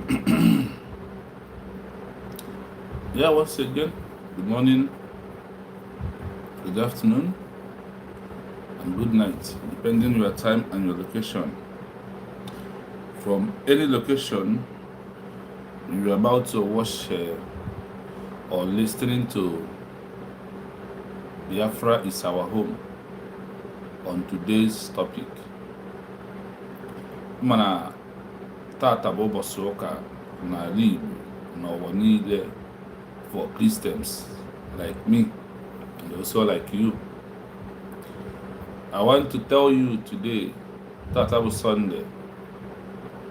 Yeah, once again, good morning, good afternoon, and good night, depending on your time and your location. From any location you're about to watch or listening to Biafra is our home on today's topic. Mana tata bụ ụbọchị ụka n'ala Igbo n'ụwa niile for Christians like me and also like you. I want to tell you today, tata bụ Sunday,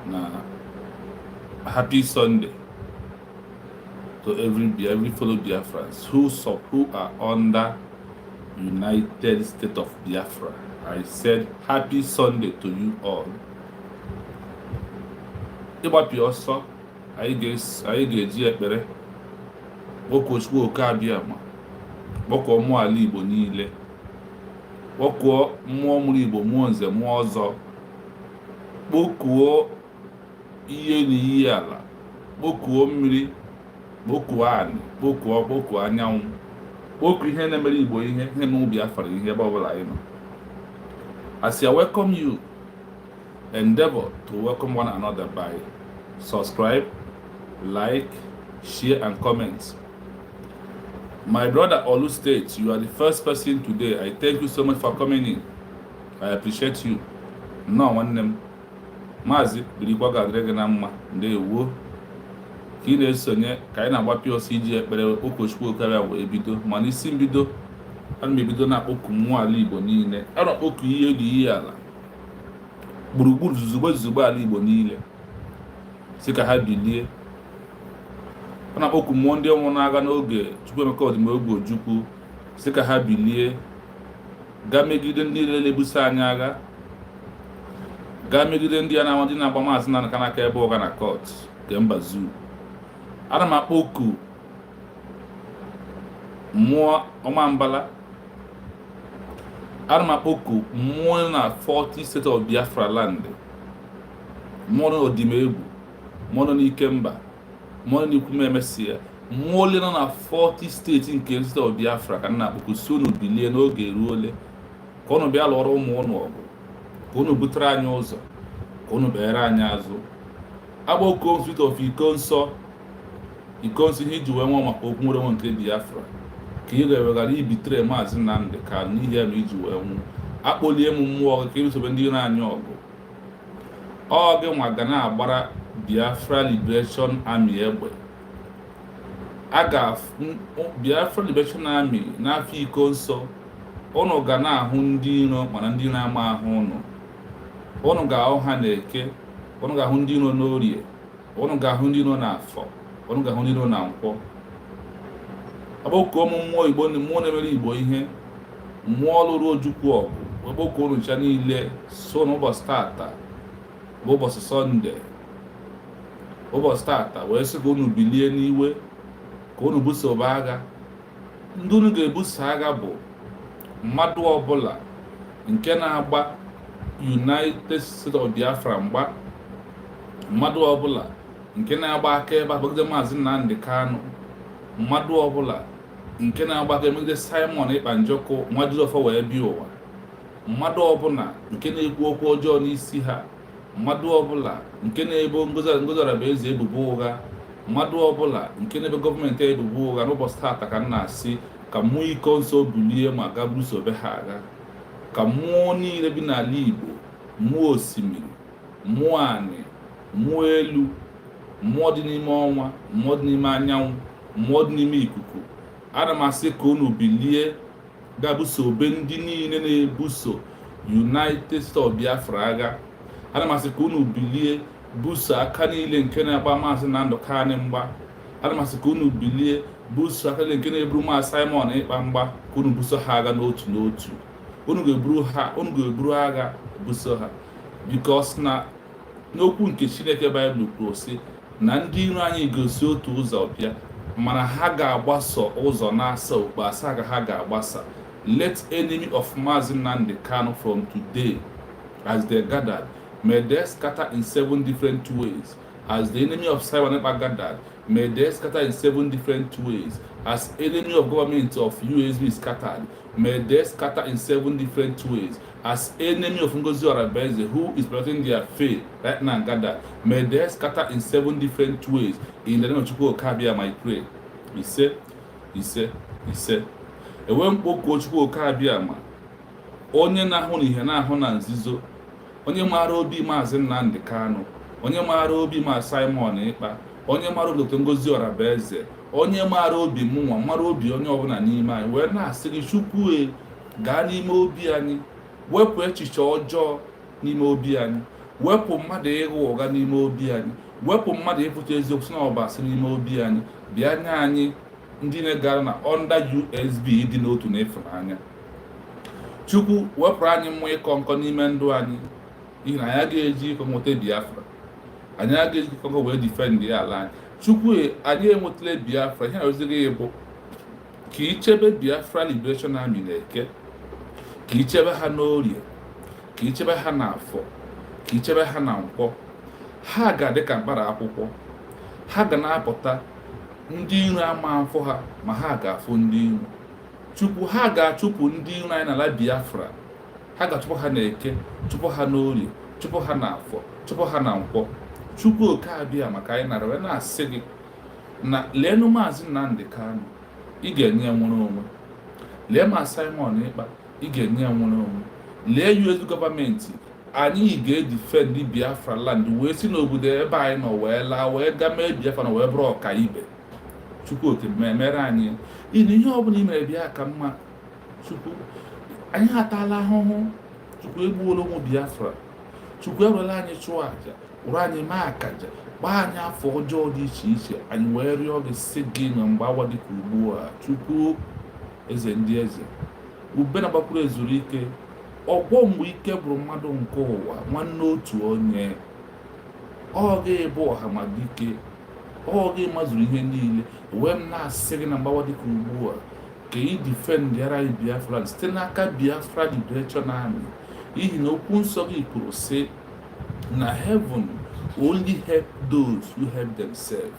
na happy Sunday to every fellow Biafrans who are under United States of Biafra. I said happy Sunday to you all. Ịgbapụ ọsọ anyị ga-eji ekpere kpọkuo oke abịa ma kpọkuo mmụọ ala Igbo niile, kpọkuo mmụọ mụrụ Igbo, mmụọ nze, mmụọ ọzọ, kpọkuo ihe na ihe ala, kpọkuo mmiri, kpọkuo anị, kpọkuo anyanwụ, kpọkuo ihe na-emere Igbo ihe na Biafra ihe ebe ọbụla anyị nọ. As I welcome you, endeavor to welcome one another by subscribe, like, share, and comment. My brother Olu State, you are the first person today. I thank you so much for coming in. I appreciate you. No one name. Mazi bilikwa ga-adịrị gị na mma. Ndewo. Ka ị na-esonye ka anyị na-agbapị ọsọ iji ekpere ụkọchukwu Okarịa wee bido. Ma n'isi mbido, ana m ebido na-akpọku mmụọ ala Igbo niile. A na-akpọku ihe dị ihe ala gburugburu zuzugbe ala Igbo niile si ka ha bilie. A na-akpọku mmụọ ndị ọnwụ na-aga n'oge Chukwuemeka Odimegwu Ojukwu si ka ha bilie gaa megide ndị na-ebuso anyị agha, gaa megide ndị a na-amadị na-agba maazị na naka ebe ụga na kọt nke mba zoo. Ana m akpọku mmụọ Ọmambala, ana m akpọku mmụọ na 40 State of Biafra land, mmụọ na Odimegwu, mmụọ na Ikemba, mmụọ na Ikwumemesia, mmụọ ole nọ na 40 steeti nke State of Biafra ka nna akpọku si unu bilie n'oge eruole ka unu bịa lụọrọ ụmụ unu ọgụ, ka unu butere anyị ụzọ, ka unu bere anyị azụ. Akpọku State of Iko Nsọ ihe iji wee nwa maka okwu nwere nwe nke Biafra ka ị ga-eweghara ibitere maazị Nnamdị ka n'ihi ya ma iji wee nwụ. Akpọlie m mmụọ gị ka ịrụsobe ndị iro anyị ọgụ. Ọ gị nwa ga na-agbara Biafra Liberation Army egbe. Biafra Liberation Army n'afọ Iko Nsọ, ụnụ ga na-ahụ ndị iro mana ndị iro ama ahụ ụnụ. Ụnụ ga-ahụ ha n'Eke, ụnụ ga-ahụ ndị iro n'Orie, ụnụ ga-ahụ ndị iro n'Afọ, ụnụ ga-ahụ ndị iro na Nkwọ. Akpọkuo ụmụ mmụọ Igbo, mmụọ na-emere Igbo ihe, mmụọ lụrụ Ojukwu ọgụ, akpọkuo unu ncha niile so n'ụbọchị tata bụ ụbọchị Sọnde. Ụbọchị tata wee sị ka unu bilie n'iwe, ka unu busoba agha. Ndị unu ga-ebuso agha bụ mmadụ ọbụla nke na-agba United States of Biafra mgba, mmadụ ọbụla nke na-agba akaebe abagide maazị Nnamdị Kanụ, mmadụ ọbụla nke na-agba akaebe megide Simon Ekpanjọkụ Nwadilọfọ wee bịa ụwa, mmadụ ọbụla nke na-ekwu okwu ọjọọ n'isi ha, mmadụ ọbụla nke na-ebo Ngozi Arabaeze ebubo ụgha, mmadụ ọbụla nke na-ebe gọọmenti ebubo ụgha. N'ụbọchị taata ka m na-asị ka mmụọ Iko Nsọ bulie ma ga busobe ha agha, ka mmụọ niile bi n'ala Igbo, mmụọ osimiri, mmụọ anị, mmụọ elu, mmụọ dị n'ime ọnwa, mmụọ dị n'ime anyanwụ, mmụọ dị n'ime ikuku, ana m asị ka unu bilie ga-busobe ndị niile na-ebuso United States of Biafra agha. Ana m asị ka unu bilie buso aka niile nke na-agba maazị Nnamdị Kanụ mgba. Ana m asị ka unu bilie buso aka niile nke na-eburu maazị Simon Ekpa mgba, ka unu buso ha agha n'otu n'otu. Unu ga-eburu agha buso ha, because na n'okwu nke Chineke Baịbụl kwuru sị na ndị iro anyị gosi otu ụzọ bịa mana ha ga-agbaso ụzọ na-asa okpu asaa ka ha ga-agbasa. Let enemy of Maazị Nnamdị Kanụ from today as they gathered, may they scatter in 7 different ways. As the enemy of Simon gathered, may they scatter in 7 different ways. As enemy of government of USB scattered, may they scatter in 7 different ways. As enemy of Ngozi Orabeze, who is protecting their faith right now gathered, may they scatter in 7 different ways. In the name of Chukwu Okabiama, I pray. He said, ewe mkpoko Chukwu Okabiama, onye na-ahụ n'ihe na-ahụ na nzizo, onye maara obi Maazị Nnamdi Kanu, onye maara obi ma Simon Ekpa, onye maara obi Dr. Ngozi Orabeze, onye maara obi mụnwa, mara obi onye ọbụla n'ime anyị, wee na-asị gị Chukwu gaa n'ime obi anyị, wepụ echiche ọjọọ n'ime obi anyị, wepụ mmadụ ịghọ ụgha n'ime obi anyị, wepụ mmadụ ịpụta eziokwu si na ọbasị n'ime obi anyị, bịa nye anyị ndị na-egara na under USB dị n'otu n'ịfụnanya. Chukwu wepụrụ anyị mmụọ ịkọ nkọ n'ime ndụ anyị, n'ihi na anyị agaghị ịkọ nweta Biafra, anyị agaghị ịkọ nkọ wee defend ala anyị. Chukwu anyị enwetala Biafra, ihe na-ezighị bụ ka ichebe Biafra Liberation Army na-eke, ka ichebe ha n'Orie, ka ichebe ha n'Afọ, ka ichebe ha na Nkwọ. Ha ga-adị ka mkpara akwụkwọ, ha ga na-apụta ndị iro ama afọ ha, ma ha ga-afụ ndị iro. Chukwu ha ga-achụpụ ndị iro anyị n'ala Biafra, ha ga-achụpụ ha n'Eke, chụpụ ha n'Orie, chụpụ ha n'Afọ, chụpụ ha na Nkwọ. Chukwu Okabiama maka anyị nara wee na-asị gị na leenụ Maazị Nnamdi Kanu, ị ga-enye ya nwere onwe. Lee ma Simon Ekpa, ị ga-enye ya nwere onwe. Lee US gọọmenti, anyị ga-edifend Biafra land wee si n'obodo ebe anyị nọ wee laa wee gaa mee Biafra na wee bụrụ ọka ibe. Chukwu mere anyị ịnụ ihe ọbụla i mere bịa ka mma. Chukwu anyị atala ahụhụ, Chukwu egbuola ụmụ Biafra, Chukwu ewerela anyị chụọ aja, ụrụ anyị maa akaja, gbaa anyị afọ ọjọọ dị iche iche, anyị wee rịọ gị sị gị na mgbawa dị ka ugbu a. Chukwu eze ndị eze, ube na gbakwuru ezuru ike, ọgbọ mgbe ike bụrụ mmadụ nke ụwa, nwanne otu onye, ọ gị bụ ọhamadike, ọ gị mazuru ihe niile. Wee m na-asị gị na mgbawa dị ka ugbu a ka ị difendịara anyị Biafra site n'aka Biafra Liberation Army, n'ihi na okwu nsọ gị kwuru sị na heaven only help those who help themselves.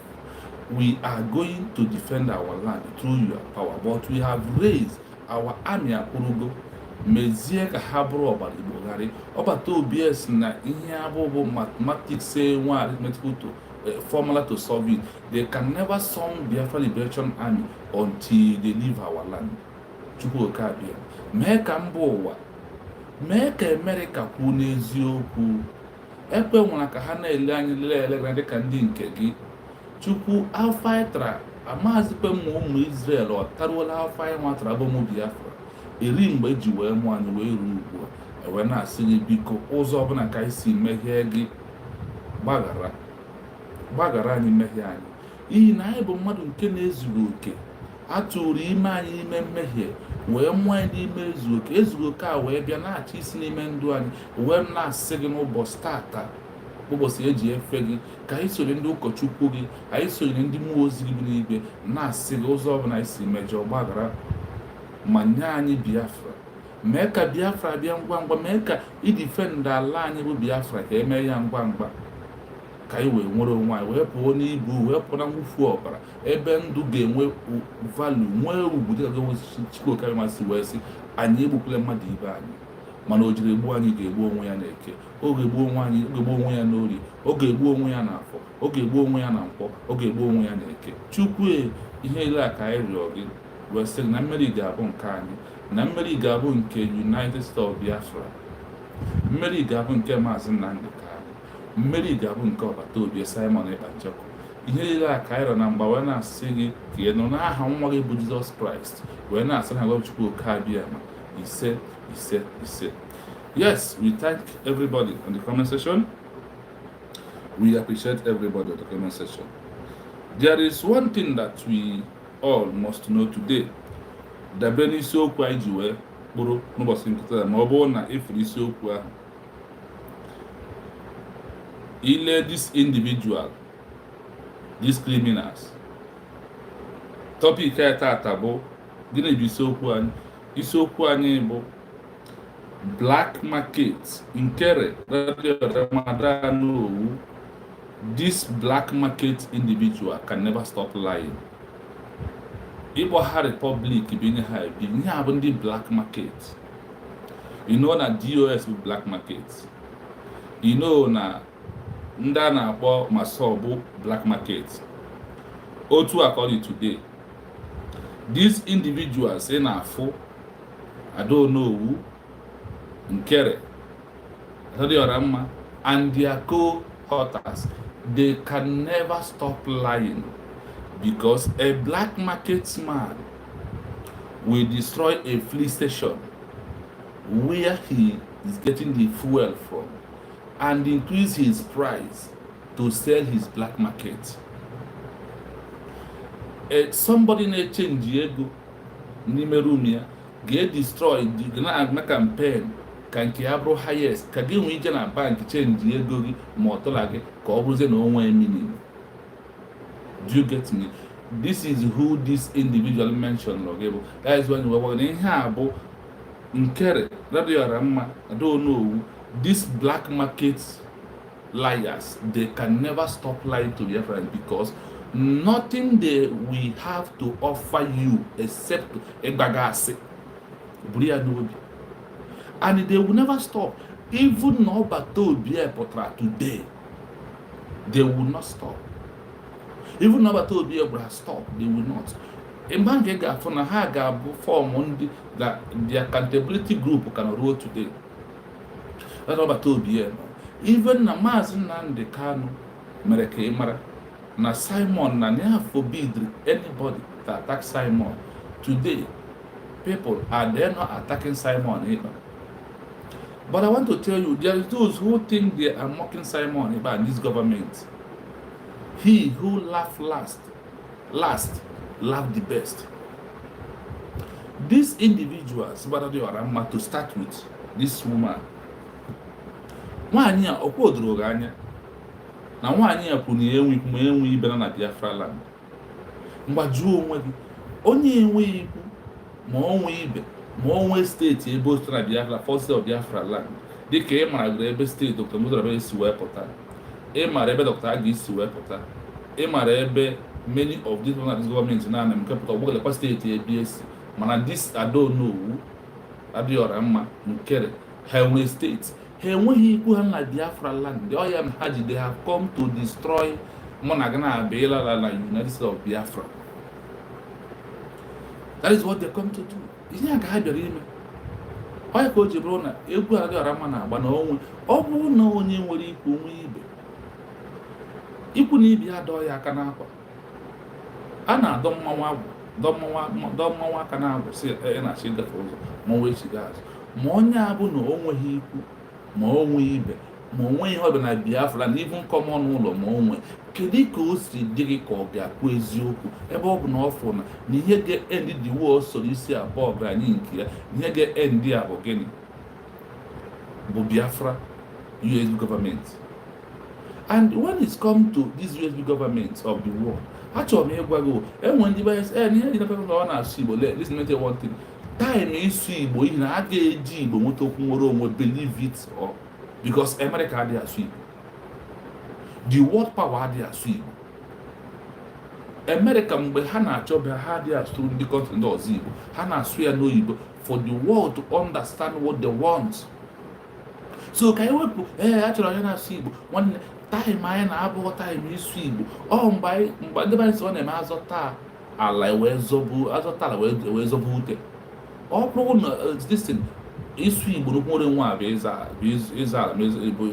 We are going to defend our land through your power, but we have raised our army akpụrụgo, mezie ka ha bụrụ ọbara Igbogharị. Ọbata OBS na ihe abụbụ mathematics nwa arithmetical to formula to solve it. They can never solve Biafra Liberation Army until they leave our land. Chukwu Okabiama mee ka mba ụwa, mee ka America kwuo n'eziokwu, ekwe nwere ka ha na-ele anyị lele dị ka ndị nke gị. Chukwu afọ ịtara amazikpe ụmụ Israel ọtaruola afọ anyị nwatara bụ ụmụ Biafra eri mgbe eji wee mụ anyị wee ruo ugbu a. Ewe na-asị gị biko ụzọ ọbụla ka anyị si mehie gị, gbaghara anyị mmehie anyị, n'ihi na anyị bụ mmadụ nke na-ezughị oke. A tụrụ ime anyị n'ime mmehie wee mụọ anyị n'ime ezughị oke. Ezughị oke a wee bịa na-achị isi n'ime ndụ anyị. Wee na-asị gị n'ụbọchị tata, ụbọchị eji efe gị, ka anyị sonye ndị ụkọchukwu gị, anyị sonye ndị mmụọ ozi gị bi n'igwe, na-asị gị ụzọ ọbụla anyị si mejọ gbaghara, ma nye anyị Biafra. Mee ka Biafra bịa ngwa ngwa, mee ka idifendị ala anyị bụ Biafra ka emee ya ngwa ngwa, ka anyị wee nwere onwe anyị, wee pụọ n'ibu, wee pụọ na mwụfu ọbara, ebe ndụ ga-enwe valu, nwee ugwu dịka Chukwu Okabiama si wee sị anyị egbukwala mmadụ ibe anyị. Mana o jiri egbu anyị ga-egbu onwe ya n'Eke, ọ ga-egbu onwe anyị, ọ ga-egbu onwe ya n'Orie, ọ ga-egbu onwe ya n'Afọ, ọ ga-egbu onwe ya na Nkwọ, ọ ga-egbu onwe ya n'Eke. Chukwu ihe ile a ka anyị rịọ gị wee sị na mmeri ga-abụ nke anyị, na mmeri ga-abụ nke United States of Biafra, mmeri ga-abụ nke Maazị Nnamdi Kanu, mmeri ga-abụ nke ọbata obi Simon Ekpa. Ihe niile a ka anyị rịọ na mgba wee na-asị gị ka ị nọ n'aha nwa gị bụ Jizọs Kraịst, wee na-asị na gwa Chukwu Okabiama ise. Yes, we thank everybody on the comment section. We appreciate everybody on the comment section. There is one thing that we all must know today. Dabere n'isiokwu anyị ji wee kpụrụ n'ụbọchị nkịta, ma ọ bụrụ na ịfụrụ isiokwu ahụ, ile this individual, these criminals. Topic anyị tata bụ gịnị bụ isiokwu anyị? Isiokwu anyị bụ black market, NKERE, ADAONUEWU this black market individual can never stop lying. Igbo ha Republic being high, being having the black market. You know na DOS with black market. You know na nda na akpọ masobu black market. Otu according today. These individuals say na afọ ADAONUEWU, NKERE, ADADIORAOMMA, and their co-authors, they can never stop lying, because a black market man will destroy a fleet station where he is getting the fuel from and increase his price to sell his black market. Somebody na change ego n'ime room ya get destroyed, na campaign ka nke ya bụrụ highest, ka gị nwee ije na bank change ego gị ma ọ tụla gị ka ọ bụrụzie na onwe meaning. Do you get me? This is who this individual mentioned. That is when we were in here. NKERE, ADADIORAOMMA, ADAONUEWU, these black market liars, they can never stop lying to their friends, because nothing they will have to offer you except egbagase, and they will never stop. Even no battle today, they will not stop. Even no battle stop, they will not. For form that the accountability group can roll today. That's what I told you. Even na Mazi Nnamdi Kanu mereke mara na Simon na never forbid anybody to attack Simon. Today, people are there not attacking Simon either. But I want to tell you, there are those who think they are mocking Simon about this government. He who laughed last laughed the best. These individuals, ADADIORAOMMA, to start with, this woman, nwanyị a ọkwodoro gị anya na nwanyị a kwuru na enwe ibe na Biafra land. Mgbajuo onwe gị, onye enweghị ikwu ma onwe ibe ma onwe steeti ebe o na Biafra, forces of Biafra land, dịka ị mara ebe steeti Dr. Mudarabel si wee pụta, ị mara ebe Dr. Agi si wee pụta, ị mara ebe many of these governments na nke pụta ọgbọgọlekwa steeti ebe esi. Mana this ADAONUEWU, ADADIORAOMMA, NKERE, ha enwe steeti, ha enweghị ikwu ha na Biafra land. They have come to destroy Monagana Abela na United States of Biafra. That is what they come to do. Ihe a ka ha bịara ime. Onye ka o ji bụrụ na egwu ADADIORAOMMA na-agba na onwe, ọ bụrụ na onye nwere ikwu onwe ibe, ikwu na ibe ya dọọ ya aka n'akwa, a na-adọ mmanwụ agwụ, dọ mmanwụ aka na-agwụ si na-achị gafe ụzọ ma o wee chiga azụ. Ma onye a bụ na o nweghị ikwu ma o nwee ibe ma o nweghị ihe ọ bụla na Biafra na even common ụlọ ma o nwee, kedu ka o si dị gị ka ọ ga-akwu eziokwu ebe ọ bụ na ọ fụrụ na ihe ga-endi the war soro isi abụọ ọgaranya nke ya, ihe ga-endi a bụ gịnị? Bụ Biafra USB government. And when it's come to these USB governments of the world, achọrọ m ịgwa gị enwe ndị bias ihe dị na ọ na-asụ Igbo. Listen, let me tell you one thing. Time ịsụ Igbo, ihe na a ga-eji Igbo nweta okwu nwere onwe, believe it or because America adịghị asụ Igbo, the world power adịghị asụ Igbo. America mgbe ha na-achọ bịa, ha adịghị asụ ndị kọntrị ndị ọzọ Igbo, ha na-asụ ya n'oyibo for the world to understand what they want. So ka ewepụ achọrọ onye na-asụ Igbo, nwanne time anyị na-abụghị time ịsụ Igbo. Ọ mgbe ndị be anyị sị ọ na-eme azọta ala wee zọba ute. Ọ bụrụ na distin ịsụ Igbo n'okwu nwere nwa bụ ịza ala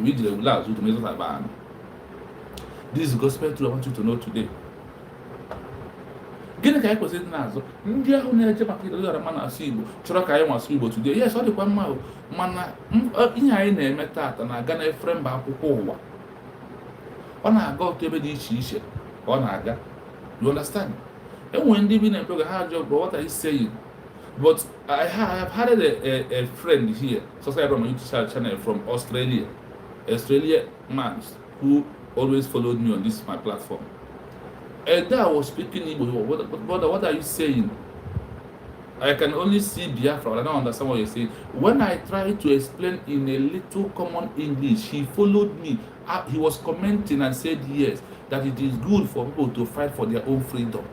ijiri ewule azụ ụtụ mezọtaba anyị. This is gospel truth I want you to know today. Gịnị ka anyị kwesịrị ịdị na-azụ? Ndị ahụ na-eje maka ADADIORAOMMA na-asụ Igbo chọrọ ka anyị nwasụ Igbo today. Yes, ọ dịkwa mma, mana ihe anyị na-eme taata na-aga n'efere mba akwụkwọ ụwa. Ọ na-aga otu ebe dị iche iche ka ọ na-aga. You understand? Enwere ndị bi na-ekwe ha ajọ, but what are you saying? But I have had a friend here, subscribe on my YouTube channel from Australia. Australia man who always followed me on this my platform. And I was speaking Igbo. What are you saying? I can only see Biafra, but I don't understand what you're saying. When I try to explain in a little common English, he followed me. He was commenting and said yes, that it is good for people to fight for their own freedom.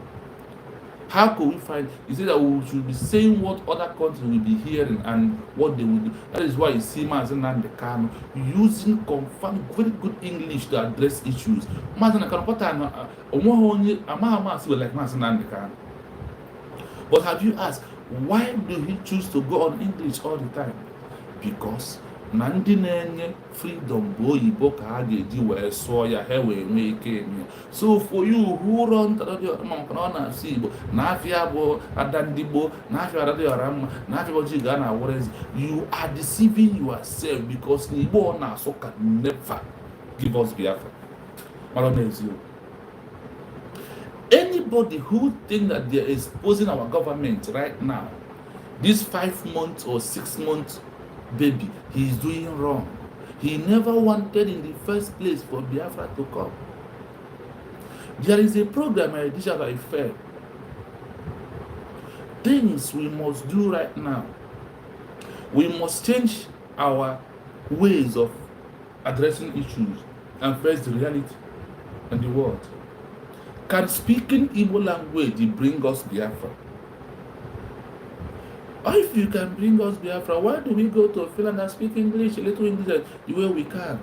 How could we find? He said that we should be saying what other countries will be hearing and what they will do. That is why you see Mazen Kanu using confirmed very good English to address issues. Mazen Kanu, like Mazen Kanu. But have you asked, why do he choose to go on English all the time? Because na ndị na-enye freedom bụ oyibo ka ha ga-eji wee sụọ ya ha wee nwee ike eme. So for you who run ADADIORAOMMA maka na ọ na-asụ Igbo na afịa bụ ada ndị gboo na afịa ADADIORAOMMA na afịa bụ ji ga na Warezi, you are deceiving yourself because na Igbo ọ na-asụ can never give us Biafra. Mara n'eziokwu. Anybody who thinks that they are exposing our government right now, this 5 months or 6 months baby, he is doing wrong. He never wanted in the first place for Biafra to come. There is a program I did that I felt. Things we must do right now. We must change our ways of addressing issues and face the reality and the world. Can speaking Igbo language bring us Biafra? Or if you can bring us Biafra, why do we go to Finland and speak English, a little English, the way we can?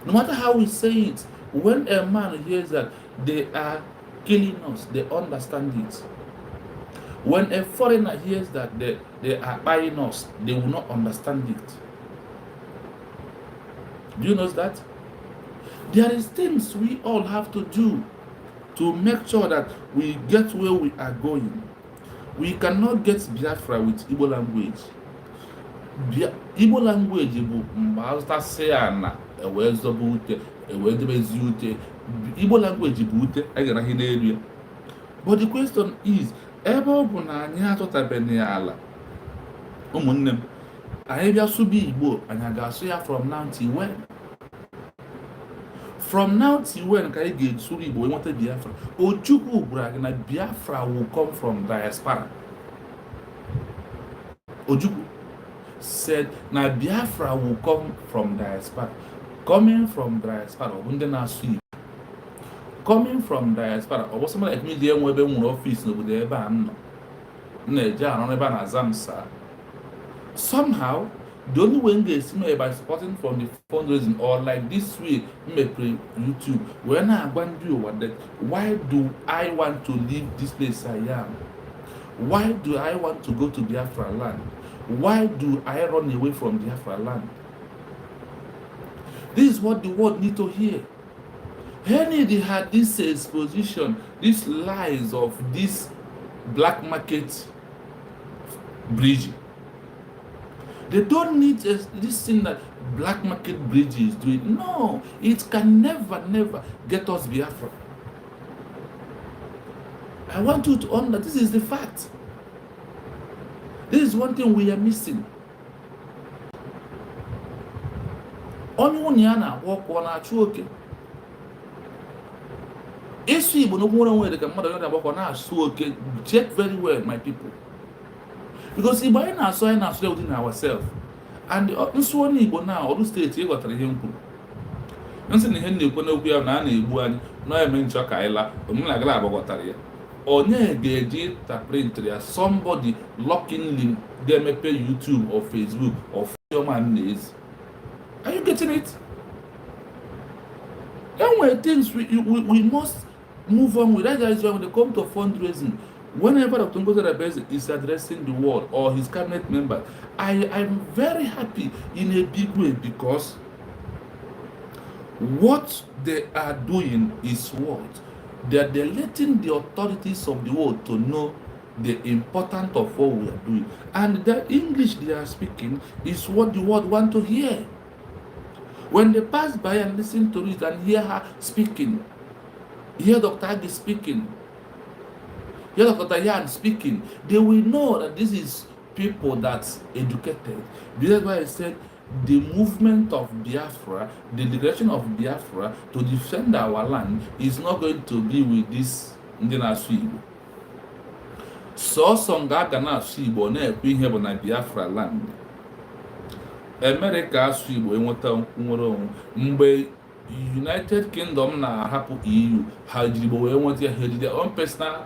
No matter how we say it, when a man hears that they are killing us, they understand it. When a foreigner hears that they are buying us, they will not understand it. Do you know that? There is things we all have to do to make sure that we get where we are going. We cannot get Biafra with Igbo language. Igbo language Igbo language but the question is, from now till when? From now till when can I get Suri Boy wanted Biafra? Ojukwu Bragina Biafra will come from diaspora. Ojukwu said, now Biafra will come from diaspora. Coming from diaspora, coming from diaspora, or was somebody like me there where they office no there ban somehow. The only way they see me by supporting from the fundraising or like this way, YouTube. When I want to do what that, why do I want to leave this place I am? Why do I want to go to Biafra land? Why do I run away from Biafra land? This is what the world need to hear. Henry had this exposition, these lies of this black market bridge. They don't need this thing that black market bridge is doing. No, it can never get us Biafra. I want you to understand that this is the fact. This is one thing we are missing. Only one yana walk on our choke. If we no more the mother walk on our choke, check very well, my people. Because if I now saw within ourselves, and also only now, all the states you got a him. Nothing in Henry Konokia, Nani, Buan, no, I mean Chakaila, Mulagraba Gotaria. Or near the print there, somebody locking them pay YouTube or Facebook or your man days. Are you getting it? Anyway, things we must move on with. That is why when they come to fundraising, whenever Dr. Ngozi is addressing the world or his cabinet member, I am very happy in a big way because what they are doing is what? They are letting the authorities of the world to know the importance of what we are doing. And the English they are speaking is what the world want to hear. When they pass by and listen to it and hear her speaking, hear Dr. Agi speaking, hear Dr. Yan speaking, they will know that this is people that's educated. That's why I said the movement of Biafra, the direction of Biafra to defend our land is not going to be with this Indian Igbo. sọọsọ nga aga na-asụ Igbo na-ekwu ihe bụ na Biafra land. America asụ Igbo enweta nnwere onwe mgbe United Kingdom na-ahapụ EU, ha jiri Igbo wee nweta ya, ha ejide their own personal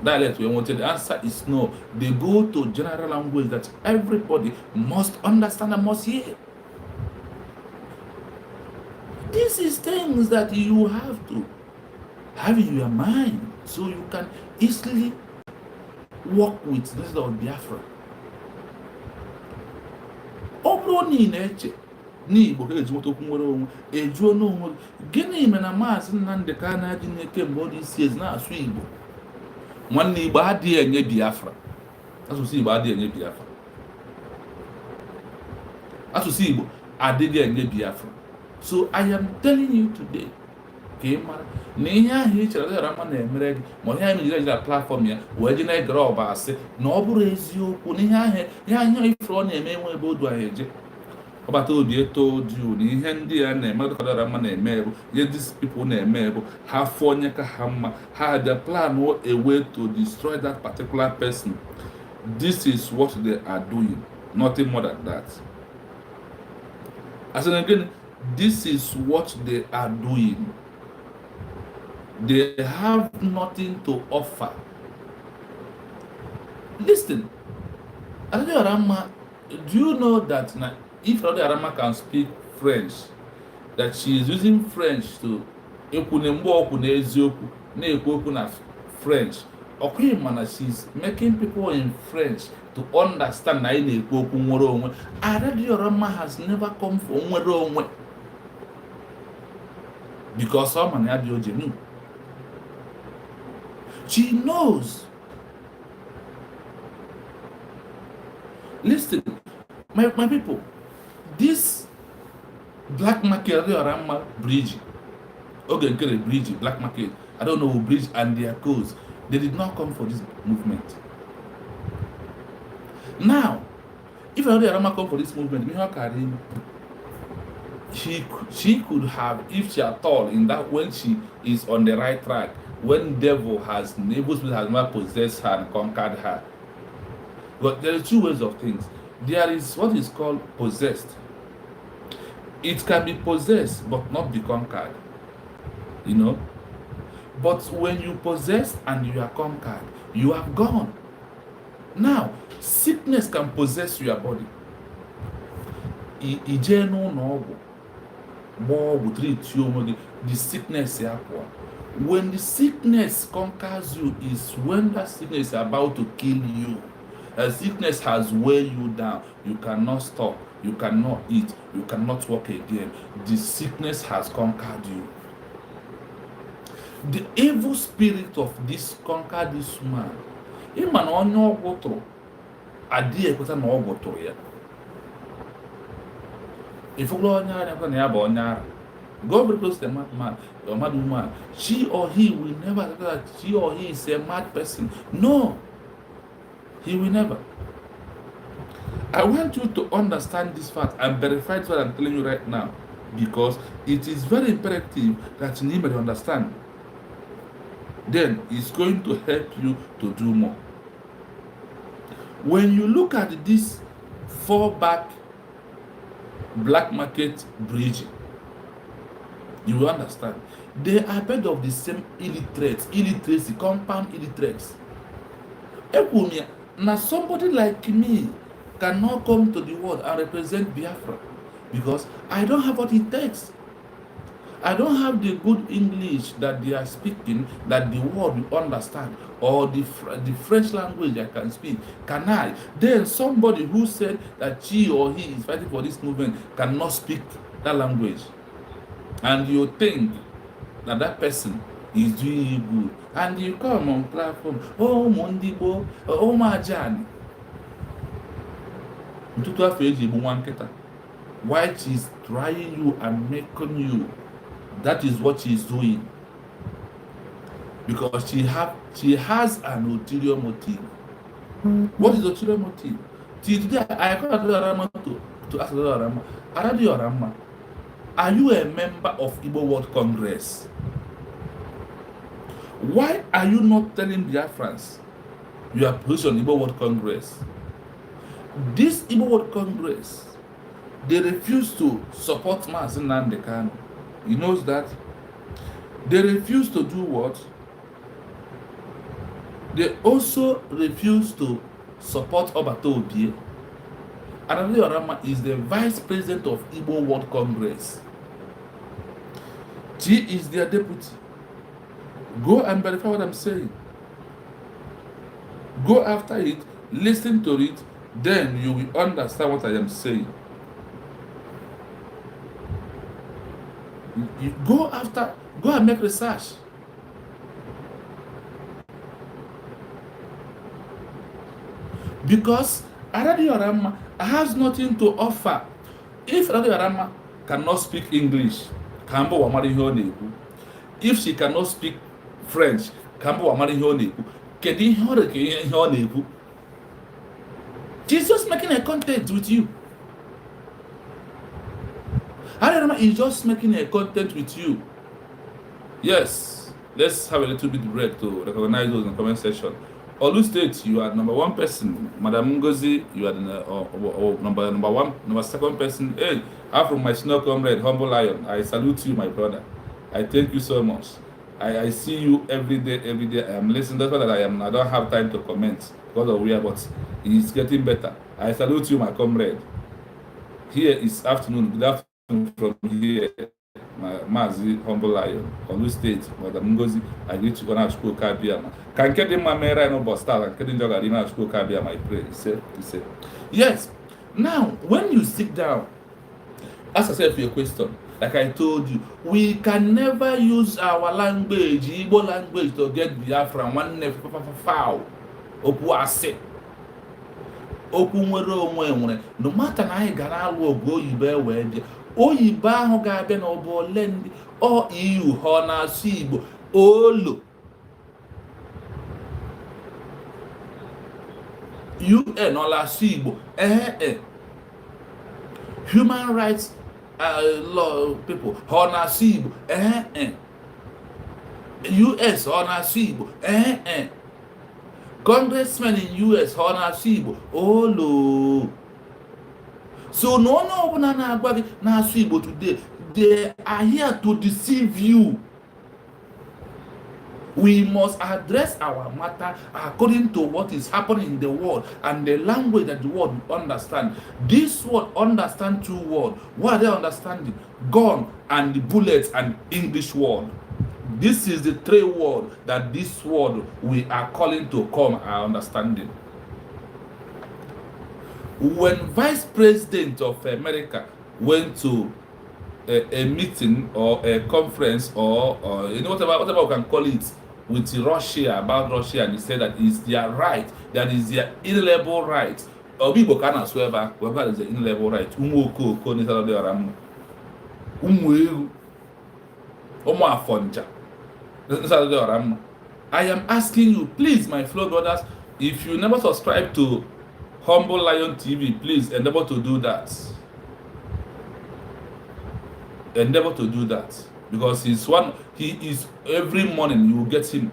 dialect wee nweta. The answer is no. They go to general language that everybody must understand and must hear. This is things that you have to have in your mind so you can easily work with this of Biafra. Ọ bụrụ na ị na-eche n'Igbo ka eji nweta okwu nwere onwe, ejuo n'onwe gịnị mere na Maazị Nnamdi Kanu adị kemgbe ọ dị isi ezi na-asụ Igbo? Nwanne Igbo adịghị enye Biafra. Asụsụ Igbo adịghị enye Biafra. Asụsụ Igbo adịghị enye Biafra. So I am telling you today ka ị mara na ihe ahụ ị chere Adadiorama na-emere gị ma ihe anyị mejiri ejira platform ya wee ji na-egere ọba asị na ọ bụrụ eziokwu na ihe ahụ ifere ọ na-eme enwe ebe odu anyị eje. Ọbata obi told you na ihe ndị ya na-eme Adadiorama na-eme bụ ihe these people na-eme bụ ha fụ onye ka ha mma, ha dey plan a way to destroy that particular person. This is what they are doing, nothing more than that. As again, this is what they are doing. They have nothing to offer. Listen, Adadiorama, do you know that if Adadiorama can speak French, that she is using French to French, okay, man, she's making people in French to understand Adadiorama has never come from because someone had your genuine. She knows. Listen, my people, this black market Adadiorama bridge, okay, NKERE bridge, black market, I don't know who bridge and their cause, they did not come for this movement. Now, if Adadiorama come for this movement, she could have, if she at all, in that when she is on the right track, when evil spirit has not possessed her and conquered her. But there are two ways of things. There is what is called possessed. It can be possessed but not be conquered. You know? But when you possess and you are conquered, you are gone. Now, sickness can possess your body. The sickness. When the sickness conquers you is when that sickness is about to kill you. A sickness has weighed you down. You cannot stop. You cannot eat. You cannot walk again. The sickness has conquered you. The evil spirit of this conquered this man. Iman onyo gotro. Adi ekweta na ogotro ya. Ifuglo onyara na ya ba onyara. Go very close to the madman or mad woman. She or he will never say that she or he is a mad person. No, he will never. I want you to understand this fact and verify what I'm telling you right now, because it is very imperative that you need to understand. Then it's going to help you to do more. When you look at this fallback black market bridge, you will understand. They are part of the same illiteracy, compound illiterates. Now somebody like me cannot come to the world and represent Biafra because I don't have what it takes. I don't have the good English that they are speaking that the world will understand, or the French language I can speak. Can I? Then somebody who said that she or he is fighting for this movement cannot speak that language, and you think that that person is doing you good, and you come on platform, oh Mondibo, oh Majani. White is trying you and making you. That is what she is doing, because she has an ulterior motive. What is the ulterior motive? Today I call Adadiorama to ask Adadiorama, are you a member of Igbo World Congress? Why are you not telling Biafrans You are positioned Igbo World Congress. This Igbo World Congress, they refuse to support Mazi Nnamdi Kanu. You know that? They refuse to do what? They also refuse to support Obato Obie. ADADIORAOMMA is the vice president of Igbo World Congress. She is their deputy. Go and verify what I'm saying. Go after it, listen to it, then you will understand what I am saying. You go and make research. Because ADADIORAOMMA has nothing to offer. If ADADIORAOMMA cannot speak English, if she cannot speak French, she's just making a content with you. ADADIORAOMMA is just making a content with you. Yes, let's have a little bit break to recognize those in the comment section. Olu State, you are number 1 person. Madam Ngozi, you are the number 2 person. Hey, I'm from my senior comrade, Humble Lion. I salute you, my brother. I thank you so much. I see you every day. I am listening. That's why I don't have time to comment because of where, but it's getting better. I salute you, my comrade. Here is afternoon. Good afternoon from here. Mazi Humble Lion, Olu State, Madam Ngozi, I need to go to school Kabiama. Can get in my mera no bostal and getting Jogarina school Kabiama, I pray. He said. Yes. Now, when you sit down, ask yourself your question. Like I told you, we can never use our language, Igbo language, to get Biafra one foul. Opuase. Opunwere. No matter na I gana go you bear where oyibo ahụ ga-abịa na ọbụ ole ndị ọ EU ha na-asụ Igbo olo UN ọ na-asụ Igbo human rights law people ha na-asụ Igbo US ọ na-asụ Igbo congressmen in US ha na-asụ Igbo olo. So no Igbo today, they are here to deceive you. We must address our matter according to what is happening in the world and the language that the world will understand. This world understand 2 words. What are they understanding? Gun and the bullets and English word. This is the 3 words that this world we are calling to come our understanding. When Vice President of America went to a meeting or a conference or you know whatever we can call it with Russia about Russia, and he said that it's their right, that is their inalienable right. Obibo can swear back whether it's the inalienable right. I am asking you, please, my fellow brothers, if you never subscribe to Humble Lion TV, please endeavor to do that. Endeavor to do that, because he is every morning you will get him.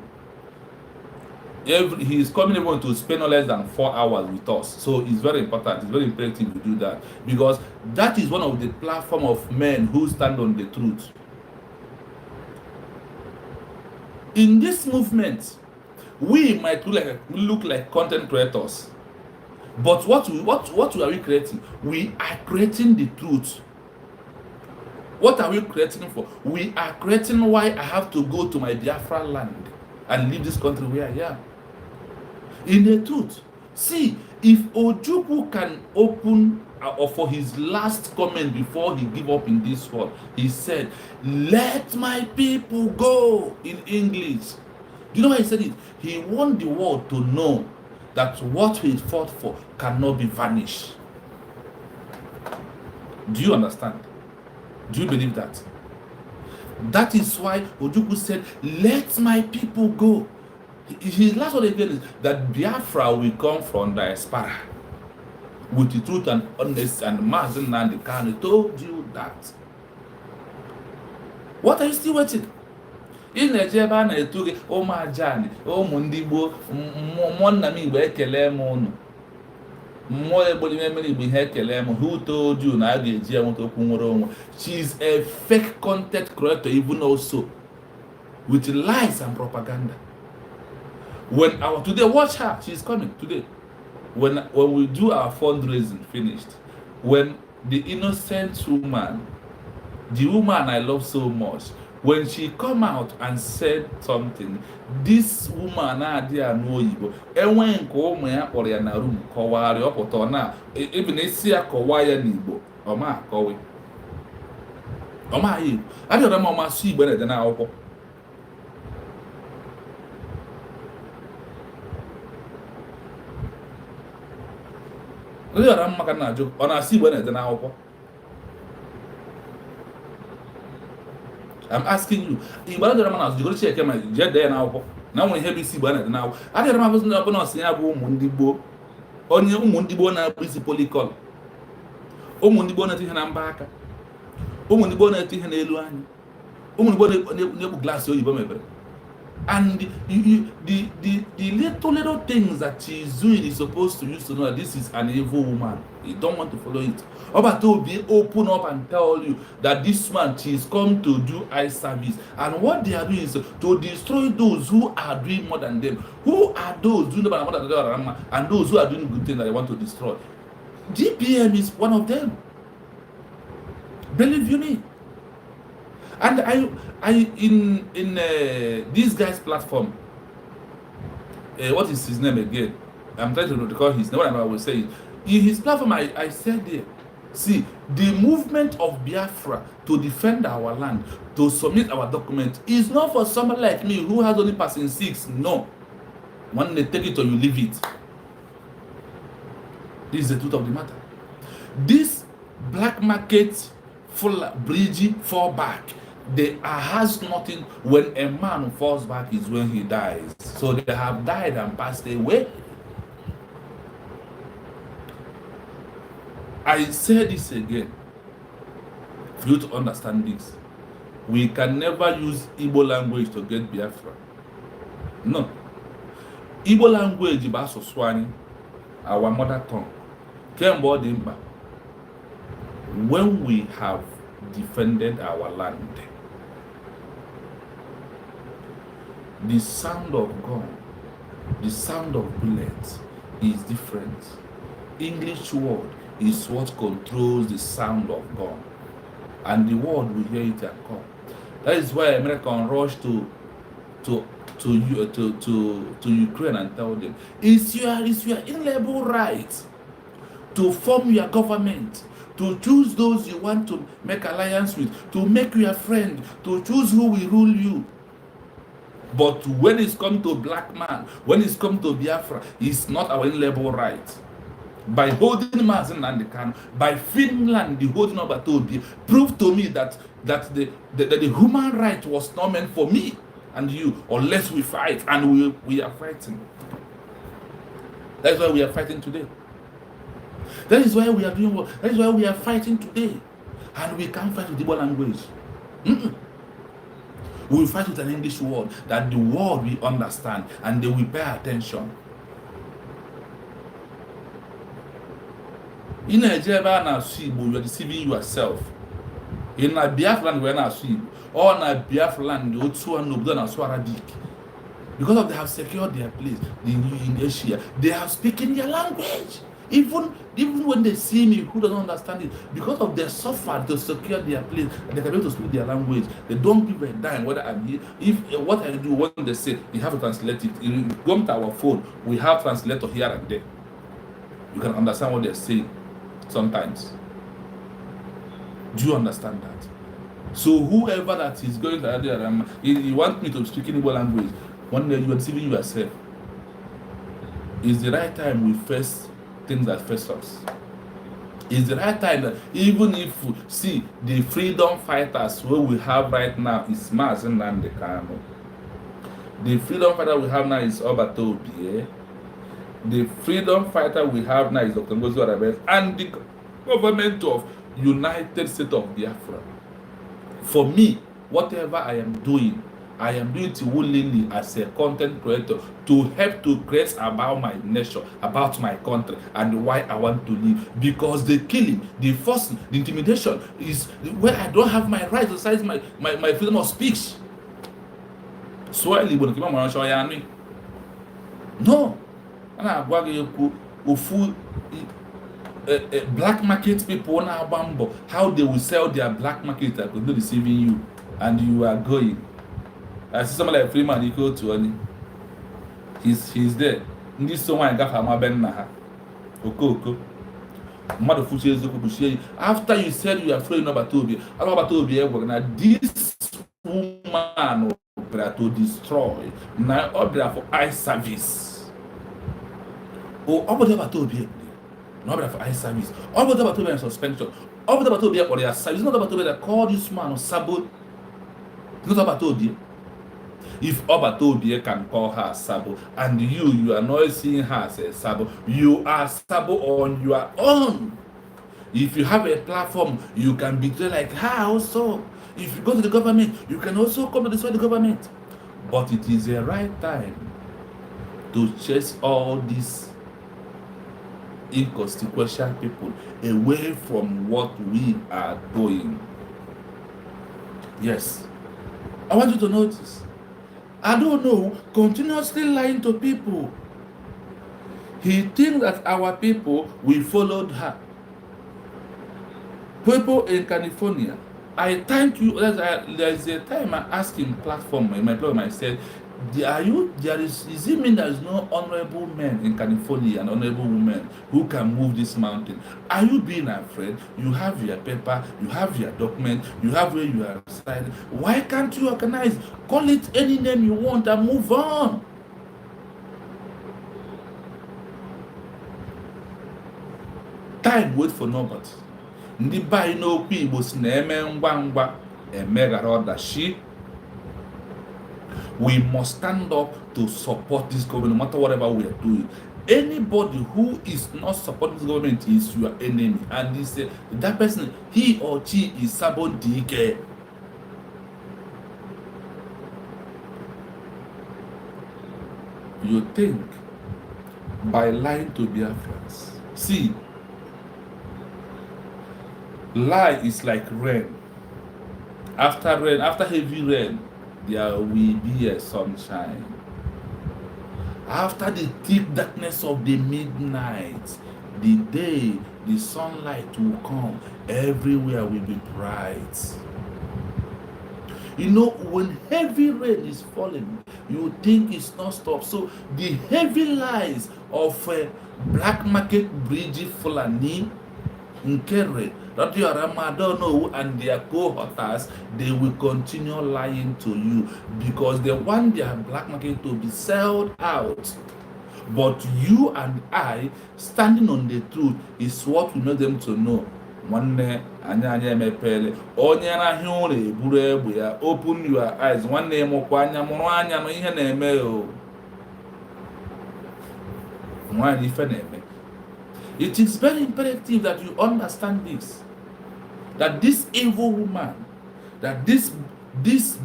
He is coming even to spend no less than 4 hours with us. So it's very important. It's very imperative to do that, because that is one of the platform of men who stand on the truth. In this movement, we might look like content creators. But what are we creating? We are creating the truth. What are we creating for? We are creating why I have to go to my Biafra land and leave this country where I am. In the truth, see, if Ojukwu can open or for his last comment before he give up in this world, he said, "Let my people go," in English. Do you know why he said it? He want the world to know that what he fought for cannot be vanished. Do you understand? Do you believe that? That is why Ojukwu said, "Let my people go." His last word again is that Biafra will come from diaspora with the truth and honesty, and Mazi Nnamdi Kanu told you that. What are you still waiting? ị na-eje ebe a na-eto gị ụmụ ajani ụmụ ndị gboo mmụọ nna m Igbo ekele m ụnụ mmụọ Igbo n'ime mmiri Igbo ihe ekele m who told you na a ga-eji ya nweta okwu nwere onwe. She is a fake content creator even also with lies and propaganda. When our today, watch her, she's coming today. When we do our fundraising finished, when the innocent woman, the woman I love so much, when she come out and said something, this woman ADAONUEWU enwe nke ụmụ ya kpọrọ ya na room kọwara ọpụta na ebe na esi ya kọwa ya n'Igbo ọma akọwe ọma Igbo adịọrọ m ọma asụ Igbo na-ede n'akwụkwọ. Adịọrọ m maka na-ajụ ọ na-asụ Igbo na-ede n'akwụkwọ. I'm asking you, Igbo adịọrọ m na-azụ jigoro Chike ma je dee n'akwụkwọ na nwere ihe bụ isi Igbo na-ede n'akwụkwọ. Adịọrọ m abụzụ ndị ọbụla ọsị ya bụ ụmụ ndị gboo, onye ụmụ ndị gboo na-akpụ isi polikọl, ụmụ ndị gboo na-eti ihe na mba aka, ụmụ ndị gboo na-eti ihe n'elu anya, ụmụ ndị gboo na-ekpu glaasị oyibo mebere. And the little things that she's doing is supposed to use to know that this is an evil woman. You don't want to follow it. But to be open up and tell you that this man, she's come to do eye service. And what they are doing is to destroy those who are doing more than them. Who are those doing more than them and those who are doing good things that they want to destroy? GPM is one of them. Believe you me. And I in this guy's platform, what is his name again? I'm trying to recall his name. What I will say in his platform, I said there, see, the movement of Biafra to defend our land, to submit our document, is not for someone like me who has only passing 6. No, when they take it or you leave it. This is the truth of the matter. This black market full bridge fall back. They has nothing. When a man falls back is when he dies. So they have died and passed away. I say this again for you to understand this. We can never use Igbo language to get Biafra. No. Igbo language is Swahili, our mother tongue. When we have defended our land, the sound of gun, the sound of bullets is different. English word is what controls the sound of gun, and the world will hear it and come. That is why Americans rush to Ukraine and tell them, it's your inalienable right to form your government, to choose those you want to make alliance with, to make you a friend, to choose who will rule you. But when it's come to black man, when it's come to Biafra, it's not our inalienable right. By holding Mazin and the can, by Finland, the holding of Batobi, prove to me that the human right was not meant for me and you, unless we fight, and we are fighting. That's why we are fighting today. That is why we are doing what? That is why we are fighting today. And we can't fight with Igbo language. We will fight with an English word that the world will understand and they will pay attention. In Nigeria, you are deceiving yourself. In a Biafra land, we are not Igbo. Or in a Biafra land, the Otsu and Nobudan are Arabic. Because they have secured their place in Asia, they have spoken their language. Even when they see me who doesn't understand it, because of their suffer to secure their place, they can be able to speak their language. They don't give a dime whether I'm here. If what I do, when they say, you have to translate it. If you go to our phone, we have translator here and there. You can understand what they're saying sometimes. Do you understand that? So whoever that is going to ADAONUEWU, you want me to speak in Igbo language, one day you are deceiving yourself. It's the right time we face things that face us. It's the right time that even if see the freedom fighters what we have right now is Mazin and the Kano. The freedom fighter we have now is Obatobi. The freedom fighter we have now is Dr. Ngozi Arabes and the government of United States of Biafra. For me, whatever I am doing, I am doing it willingly as a content creator to help to create about my nation, about my country, and why I want to live. Because the killing, the forcing, the intimidation is where I don't have my right to exercise my freedom of speech. So I live on the no. And I go black market people now bambo how they will sell their black market that could be deceiving you, and you are going. I see someone like Freeman equal to any. He's there. This someone got from Abenna. Oko. Mother Fushi is after you said you are afraid number 2 about to be now this woman to destroy now order for eye service. Oh, about to be not for eye service. About to be suspension. About to be or their service. Not about to be that call this man or Sabo. Not about to be. If Obatobie can call her Sabo, and you are not seeing her as a Sabo, you are Sabo on your own. If you have a platform, you can be like her also. If you go to the government, you can also come to the government. But it is the right time to chase all these inconsequential people away from what we are doing. Yes. I want you to notice. I don't know, continuously lying to people. He thinks that our people, we followed her. People in California, I thank you. There's a time I asked him platform, in my platform, I said, is it mean there is no honorable men in California and honorable women who can move this mountain? Are you being afraid? You have your paper, you have your document, you have where you are residing. Why can't you organize? Call it any name you want and move on. Time wait for nobody. Ndi buy no people na-eme ngwa emeghara ọdachi. We must stand up to support this government, no matter whatever we are doing. Anybody who is not supporting this government is your enemy. And he said, that person, he or she is Sabon DK. You think by lying to Biafrans. See, lie is like rain. After rain, after heavy rain, there will be a sunshine. After the thick darkness of the midnight, the day, the sunlight will come. Everywhere will be bright. You know, when heavy rain is falling, you think it's not stop. So the heavy lies of black market bridge Fulani, NKERE, ADADIORAOMMA, ADAONUEWU, and their cohorts, they will continue lying to you because they want their black market to be sold out. But you and I, standing on the truth, is what we know them to know. One anya mepele onye na hi ụra eburu egbe ya, open your eyes. Nwanne mụkwa anya mụrụ anya no ihe na-eme o. Nwanne ife na-eme. It is very imperative that you understand this. That this evil woman, that this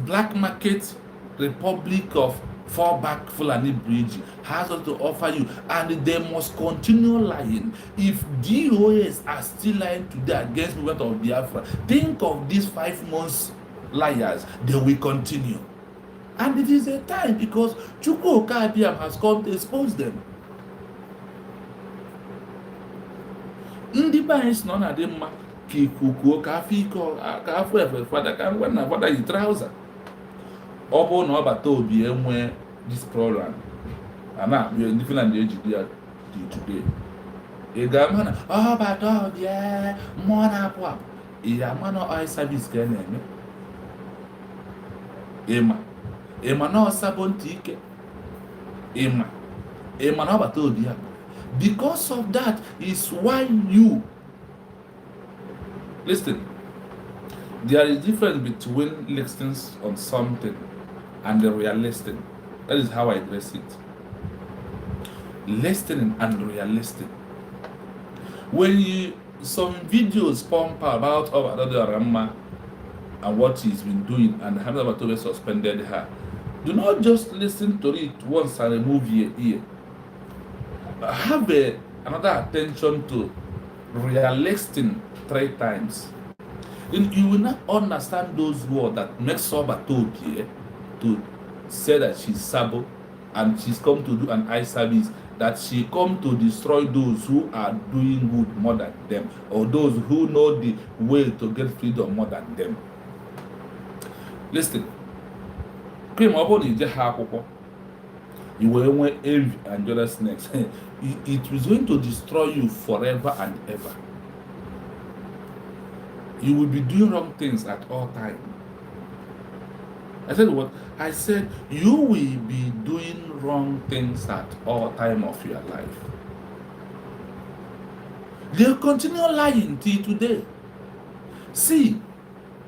black market republic of fallback Fulani Bridge has to offer you, and they must continue lying. If DOS are still lying today against the movement of Biafra, think of these 5 months liars, they will continue. And it is a time because Chukwu Okabiam has come to expose them. Ndị banks nọ na dị mma ka ikuku ka afọ iko ka afọ efe fada ka ngwa na fada yi trouser. Ọ bụ na ọ bata obi enwe this program ana we ndị Finland ejide ya today. Ị ga-ama na ọ bata obi mmụọ na-apụ apụ. Ị ga-ama na oil service ka na-eme. Ịma na ọsabọ ntị ike. Ịma na ọ bata obi ya. Because of that is why you listen. There is difference between listening on something and the real listening. That is how I address it. Listening and real listening. When some videos pump about ADADIORAOMMA and what she's been doing, and Hamza Batobe suspended her. Do not just listen to it once and remove your ear. Have another attention to re-listening 3 times. You will not understand those words that make Batobe to say that she's Sabo and she's come to do an eye service, that she come to destroy those who are doing good more than them, or those who know the way to get freedom more than them. Listen, you will envy and jealousness. It is going to destroy you forever and ever. You will be doing wrong things at all times. I said what? I said you will be doing wrong things at all time of your life. They'll continue lying till today. See,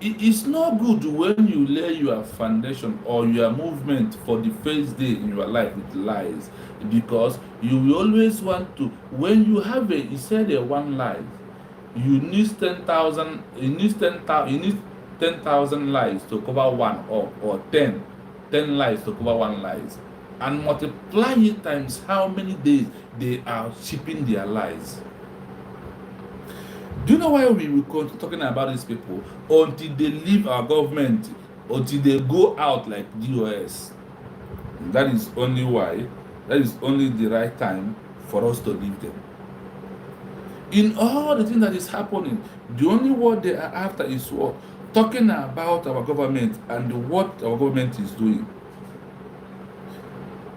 it is not good when you lay your foundation or your movement for the first day in your life with lies, because you will always want to, when you have you said a one lie, you need 10,000, you need 10,000 lies to cover one, or 10 lies to cover one lies, and multiply it times how many days they are shipping their lies. Do you know why we will continue talking about these people until they leave our government, until they go out like DOS? That is only why, that is only the right time for us to leave them. In all the things that is happening, the only word they are after is what? Talking about our government and what our government is doing.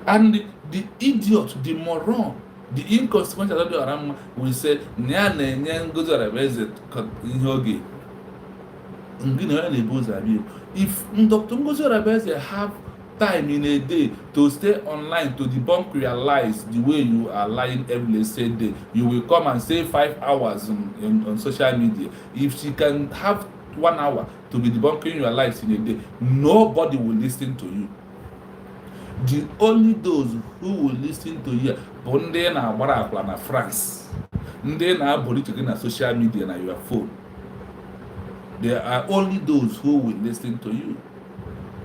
And the idiot, the moron, the inconsequential ADAONUEWU will say, if Dr. Ngozi Orebeze have time in a day to stay online to debunk your lies the way you are lying every single day, you will come and say 5 hours on social media. If she can have 1 hour to be debunking your lies in a day, nobody will listen to you. The only those who will listen to you bụ ndị na-agbara akwa na France, ndị na-abolichike na social media na your phone. There are only those who will listen to you,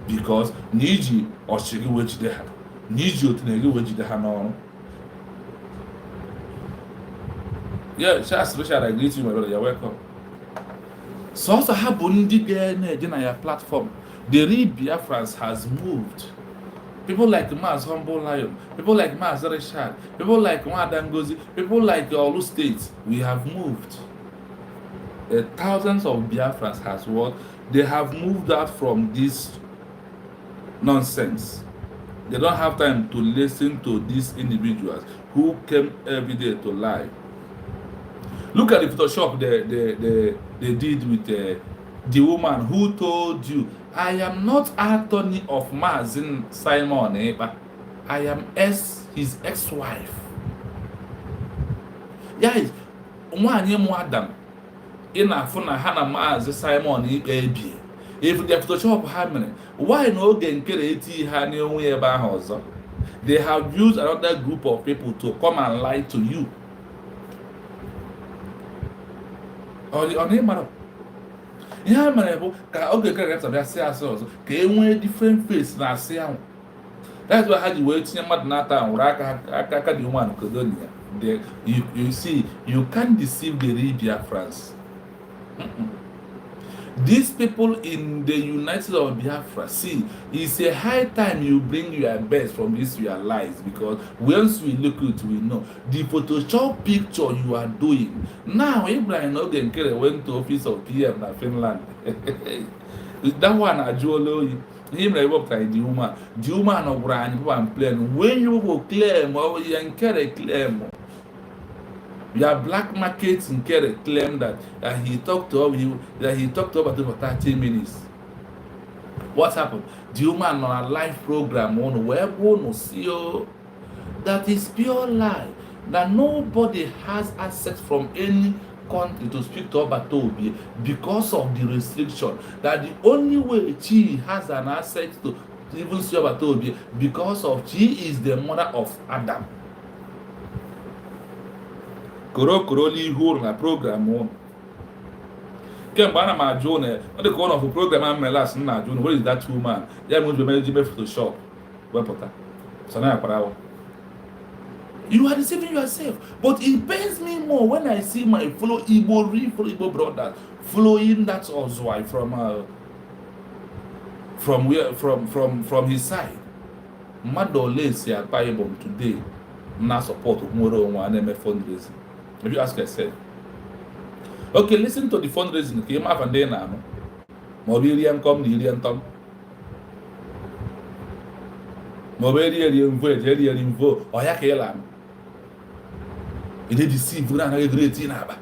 because n'iji ọchịgị wejide ha, n'iji otinegi wejide ha n'ọrụ. Yeah, Charles Richard, I greet you, my brother. You're welcome. So also ha bụ ndị ga-eje na your platform. The real Biafrans has moved. People like Maz Humble Lion, people like Maz Richard, people like Nwada Ngozi, people like Olu State, we have moved. Thousands of Biafrans has what? They have moved out from this nonsense. They don't have time to listen to these individuals who came every day to lie. Look at the Photoshop they did with the woman who told you, I am not attorney of Mazin Simon Eba. I am his ex-wife. Guys, nwanyị mụ Adam ị na-afụ na ha na Maazị Simon Eba. If the Photoshop ha mere, why no oge nkere eti ha n'onwe ebe ahụ ọzọ? They have used another group of people to come and lie to you. Ihe mere bụ ka oge nkere bịa sị asị ọzọ ka e nwee different face na asị ahụ. That's why ha ji wee tinye mmadụ n'ata nwụrụ aka dị ụmụ Macedonia. You see, you can't deceive the real Biafrans. These people in the United States of Biafra, see, it's a high time you bring your best from this your lies, because once we look at it, we know the Photoshop picture you are doing. Now, Ibrahim Ogenkere went to office of PM in Finland. That one, Ajolo, him like what kind the woman of Brian, people and playing. When you will claim, or Nkere claim. Your black market in NKERE claimed that he talked to about for 30 minutes. What happened? The woman on a live program on web no CEO. That is pure lie. That nobody has access from any country to speak to Obatobi because of the restriction. That the only way she has an access to even see Obatobi because of she is the mother of Adam. Koroli huru na program on. Kemba na ma June, what the corner of a program I'm last na June. What is that woman? Yeah, must be managing Photoshop. Webpota. So now I you are deceiving yourself. But it pains me more when I see my fellow Igbo brothers following that Ozwai from his side. Madole say at Bible today now support Umoro and MF fundraising. Have you asked yourself? Okay, listen to the fundraising. Came up and then now. Mobilian come the Ilian Tom. Mobilian vote, Elian vote, or Yakelam. It is deceived when I great in Abba.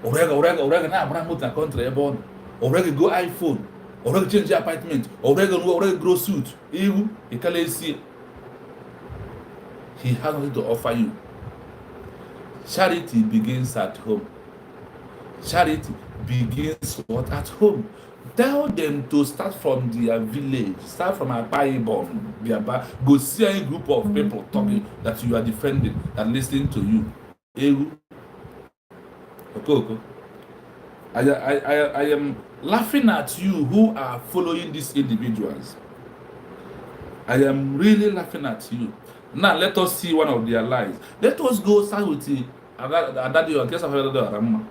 Orega, now, Bramuta country born. Orega go iPhone. Orega change the apartment. Orega grow suit. You can't see. He has nothing to offer you. Charity begins at home. Charity begins what? At home. Tell them to start from their village, start from a Bible, go see a group of people talking that you are defending and listening to you. I am laughing at you who are following these individuals. I am really laughing at you. Now let us see one of their lies. Let us go start with the ADADIORAOMMA.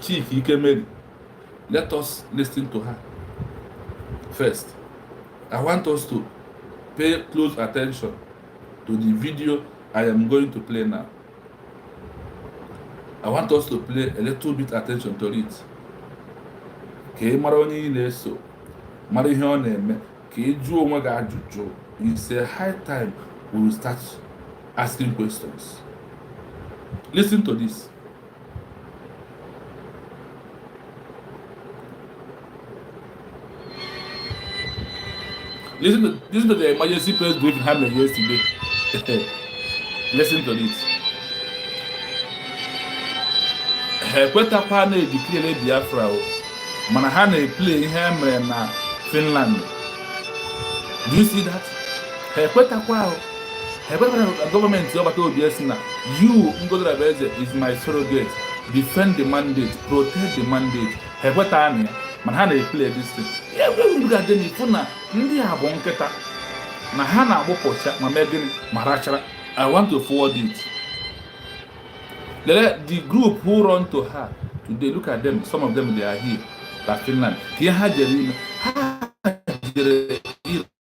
Chief Ikemeri. Let us listen to her. First, I want us to pay close attention to the video I am going to play now. I want us to pay a little bit attention to it. It's a high time we will start asking questions. Listen to this. Listen to the emergency press briefing happened yesterday. Listen to this. Kweta kwa na declare Biafra o. Mana ha na play ihe na Finland. Do you see that? Kweta kwa o. Kweta government obata OBS na you Ngozi Abeze is my surrogate. Defend the mandate, protect the mandate. Kweta ani. Man ha na play this thing. Yeah, we look at them ifuna ndị a bụ nkịta na ha na-agbụpụcha ma megịnị ma rachara. I want to forward it. The group who run to her today, look at them. Some of them, they are here, like Finland. Here, they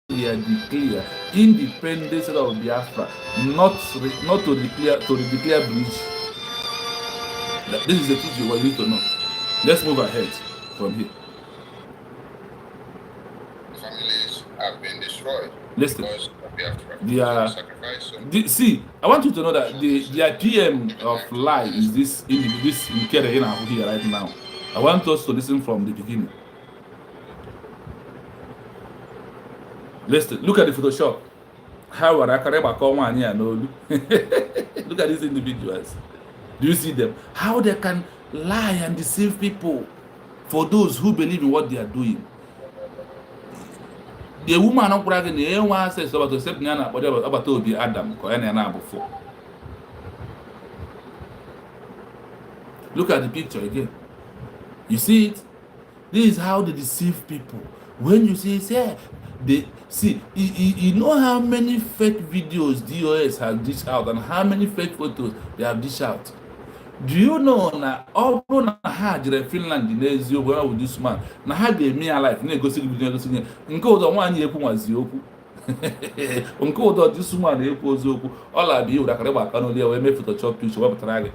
declare independence of Biafra, not to declare bridge. This is the thing you need to know. Let's move ahead from here. Families have been destroyed. Listen. Biafra. See, I want you to know that the PM of lie is this NKERE here right now. I want us to listen from the beginning. Listen, look at the Photoshop. How are I call one here? No, look at these individuals. Do you see them? How they can lie and deceive people for those who believe in what they are doing. The woman not bragging, the one says about to step Nana, but about to be Adam, before. Look at the picture again. You see it? This is how they deceive people. When you say, they see, you know how many fake videos DOS has dished out and how many fake photos they have dished out. Do you know na all na ha jere Finland n'ezi ogbo with this man na ha ga eme alive na egosi video nke ụdọ nwaanyị ekwu nwazi okwu nke ụdọ this man ekwu oziokwu ọla bi ụda kare gbaka n'oli wee mee Photoshop picture wepụtara gị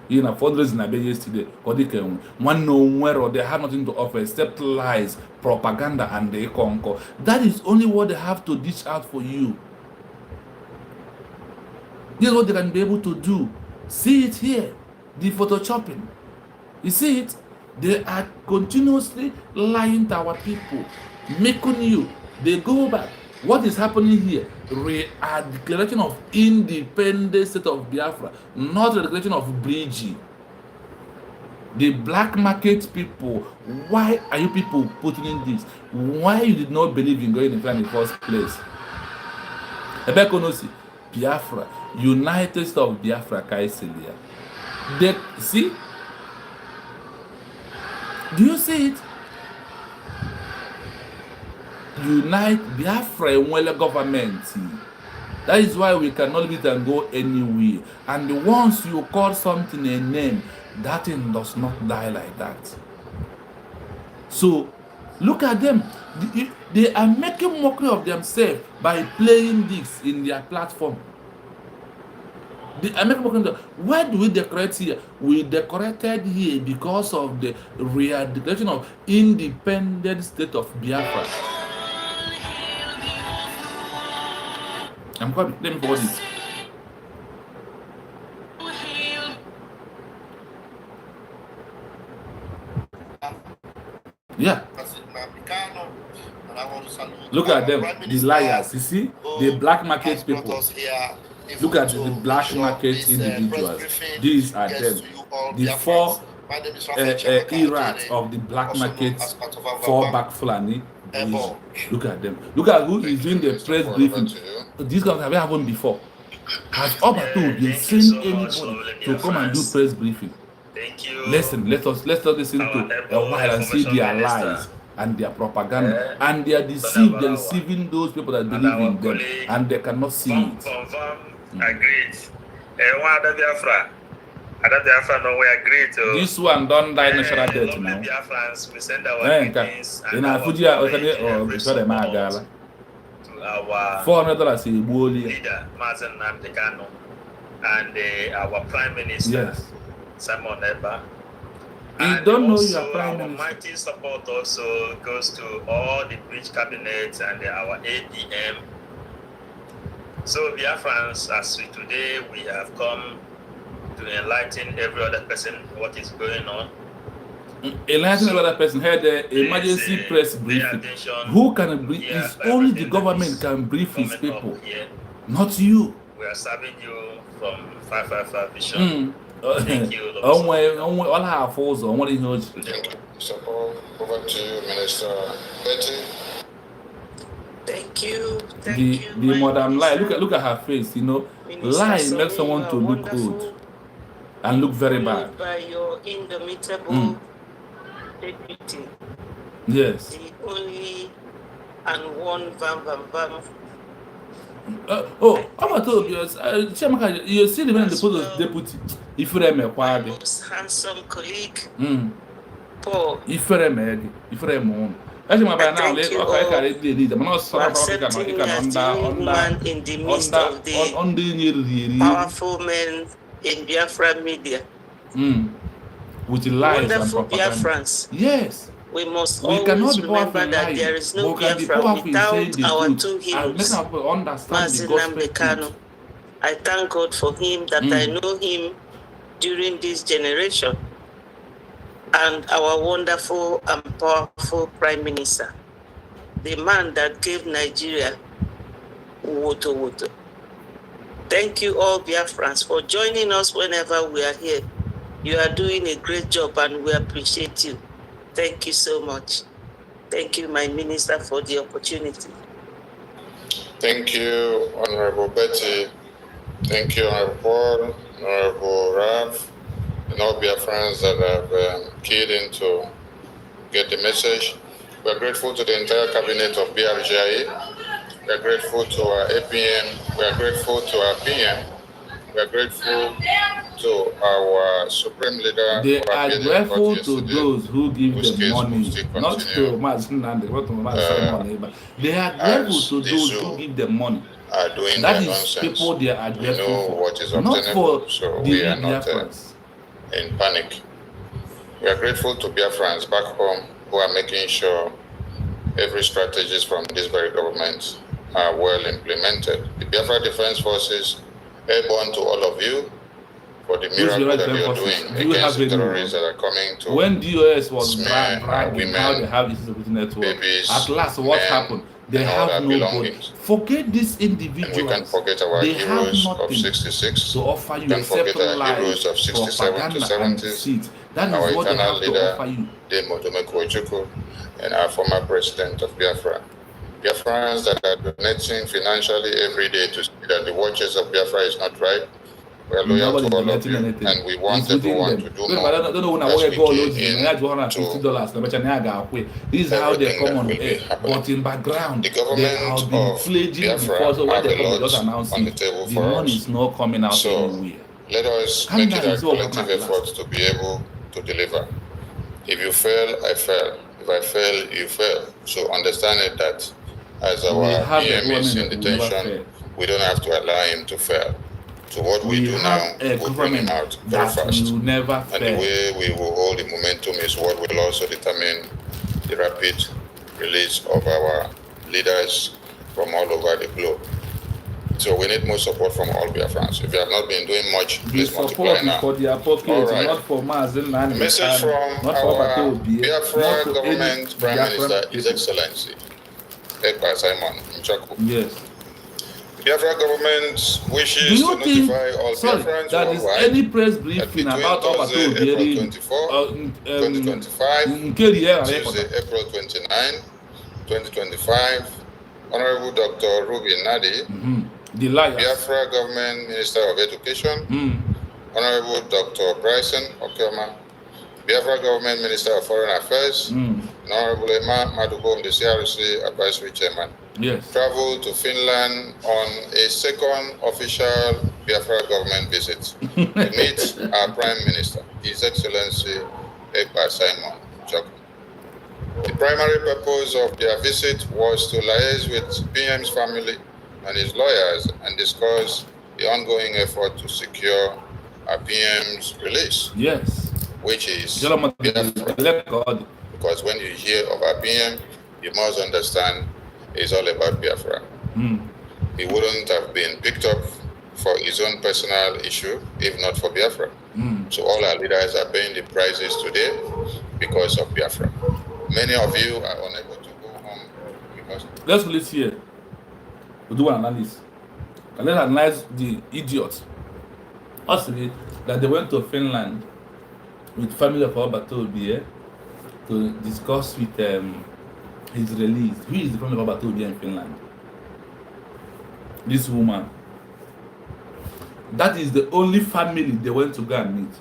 ihe na fundraising na be yesterday ka ọ dị ka enwe nwanne onwere they have nothing to offer except lies, propaganda and the ịkọ. That is only what they have to dish out for you. This is what they can be able to do. See it here, the photoshopping. You see it? They are continuously lying to our people, making you. They go back. What is happening here? A declaration of independent state of Biafra, not a declaration of bridge. The black market people, why are you people putting in this? Why you did not believe in going in the first place? Ebekonosi, Biafra, United States of Biafra, Kaiselia. They see, Do you see it? Unite Biafra Enwele government. That is why we cannot leave it and go anywhere. And once you call something a name, that thing does not die like that. So look at them. They are making mockery of themselves by playing this in their platform. They are making mockery of them. Why do we decorate here? We decorated here because of the real declaration of independent state of Biafra. I'm coming. Let me forward it. Yeah. Look at them, the liars. You see, the black market people. Look at the black market individuals. These are them. The four erats of the black market, four back Fulani. Look at them. Look at who is doing the press briefing. These guys have happened before. Has Obatu been seen anybody to come and do press briefing? Listen, let us listen to a while and see their lies and their propaganda, and they are deceiving those people that believe in them, and they cannot see it. Agreed. This one don't die natural death now. We send our greetings and our $400 a bully. leader, Mazen Namdekano, and our Prime Minister, Yes. Simon Eba. You don't know your Also, Prime our Minister. mighty support also goes to all the bridge cabinets and our ADM. So, Biafrans, as today we have come to enlighten every other person what is going on. Enlighten another person had the emergency press briefing. Who can brief? It's only the government can brief his people, not you. We are serving you from 555 Vision. Thank you. All our foes on what he knows. Thank you. Support. Over to you, Minister Betty. Thank you. The madam lie. Look at her face. You know, lie makes someone to look old and look very bad. By your indomitable deputy, Yes. the only and one bam. How about Chiamaka? You see the man in the post of deputy. Ifreme Kwade. Most handsome colleague, Paul. Paul. Ifreme. That's my by now. Let's lead. I'm not For accepting me as the only woman in the midst of the powerful men in Biafra media. With the lies and Wonderful propaganda. Biafrans. Yes. We must We cannot always be powerful remember in that lying. there is no We can be Biafra powerful in saying without the our truth two and heroes, make people understand the Mazi gospel Nnamdi truth. I thank God for him that I know him during this generation, and our wonderful and powerful Prime Minister, the man that gave Nigeria woto. Thank you all Biafrans for joining us whenever we are here. You are doing a great job and we appreciate you. Thank you so much. Thank you, my minister, for the opportunity. Thank you, Honorable Betty. Thank you, Honorable Paul, Honorable Rav, and all Biafrans that have keyed in to get the message. We are grateful to the entire cabinet of BRGIA. We are grateful to our APM. We are grateful to our PM. We are grateful to our Supreme Leader. They are grateful to those who give them money, not to Mazi Nnamdi, but they are grateful to those who give them money. That is people they are grateful for, not for so the we are not Biafrans. in panic. We are grateful to Biafrans back home who are making sure every strategies from this very government are well implemented. The Biafra Defense Forces, airborne to all of you for the miracle that you are doing against the terrorists that are coming to. When DOS was bragging women, how they have this security network, babies, at last what happened? They have nobody. Forget these individuals. And we can forget our they heroes have of 66. to offer you We can forget except our lies, heroes of 67 to propaganda, 70s. and deceit. That Our is what they eternal have to leader, offer you. Demo Domeko Ojukwu, and our former president of Biafra. Biafrans that are donating financially every day to see that the watches of Biafra is not right. We are loyal Nobody's to all of getting you, anything. and we want It's within everyone them. to do When more. I don't know when I as work we go key lose in $150. This is how they everything come that on will be air. happening. But in background, The they government have been of pledging Biafra before. So when have they a come, they just lot announce on the it. table The for money us. is not coming out So anywhere. let us Can make it that a is what happened collective at last? effort to be able to deliver. If you fail, I fail. If I fail, you fail. So understand it that as We our have a PM is in government that will never detention, fail. we don't have to allow him to fail. So what we do have now a will bring him government out very that fast. will never And the fail. way we will hold the momentum is what will also determine the rapid release of our leaders from all over the globe. So we need more support from all Biafrans. If you have not been doing much, The please support multiply is now. for their pocket, All right. not for Mazen and A message from not for our Batobie, Biafra not to government any Prime Biafran Minister, His people. Excellency, Ekpa Simon Nchaku. Yes. The Biafra government Do wishes you to think, notify all sorry, Biafrans that is worldwide any press that briefing between about Thursday, Batobie, April 24, 2025, NKERE, Tuesday, April 29, 2025, Honorable Dr. Ruby Nadi, the liars, Biafra Government Minister of Education, Honorable Dr. Bryson Okioma, Biafra Government Minister of Foreign Affairs, and Honorable Emma Madubom, the CRC Advisory Chairman, yes, traveled to Finland on a second official Biafra government visit to meet our Prime Minister, His Excellency Ekpa Simon Nchaku. The primary purpose of their visit was to liaise with PM's family and his lawyers and discuss the ongoing effort to secure our PM's release. Yes. Which is Biafra. Because when you hear of our PM, you must understand it's all about Biafra. He wouldn't have been picked up for his own personal issue if not for Biafra. So all our leaders are paying the prices today because of Biafra. Many of you are unable to go home because... Let's listen here. We'll do an analysis. And let's analyze the idiots. Also, that they went to Finland with family of Batobie to discuss with his release. Who is the family of Batobie in Finland? This woman. That is the only family they went to go and meet.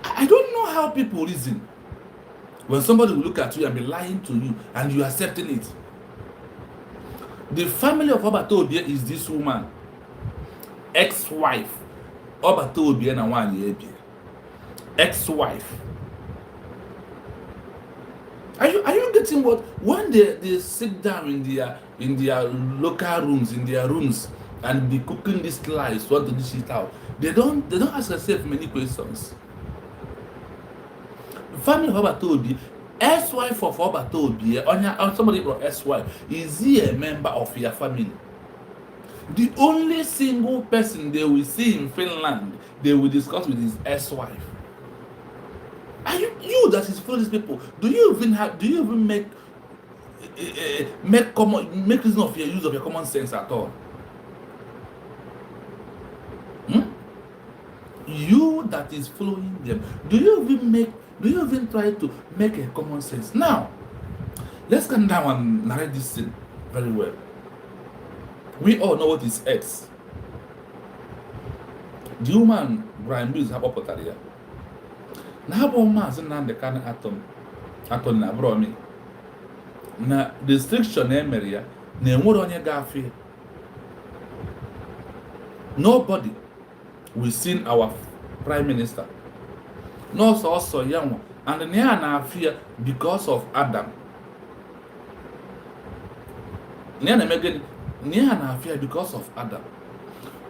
I don't know how people reason. When somebody will look at you and be lying to you and you accepting it. The family of Batobie is this woman, ex-wife. Batobie na one year. Ex-wife. Are you getting what? When they sit down in their local rooms, in their rooms, and be cooking these lies, what to dish it out, they don't ask themselves many questions. The family of Batobie, ex-wife of Batobie, or somebody from ex-wife, is he a member of your family? The only single person they will see in Finland, they will discuss with his ex-wife. Are you that is for these people? Do you even make reason of your use of your common sense at all? You that is following them, do you even try to make a common sense? Now, let's come down and narrate this thing very well. We all know what is X. The human Brian Bills have up here. Now, Mazi Nnamdi Kanu atom na bromi. Na restriction area na enwere onye gafe. Nobody will see our prime minister. No also young and near na fear because of Adam. Near na fear because of Adam.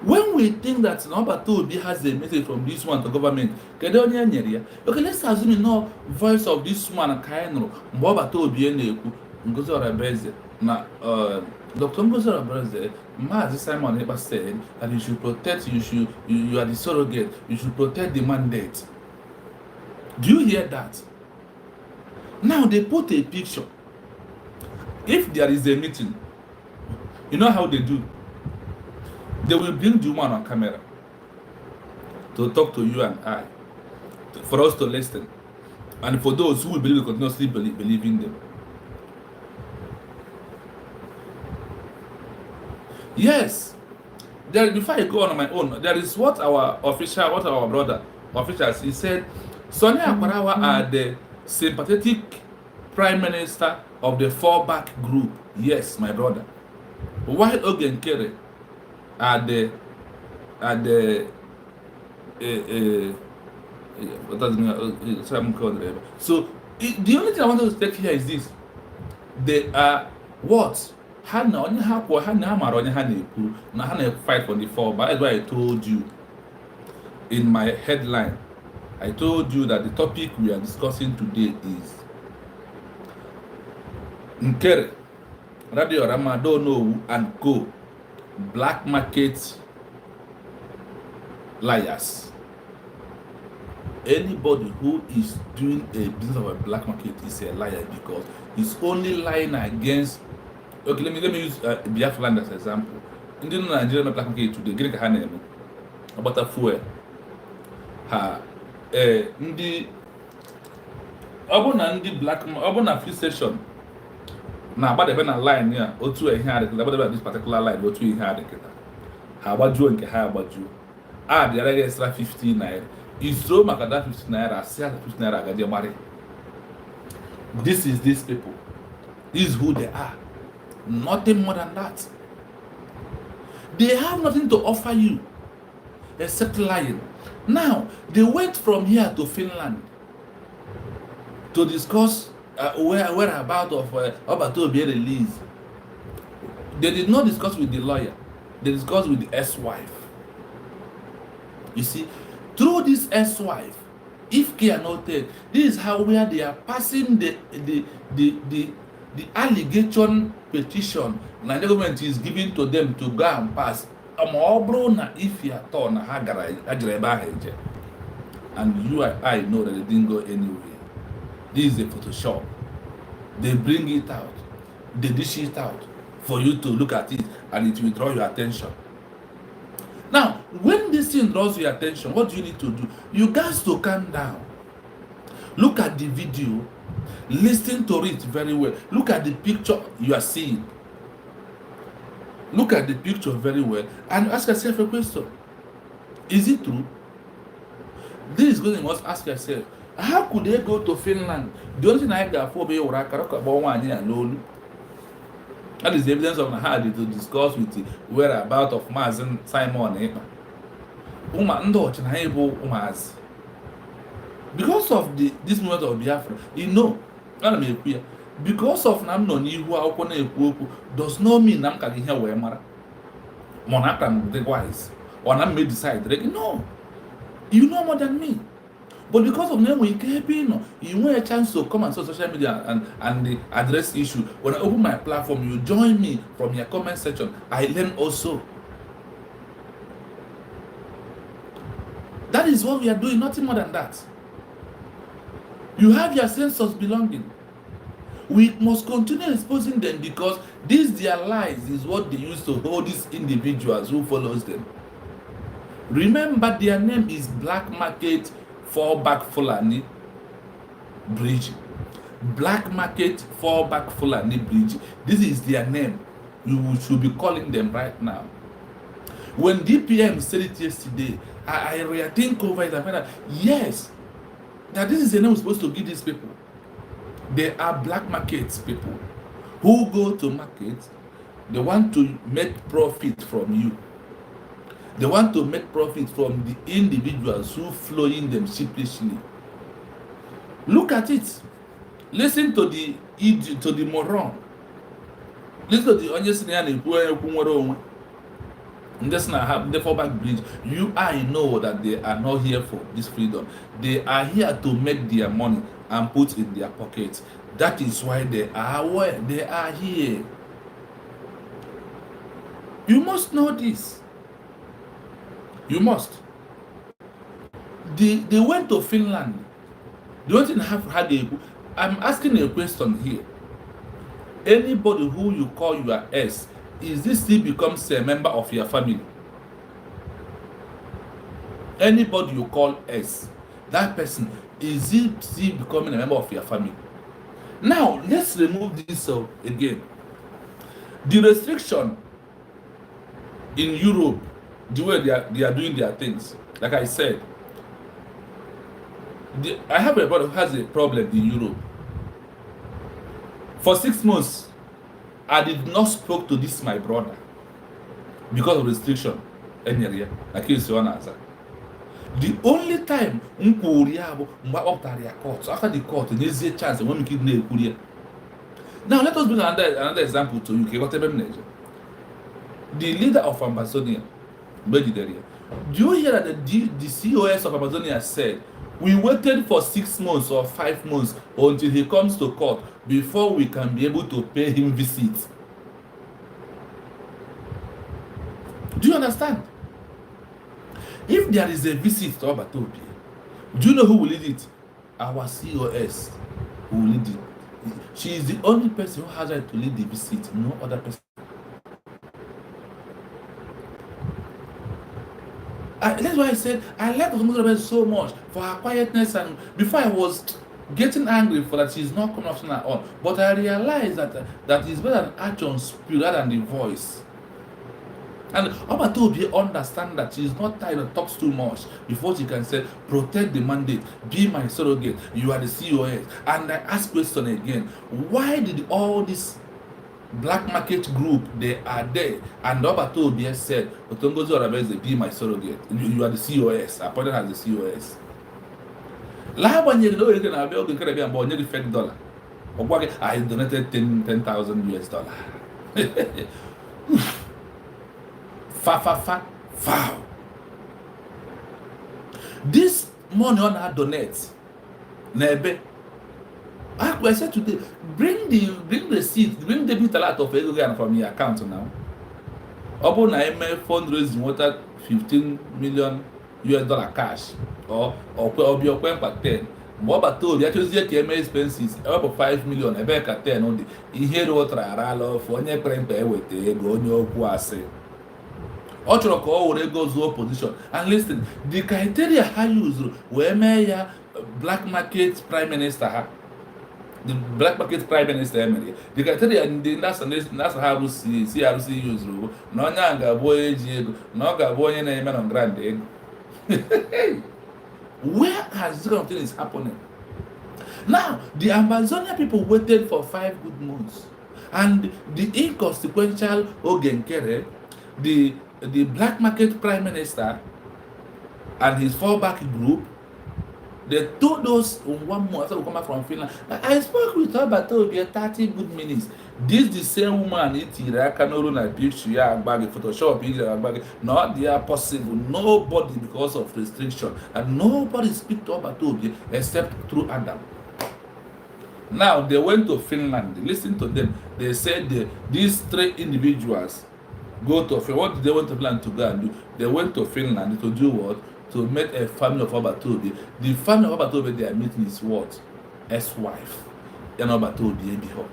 When we think that Batobie has a message from this one to government, okay, let's assume no voice of this one Kainro, Batobie Neku, Ngozi Orebeze. Now, Dr. Ngozi Orebeze, Mazi Simon Ekpa said that you should protect, you are the surrogate, you should protect the mandate. Do you hear that? Now they put a picture. If there is a meeting, you know how they do? They will bring the woman on camera to talk to you and I, for us to listen, and for those who will believe, continuously believe in them. Yes, There, before I go on my own, there is what our brother officials, he said, Sonny Akwarawa are the sympathetic prime minister of the fallback group. Yes, my brother. While NKERE are the what does it mean? So the only thing I want to take here is this: they are what? Hana fight for the fallback. That's why I told you in my headline. I told you that the topic we are discussing today is NKERE, ADADIORAOMMA, ADAONUEWU, and Co. Black market liars. Anybody who is doing a business of a black market is a liar, because he's only lying against. Okay, let me use Biafra as an example. In the Nigerian black market today, get a name about a fuel. Ndi Ndi black free station. Now, about the line here, or two a hand, about this particular line, or two had it. How about you and how about you? The other extra 15 naira. Is so much that 15 naira, 15 naira, get married. This is these people. This is who they are. Nothing more than that. They have nothing to offer you except lying. Now, they went from here to Finland to discuss whereabouts of Obato be released. They did not discuss with the lawyer. They discussed with the ex-wife. You see, through this ex-wife, if care noted, this is how where they are passing the allegation petition na the government is giving to them to go and pass. If you are torn, and you and I know that they didn't go anywhere. This is a Photoshop. They bring it out, they dish it out for you to look at it, and it will draw your attention. Now, when this thing draws your attention, what do you need to do? You guys to calm down. Look at the video, listen to it very well. Look at the picture you are seeing. Look at the picture very well and ask yourself a question. Is it true? This is what you must ask yourself. How could they go to Finland? The only thing I got for me alone. That is the evidence of how they to discuss with the whereabouts of Mazen Simon. Because of this movement of Biafra, you know, because of Namno Nihu does not mean Nam can hear where Mara. Monaka the wise. Or Nam may decide. No. You know more than me. But because of them, you want a chance to come on social media and address issue. When I open my platform, you join me from your comment section. I learn also. That is what we are doing, nothing more than that. You have your sense of belonging. We must continue exposing them because their lies is what they use to hold these individuals who follows them. Remember, their name is Black Market Fallback Fulani Bridge. Black Market Fallback Fulani Bridge. This is their name. You should be calling them right now. When DPM said it yesterday, I rethink over it and find out, yes, that this is the name we're supposed to give these people. They are black market people who go to market. They want to make profit from you. They want to make profit from the individuals who flow in them sheepishly. Look at it. Listen to the moron. Listen to the honest man who and that's not have the fallback bridge. You I know that they are not here for this freedom. They are here to make their money and put in their pockets. That is why they are where they are here. You must know this. You must. They went to Finland. They went and had a. I'm asking a question here. Anybody who you call your S, is this still becomes a member of your family? Anybody you call S, that person, is he still becoming a member of your family? Now, let's remove this again. The restriction in Europe the way they are doing their things. Like I said, I have a brother who has a problem in Europe. For 6 months, I did not spoke to this my brother because of restriction. Like you see, the only time after the court, there's a chance when we keep. Now let us bring another example to you. The leader of Amazonia, do you hear that the COS of Amazonia said, we waited for 6 months or 5 months until he comes to court before we can be able to pay him visits? Do you understand? If there is a visit to Obatobi, do you know who will lead it? Our COS will lead it. She is the only person who has right to lead the visit, no other person. That's why I said I like Osunmozorebe so much for her quietness, and before I was getting angry for that she's not coming option at all. But I realized that it's better an action speak rather than the voice. And Obatobi understand that she's not tired and talks too much before she can say, protect the mandate, be my surrogate, you are the COS. And I ask question again, why did all this black market group, they are there, and Obatobi said, Osunmozorebe, be my surrogate, you are the COS, appointed as the COS. $50. I donated $10,000. Foul. This money on our donate, Nebe. I said today, bring the receipt, bring the bit a lot of Egogan from your account now. Open IMF fundraising water $15 million cash or be your per 10. More but told you actually expenses up 5 million, a back at 10 only. You hear what I for any print with the go on your quasi. Goes opposition. And listen, the criteria I use where mayor black market prime minister, the black market prime minister, the criteria in the that's how we see CRC use no nyanga boy no gaboy name on grande. Where has this kind of thing is happening? Now the Amazonia people waited for 5 good months, and the inconsequential NKERE, the black market prime minister and his fallback group, they told us in 1 month after we come back from Finland. I spoke with her about 30 good minutes. This the same woman Photoshop. No, they are possible. Nobody because of restriction, and nobody speak to Obatobi except through Adam. Now they went to Finland. Listen to them. They said these 3 individuals go to Finland. What did they want to Finland to go and do? They went to Finland to do what? To meet a family of Obatobi. The family of Obatobi they are meeting is what? Ex-wife. And Obatobi be her.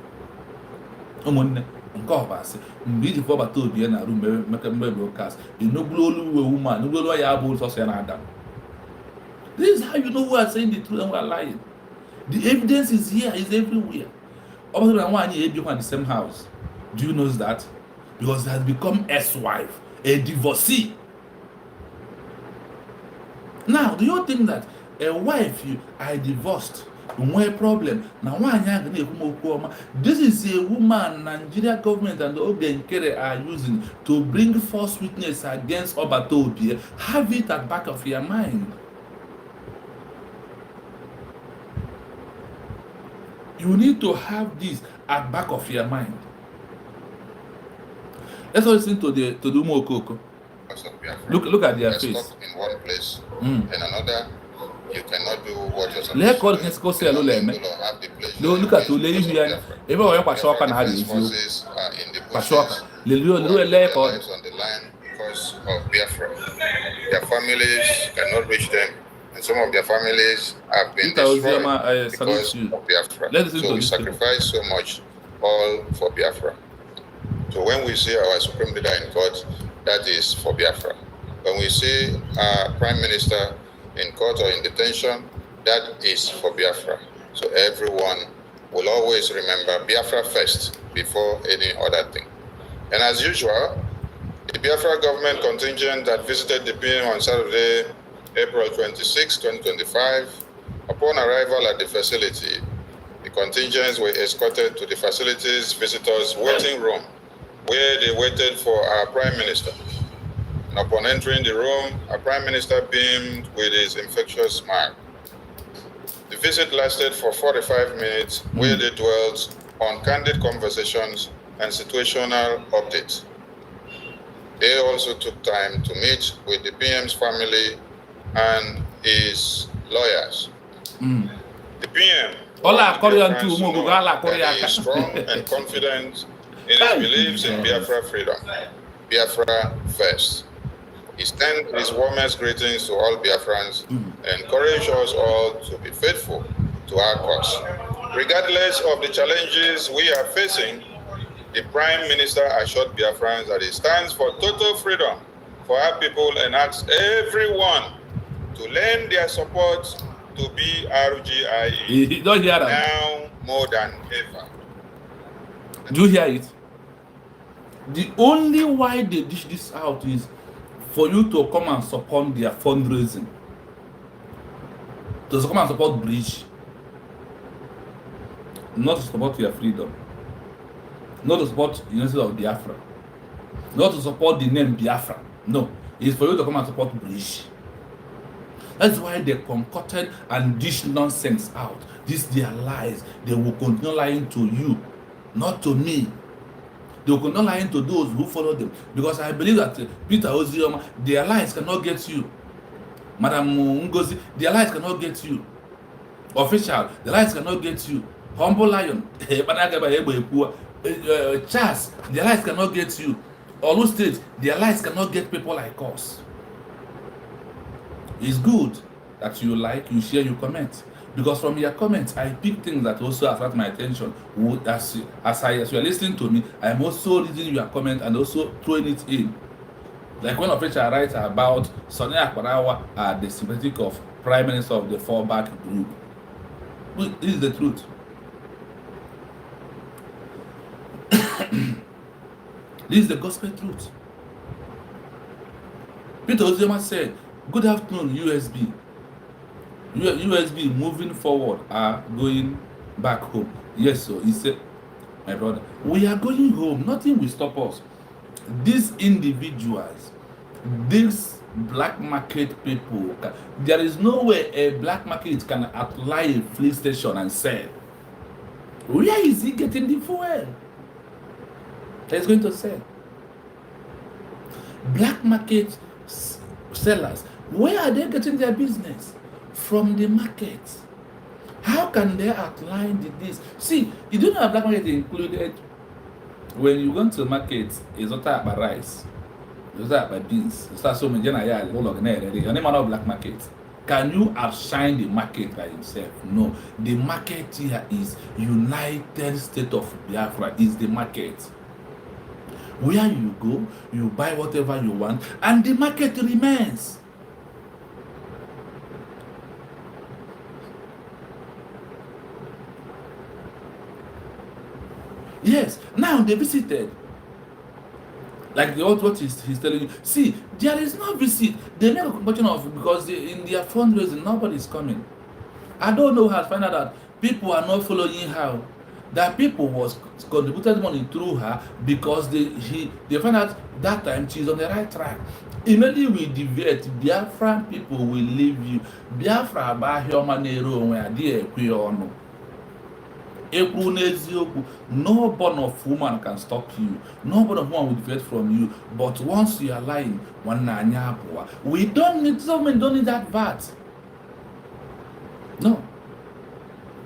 Nke ọbasị mgbe iji fọ Obatobi na room make broadcast inugbulu olu woman inugbulu ya abụ sọsọ ya na Adam. This is how you know we are saying the truth and we are lying. The evidence is here, is everywhere. Obatobi and Nwanyi ebikwa in the same house. Do you know that? Because it has become ex-wife, a divorcee. Now, do you think that a wife I divorced, no problem? Now, this is a woman Nigeria government and the NKERE are using to bring false witness against Obatobi. Have it at back of your mind. You need to have this at back of your mind. Let's listen to the Umokoko. Look at their face. Stuck in one place, in another, you cannot do what you're supposed Let's to do. Look at the lady here. Even when Pashoka na hadi forces are in the Pashoka. bushes, lives on the line because of Biafra. Their families cannot reach them, and some of their families have been destroyed because of Biafra. So we sacrifice so much, all for Biafra. So when we see our supreme leader in court, that is for Biafra. When we see our prime minister in court or in detention, that is for Biafra. So everyone will always remember Biafra first before any other thing. And as usual, the Biafra government contingent that visited the PM on Saturday, April 26, 2025, upon arrival at the facility, the contingents were escorted to the facility's visitors' waiting room, where they waited for our Prime Minister. And upon entering the room, our Prime Minister beamed with his infectious smile. The visit lasted for 45 minutes, where they dwelt on candid conversations and situational updates. They also took time to meet with the PM's family and his lawyers. The PM is strong and confident in his beliefs in Biafra freedom, Biafra first. He sends his warmest greetings to all Biafrans and encourages us all to be faithful to our cause. Regardless of the challenges we are facing, the Prime Minister assured Biafrans that he stands for total freedom for our people and asks everyone to lend their support to BRGIE now more than ever. Do you hear it? The only why they dish this out is for you to come and support their fundraising, to come and support Bridge, not to support your freedom, not to support the University of Biafra, not to support the name Biafra. No, it's for you to come and support Bridge. That's why they concocted and dish nonsense out. These their lies. They will continue lying to you, not to me. They will continue lying to those who follow them. Because I believe that Peter Ozioma, their lies cannot get you. Madam Ngozi, their lies cannot get you. Official, the lies cannot get you. Humble Lion, Charles, their lies cannot get you. Olu State, their lies cannot get people like us. It's good that you like, you share, you comment. Because from your comments, I pick things that also attract my attention. As you are listening to me, I'm also reading your comment and also throwing it in. Like when official writes about Sonny Akwarawa, the sympathetic of Prime Minister of the fallback group. This is the truth. This is the gospel truth. Peter Ozioma said, "Good afternoon, USB. USB moving forward are going back home." Yes, so he said, "My brother, we are going home. Nothing will stop us. These individuals, these black market people, there is no way a black market can apply a fleet station and sell. Where is he getting the fuel? He's going to sell. Black market sellers, where are they getting their business? From the market. How can they outline this? See, you don't have black market included. When you go to the market, it's not about rice, it's not about beans, it's not so many black market. Can you outshine the market by himself? No. The market here is United States of Biafra is the market. Where you go, you buy whatever you want, and the market remains. Yes, now they visited. Like what he's telling you. See, there is no visit. They make a compulsion of because in their fundraising, nobody is coming. I don't know how to find out that people are not following her. That people was contributed money through her because they find out that time she's on the right track. Immediately we deviate, Biafran people will leave you. Biafra ba humanero where they no. No born of woman can stop you. No born of woman will defect from you. But once you are lying, we don't need someone don't need that VAT. No.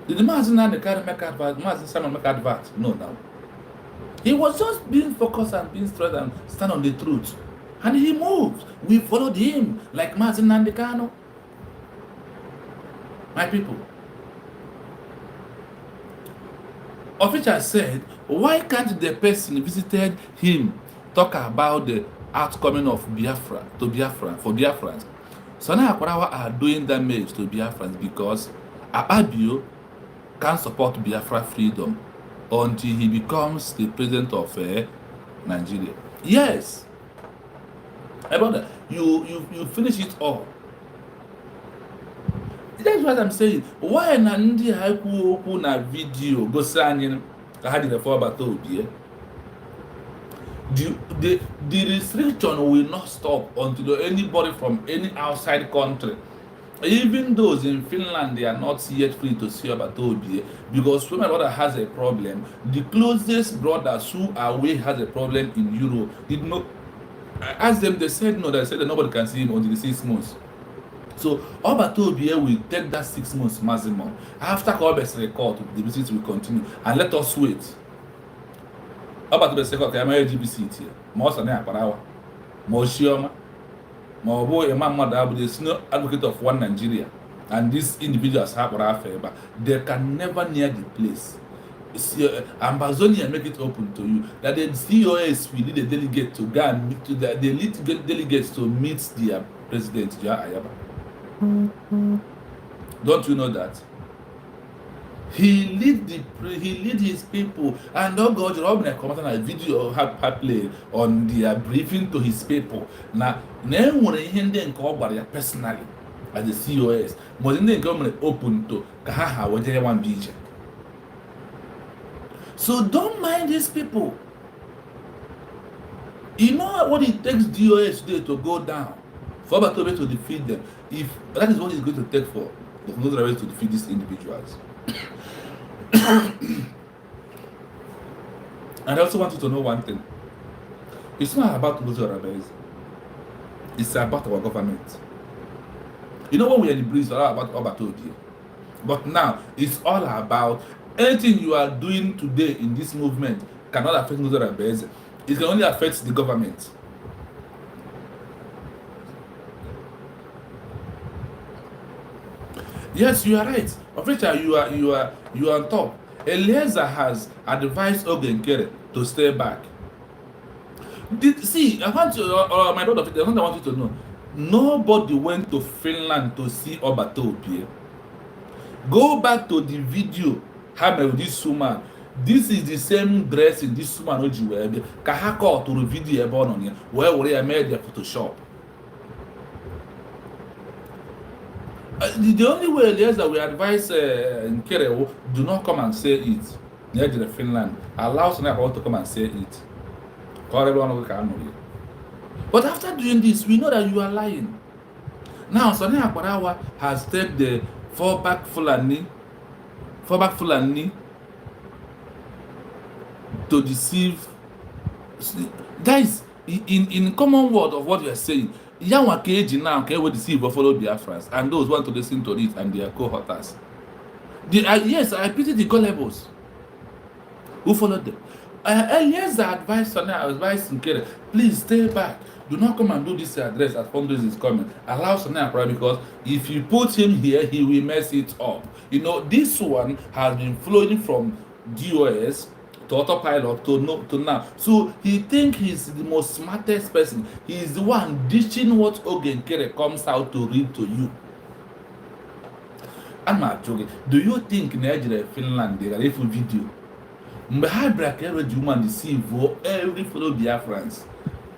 Did the man not the car make advert? Man Simon make advert? No, now. He was just being focused and being straight and stand on the truth. And he moved. We followed him like Mazin Nandekano. My people. Official said, why can't the person visited him talk about the outcoming of Biafra to Biafra for Biafrans? Sonny Akwarawa are doing damage to Biafrans because Abio can't support Biafra freedom until he becomes the president of Nigeria. Yes, My brother, you finish it all. That's what I'm saying. Why na ndị ha ekwu okwu na video gosi anyị ka ha jiri fọ bata obi? The restriction will not stop until anybody from any outside country, even those in Finland, they are not yet free to see about Obi, because when my brother has a problem, the closest brothers who are away has a problem in Europe did not. I asked them, they said no, they said that nobody can see him until the 6 months. So Obatobie will take that 6 months maximum. After Kobe's record, the visit will continue, and let us wait. Obatobie's record, I'm a LGBT here. Most of them are Parawa, Moshioma, Mobo, Imam Madabu, there's no advocate of one Nigeria, and these individuals have Rafa, they can never near the place. Ambazonia make it open to you that the COS will need a delegate to go and meet to the elite delegates to meet their president, Jah Ayaba. Don't you know that? He lead his people, and oh God, Robin comment on a video have play on their briefing to his people. Now, when he then call personally as the COS, but then government open to Kahaha whatever one vision. So don't mind these people. You know what it takes DOS today to go down for Batobe to defeat them. If that is what it's going to take for the Northern to defeat these individuals. And I also want you to know one thing. It's not about Muslim rebels. It's about our government. You know when we are in the breeze, it's all about Obatodi. But now it's all about anything you are doing today in this movement cannot affect Muslim rebels. It can only affect the government. Yes, you are right. Official, you are on top. Eliezer has advised NKERE to stay back. See, I want to, my brother, I want you to know. Nobody went to Finland to see Obatobie. Go back to the video. How this woman? This is the same dress in this woman who you wear. Kahako to the video about on here. Where I made the Photoshop. The only way is that we advise NKERE do not come and say it. Near the Finland, allow someone to come and say it. Call everyone who can know it. But after doing this, we know that you are lying. Now, Sani Akbarawa has taken the fallback Fulani to deceive. Guys, in common word of what you are saying, Yanwa Keji now can we deceive or follow Biafrans and those who want to listen to it and their cohorters. Yes, I pity the gullibles who followed them. Yes, I advise NKERE, please stay back. Do not come and do this address as fundraising is coming. Allow Sani Akbarawa, because if you put him here, he will mess it up. You know, this one has been flowing from DOS to autopilot to now. So he thinks he's the most smartest person. He's the one dishing what NKERE comes out to read to you. I'm not joking. Do you think Nigeria, Finland, they are a full video? Mbehabra every human deceive every fellow Biafrans.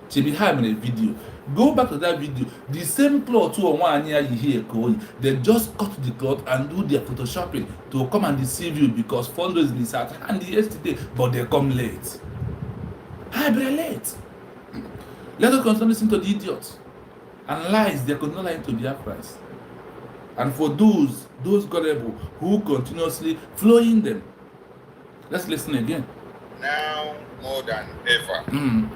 She be having a video. Go back to that video. The same cloth 201 year you hear going. They just cut the cloth and do their photoshopping to come and deceive you because fundraising is at hand yesterday, but they come late. Hybrid late. Let us continue listening to the idiots and lies. They continue lying to their price. And for those gullible who continuously flowing them, let's listen again. Now more than ever.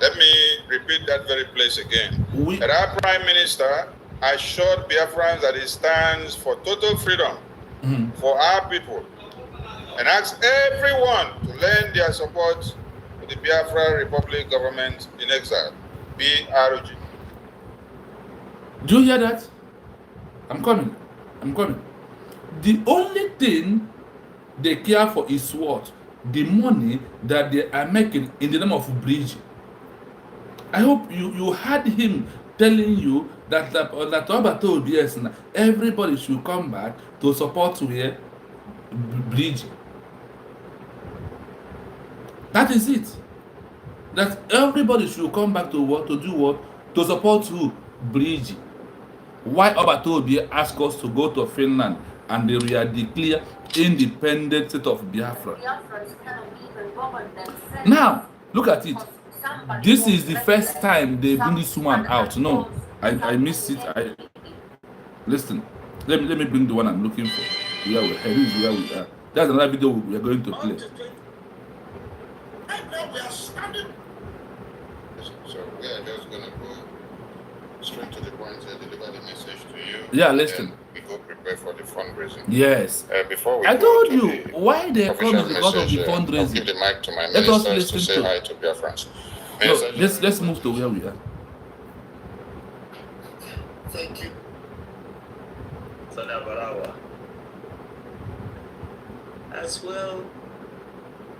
Let me repeat that very place again. That our Prime Minister assured Biafrans that he stands for total freedom for our people and asks everyone to lend their support to the Biafra Republic government in exile, BRG. Do you hear that? I'm coming. The only thing they care for is what? The money that they are making in the name of bridge. I hope you heard him telling you that Obatobie, everybody should come back to support where bridge. That is it. That everybody should come back to what? To do what? To support who? Bridge. Why Obatobi asked us to go to Finland and they will declare independent state of Biafra. Now, look at it. This is the first time they bring this woman out. No, I missed it. Listen. Let me bring the one I'm looking for. Where we are. That's another video we are going to play. So we are just going to go straight to the point and deliver the message to you. Yeah, listen. We go prepare for the fundraising. Yes. Before we I told you why they come is because of the I'll fundraising. give the mic to my Let us ministers to listen say to. hi to Biafrans. No, let's move to where we are. Thank you. As well.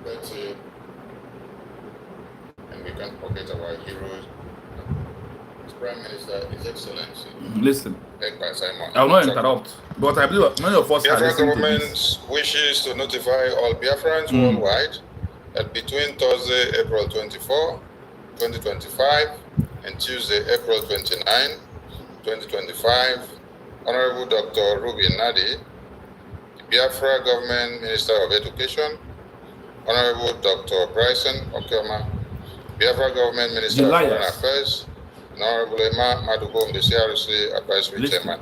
But, and we can't forget our heroes. His Prime Minister, His Excellency. Listen. Simon. I will not interrupt, but I believe many of us are Biafra listening to government this. wishes to notify all Biafrans worldwide that between Thursday, April 24, 2025, and Tuesday, April 29, 2025, Honorable Dr. Ruby Nadi, the Biafra Government Minister of Education, Honorable Dr. Bryson Okema, Biafra Government Minister of Foreign Affairs, and Honorable Emma Madubom, the CRC Advisory Chairman,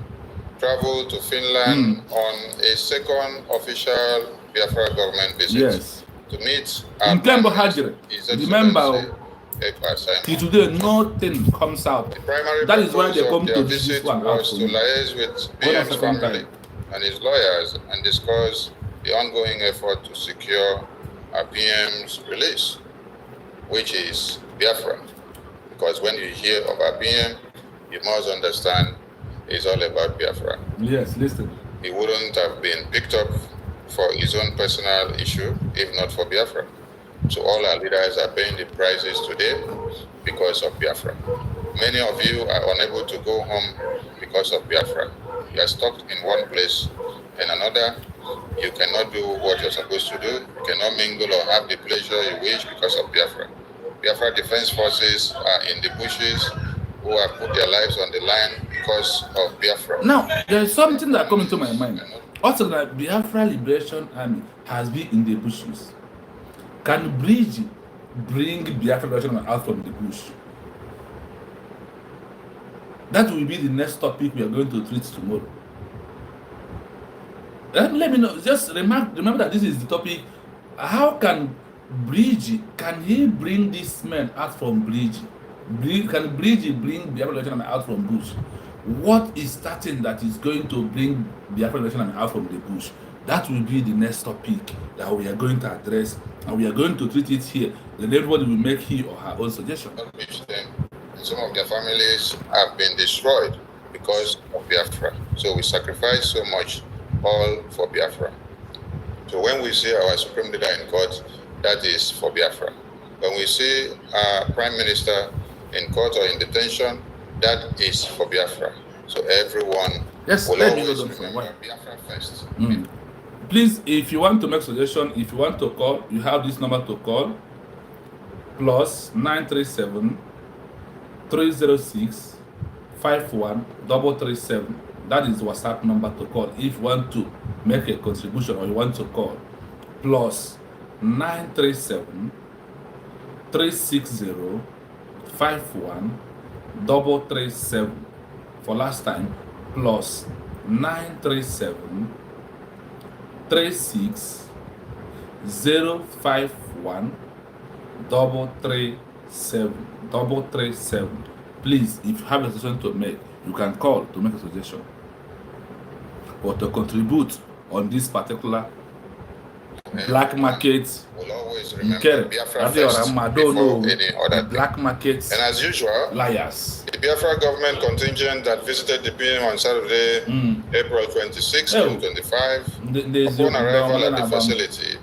traveled to Finland on a second official Biafra government visit to meet in Kembo Hajire. Remember, till today nothing comes out. That is why they come to this one out. To liaise with BM's family and his lawyers and discuss the ongoing effort to secure BM's release, which is Biafra. Because when you hear of BM, you must understand it's all about Biafra. Yes, listen. He wouldn't have been picked up for his own personal issue if not for Biafra. So all our leaders are paying the prices today because of Biafra. Many of you are unable to go home because of Biafra. You are stuck in one place and another. You cannot do what you're supposed to do. You cannot mingle or have the pleasure you wish because of Biafra. Biafra Defense Forces are in the bushes who have put their lives on the line because of Biafra. Now, there is something that comes into my mind. Also, that Biafra Liberation Army has been in the bushes. Can Bridge bring Biafra Liberation Army out from the bush? That will be the next topic we are going to treat tomorrow. Let me know. Just remember that this is the topic. How can Bridge, can he bring this man out from Bridge? Can Bridge bring Biafra Liberation Army out from bush? What is starting that is going to bring Biafra Liberation Army out from the bush? That will be the next topic that we are going to address, and we are going to treat it here. Then everybody will make he or her own suggestion. Some of their families have been destroyed because of Biafra. So we sacrifice so much, all for Biafra. So when we see our Supreme Leader in court, that is for Biafra. When we see our Prime Minister in court or in detention, that is for Biafra. So everyone will always remember Biafra first. Please, if you want to make suggestion, if you want to call, you have this number to call. Plus 937 306 51337. That is WhatsApp number to call if you want to make a contribution or you want to call. Plus 937 360 51337. For last time, plus 937 36 051 337. Please, if you have a suggestion to make, you can call to make a suggestion or to contribute on this particular black market. Will always remember NKERE, Biafra first before any other black markets. And as usual, liars. The Biafra government contingent that visited the PM on Saturday, April 26, 2025, upon arrival at the facility,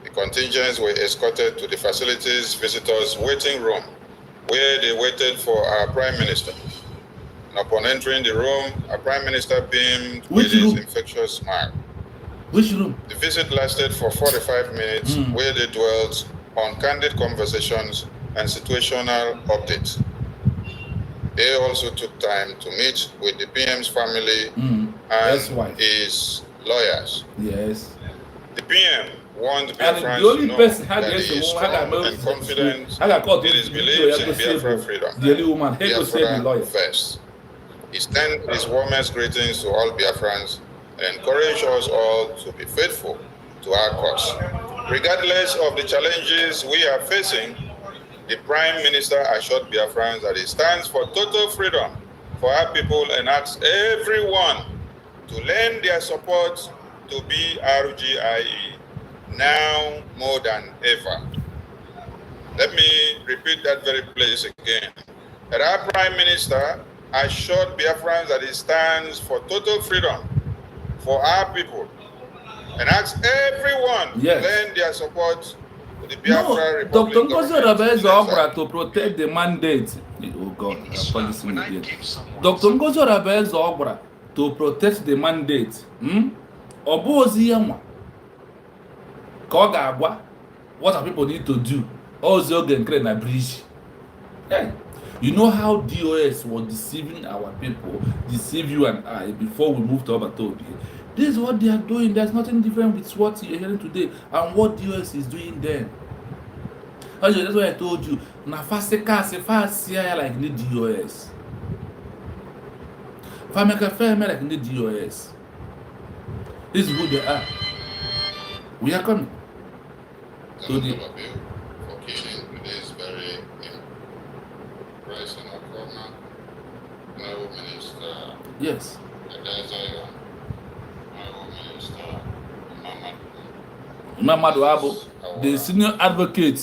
the contingents were escorted to the facility's visitors' waiting room, where they waited for our Prime Minister. And upon entering the room, our Prime Minister beamed with his infectious smile. Which room? The visit lasted for 45 minutes, where they dwelt on candid conversations and situational updates. They also took time to meet with the PM's family and his lawyers. Yes. The PM warned And Biafrans the only to know person that he is strong and confident in his beliefs in Biafra freedom. Biafra first. He sent his warmest greetings to all Biafrans and encouraged us all to be faithful to our cause. Regardless of the challenges we are facing, the Prime Minister assured Biafrans that he stands for total freedom for our people and asks everyone to lend their support to BRGIE now more than ever. Let me repeat that very place again. That our Prime Minister assured Biafrans that he stands for total freedom for our people and asks everyone to lend their support to the Biafra Republic. Dr. Ngozi to protect the mandate. Oh God, I'm policing again. Dr. Ngozi to protect the mandate. What are people need to do? Also get a bridge. Hey. You know how DOS was deceiving our people, deceive you and I before we moved to Obatobi. This is what they are doing. There's nothing different with what you're hearing today and what DOS is doing then. That's why I told you. Na fast like the DOS. Like the DOS. This is who they are. We are coming. So the yes. Mamadou, the senior advocate,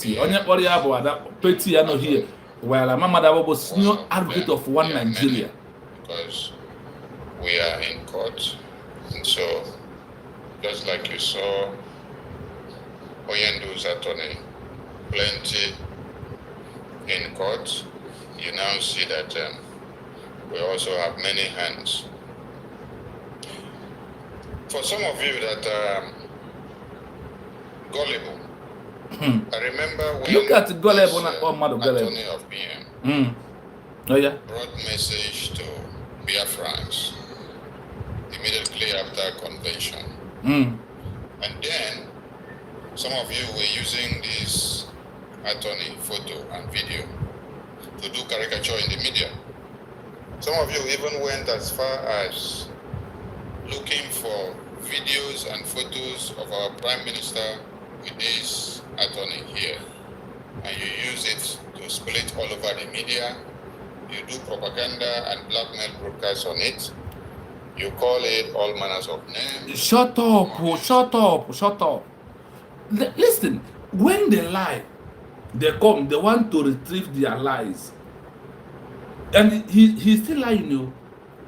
Petty, I know here. While Mamadou was senior advocate of one Nigeria. Because we are in court, and so just like you saw Oyendu's attorney, plenty in court, you now see that we also have many hands. For some of you that are gullible, I remember when look at gullible, attorney of PM brought message to Biafrans immediately after convention. And then some of you were using this attorney photo and video to do caricature in the media. Some of you even went as far as looking for videos and photos of our Prime Minister with this attorney here. And you use it to split all over the media. You do propaganda and blackmail broadcasts on it. You call it all manners of names. Shut up. Listen, when they lie, they come, they want to retrieve their lies. And he's still lying, you know,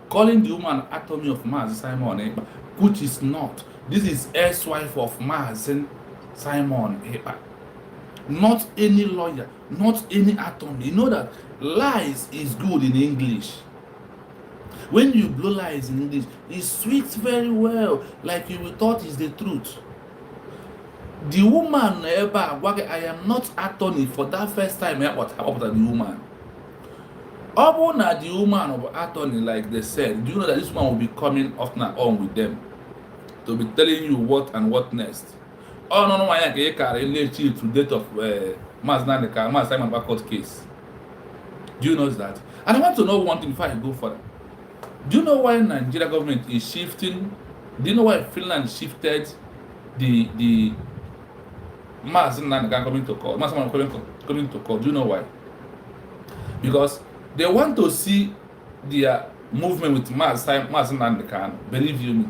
calling the woman Atomy of Mars Simon Epa, which is not. This is ex-wife of Mars and Simon Epa. Not any lawyer, not any attorney. You know that lies is good in English. When you blow lies in English, it sweets very well, like you thought is the truth. The woman Epa, I am not attorney for that first time. What about the woman? Upon the woman of attorney, like they said, do you know that this woman will be coming off and on with them to be telling you what and what next? Oh no, I can't relate to date of Mass Simon Court case. Do you know that? And I want to know one thing before I go further. Do you know why Nigeria government is shifting? Do you know why Finland shifted the Mass coming to court? Mass coming to court. Do you know why? Because they want to see their movement with Mass Nandekan. Believe you me.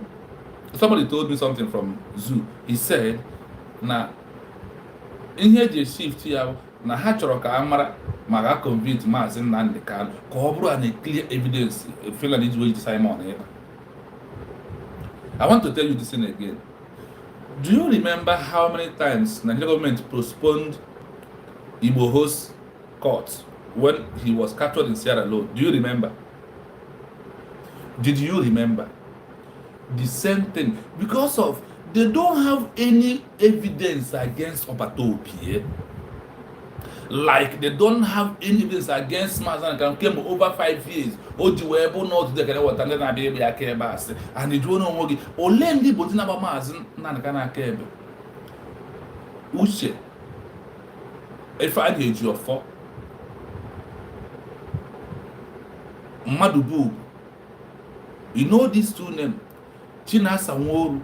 Somebody told me something from Zoo. He said, "Na in here they shift here. Na ha chọrọ ka amara ma ga convince Mass Nandekan ka ọ bụrụ na clear evidence Finland is going to Simon." I want to tell you this thing again. Do you remember how many times Nigeria government postponed Igboho's court when he was captured in Sierra Leone? Do you remember? Did you remember? The same thing. Because of they don't have any evidence against Obatobi. like they don't have any evidence against Mazen can came over 5 years. Ojiwebo not the kind of water na be able to bas and the drone on wogi. Olendi botina ba Mazen na kana kebe. Uche. If I did you for Madubu. You know these two names. Chinasa Nworu.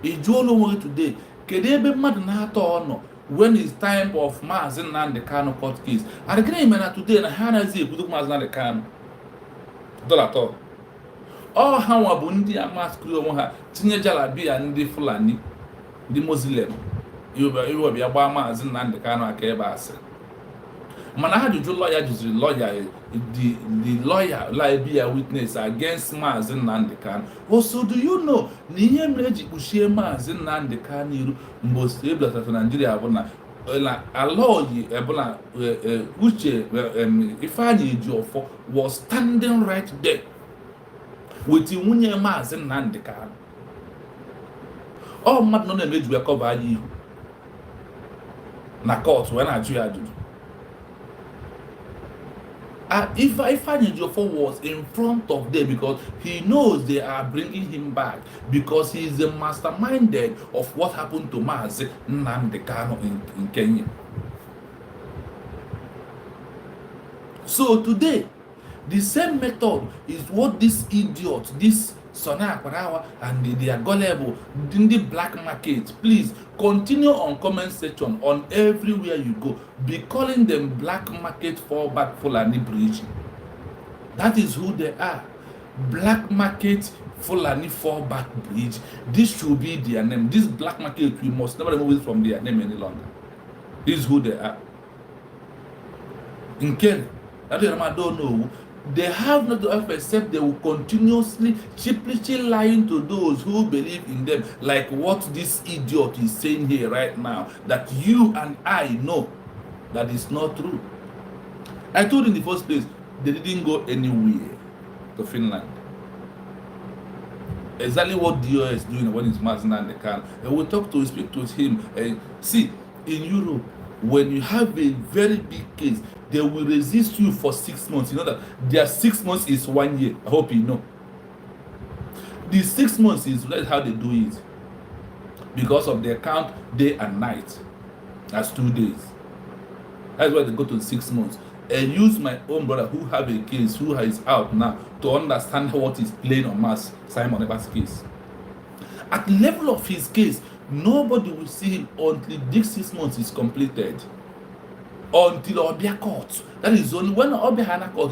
Ijuolo Nworu today. Kedebe madu na ato ono. When it's time of Mazen Nnamdi Kanu court case. And the man today na hana zi ekudu Mazen Nnamdi Kanu. Don't at all. All how abundi amaskuru onwe ha tinye jalabi ndị Fulani, ndị Muslim. Iwo bi agba Mazen Nnamdi Kanu aka ebe asịrị. Mana ha juju lawyer juziri lawyer the lawyer be a witness against Mazen Nnamdi Kanu. Also, do you know na ihe mere ji kpuchie Mazen Nnamdi Kanu iru mgbe eblata Nigeria bụ na alọyi ebula Uche Ifeanyi Ejiofor was standing right there with nwunye Mazen Nnamdi Kanu. Ọ mmadụ nọ na-emeju ya cover anya ihu na court wee na-ajụ ya ajụjụ. Ifeanyi Ejiofor was in front of them because he knows they are bringing him back because he is the masterminded of what happened to Mazen Nnamdi Kanu in Kenya. So today, the same method is what this idiot, this Sona Akparawa and they are gullible in the black market. Please continue on comment section on everywhere you go. Be calling them black market fallback Fulani bridge. That is who they are. Black market Fulani fallback bridge. This should be their name. This black market, we must never remove it from their name any longer. This is who they are. NKERE, ADAONUEWU, they have not to offer except they will continuously cheaply lying to those who believe in them, like what this idiot is saying here right now, that you and I know that is not true. I told in the first place, they didn't go anywhere to Finland. Exactly what DOS is doing when it's Mazen Nnamdi Kanu. And we'll speak to him. See, in Europe, when you have a very big case, they will resist you for 6 months. You know that their 6 months is 1 year. I hope you know. The 6 months is how they do it. Because of their count day and night as 2 days. That's why they go to 6 months. And use my own brother who have a case, who is out now, to understand what is playing on Mass Simon Eber's case. At the level of his case, nobody will see him until this 6 months is completed. Until Obia court. That is only when Obia Hana court,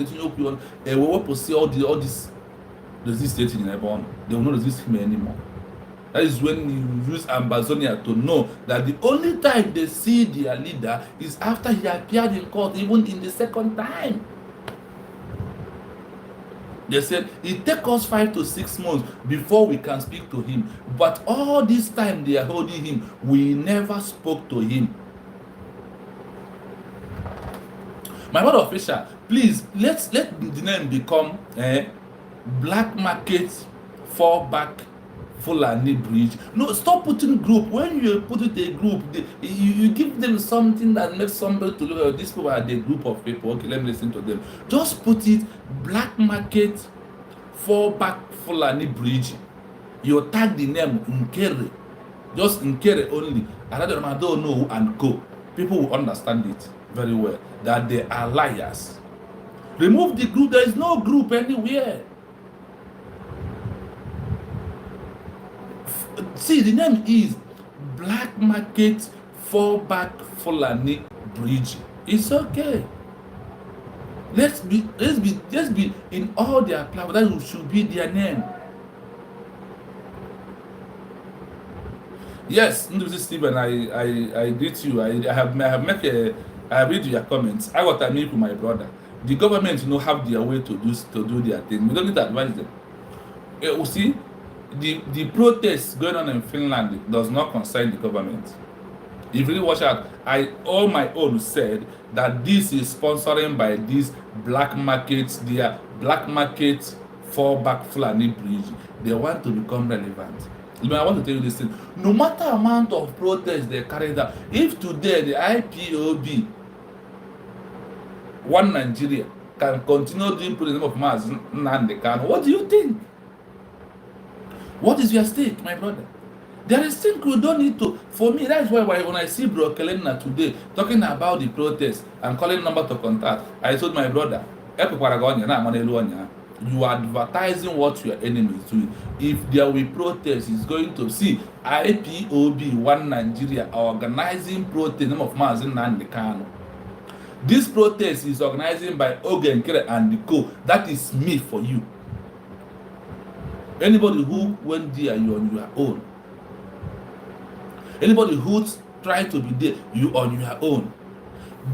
they will see all this resisting in everyone. They will not resist him anymore. That is when you use Ambazonia to know that the only time they see their leader is after he appeared in court, even in the second time. They said it takes us 5 to 6 months before we can speak to him. But all this time they are holding him, we never spoke to him. My brother official, please let the name become black market fallback Fulani bridge. No, stop putting group. When you put it a group, you give them something that makes somebody to look at these people are the group of people. Okay, let me listen to them. Just put it black market fallback Fulani bridge. You tag the name NKERE. Just NKERE only. ADAONUEWU and co. People will understand it very well. That they are liars. Remove the group. There is no group anywhere. See, the name is Black Market Fallback Fulani Bridge. It's okay. Let's be in all their platforms. That should be their name. Yes, Stephen, I greet you. I have read your comments. I got a meet with my brother. The government, have their way to do their thing. We don't need to advise them. You see, the protests going on in Finland does not concern the government. If you really watch out, I all my own said that this is sponsoring by these black markets, their black market fallback Fulani bridge. They want to become relevant. I want to tell you this thing. No matter amount of protest they carry out, if today the IPOB one Nigeria can continue doing the name of Mazi Nnamdi Kanu, what do you think? What is your stake, my brother? There is things we don't need to. For me, that's why when I see Bro Kelena today talking about the protest and calling number to contact, I told my brother, you are advertising what your enemy is doing. If there will be protest, it's going to see IPOB One Nigeria organizing protest name of Mazi Nnamdi Kanu. This protest is organized by NKERE and the co. That is me for you. Anybody who went there, you on your own. Anybody who tried to be there, you on your own.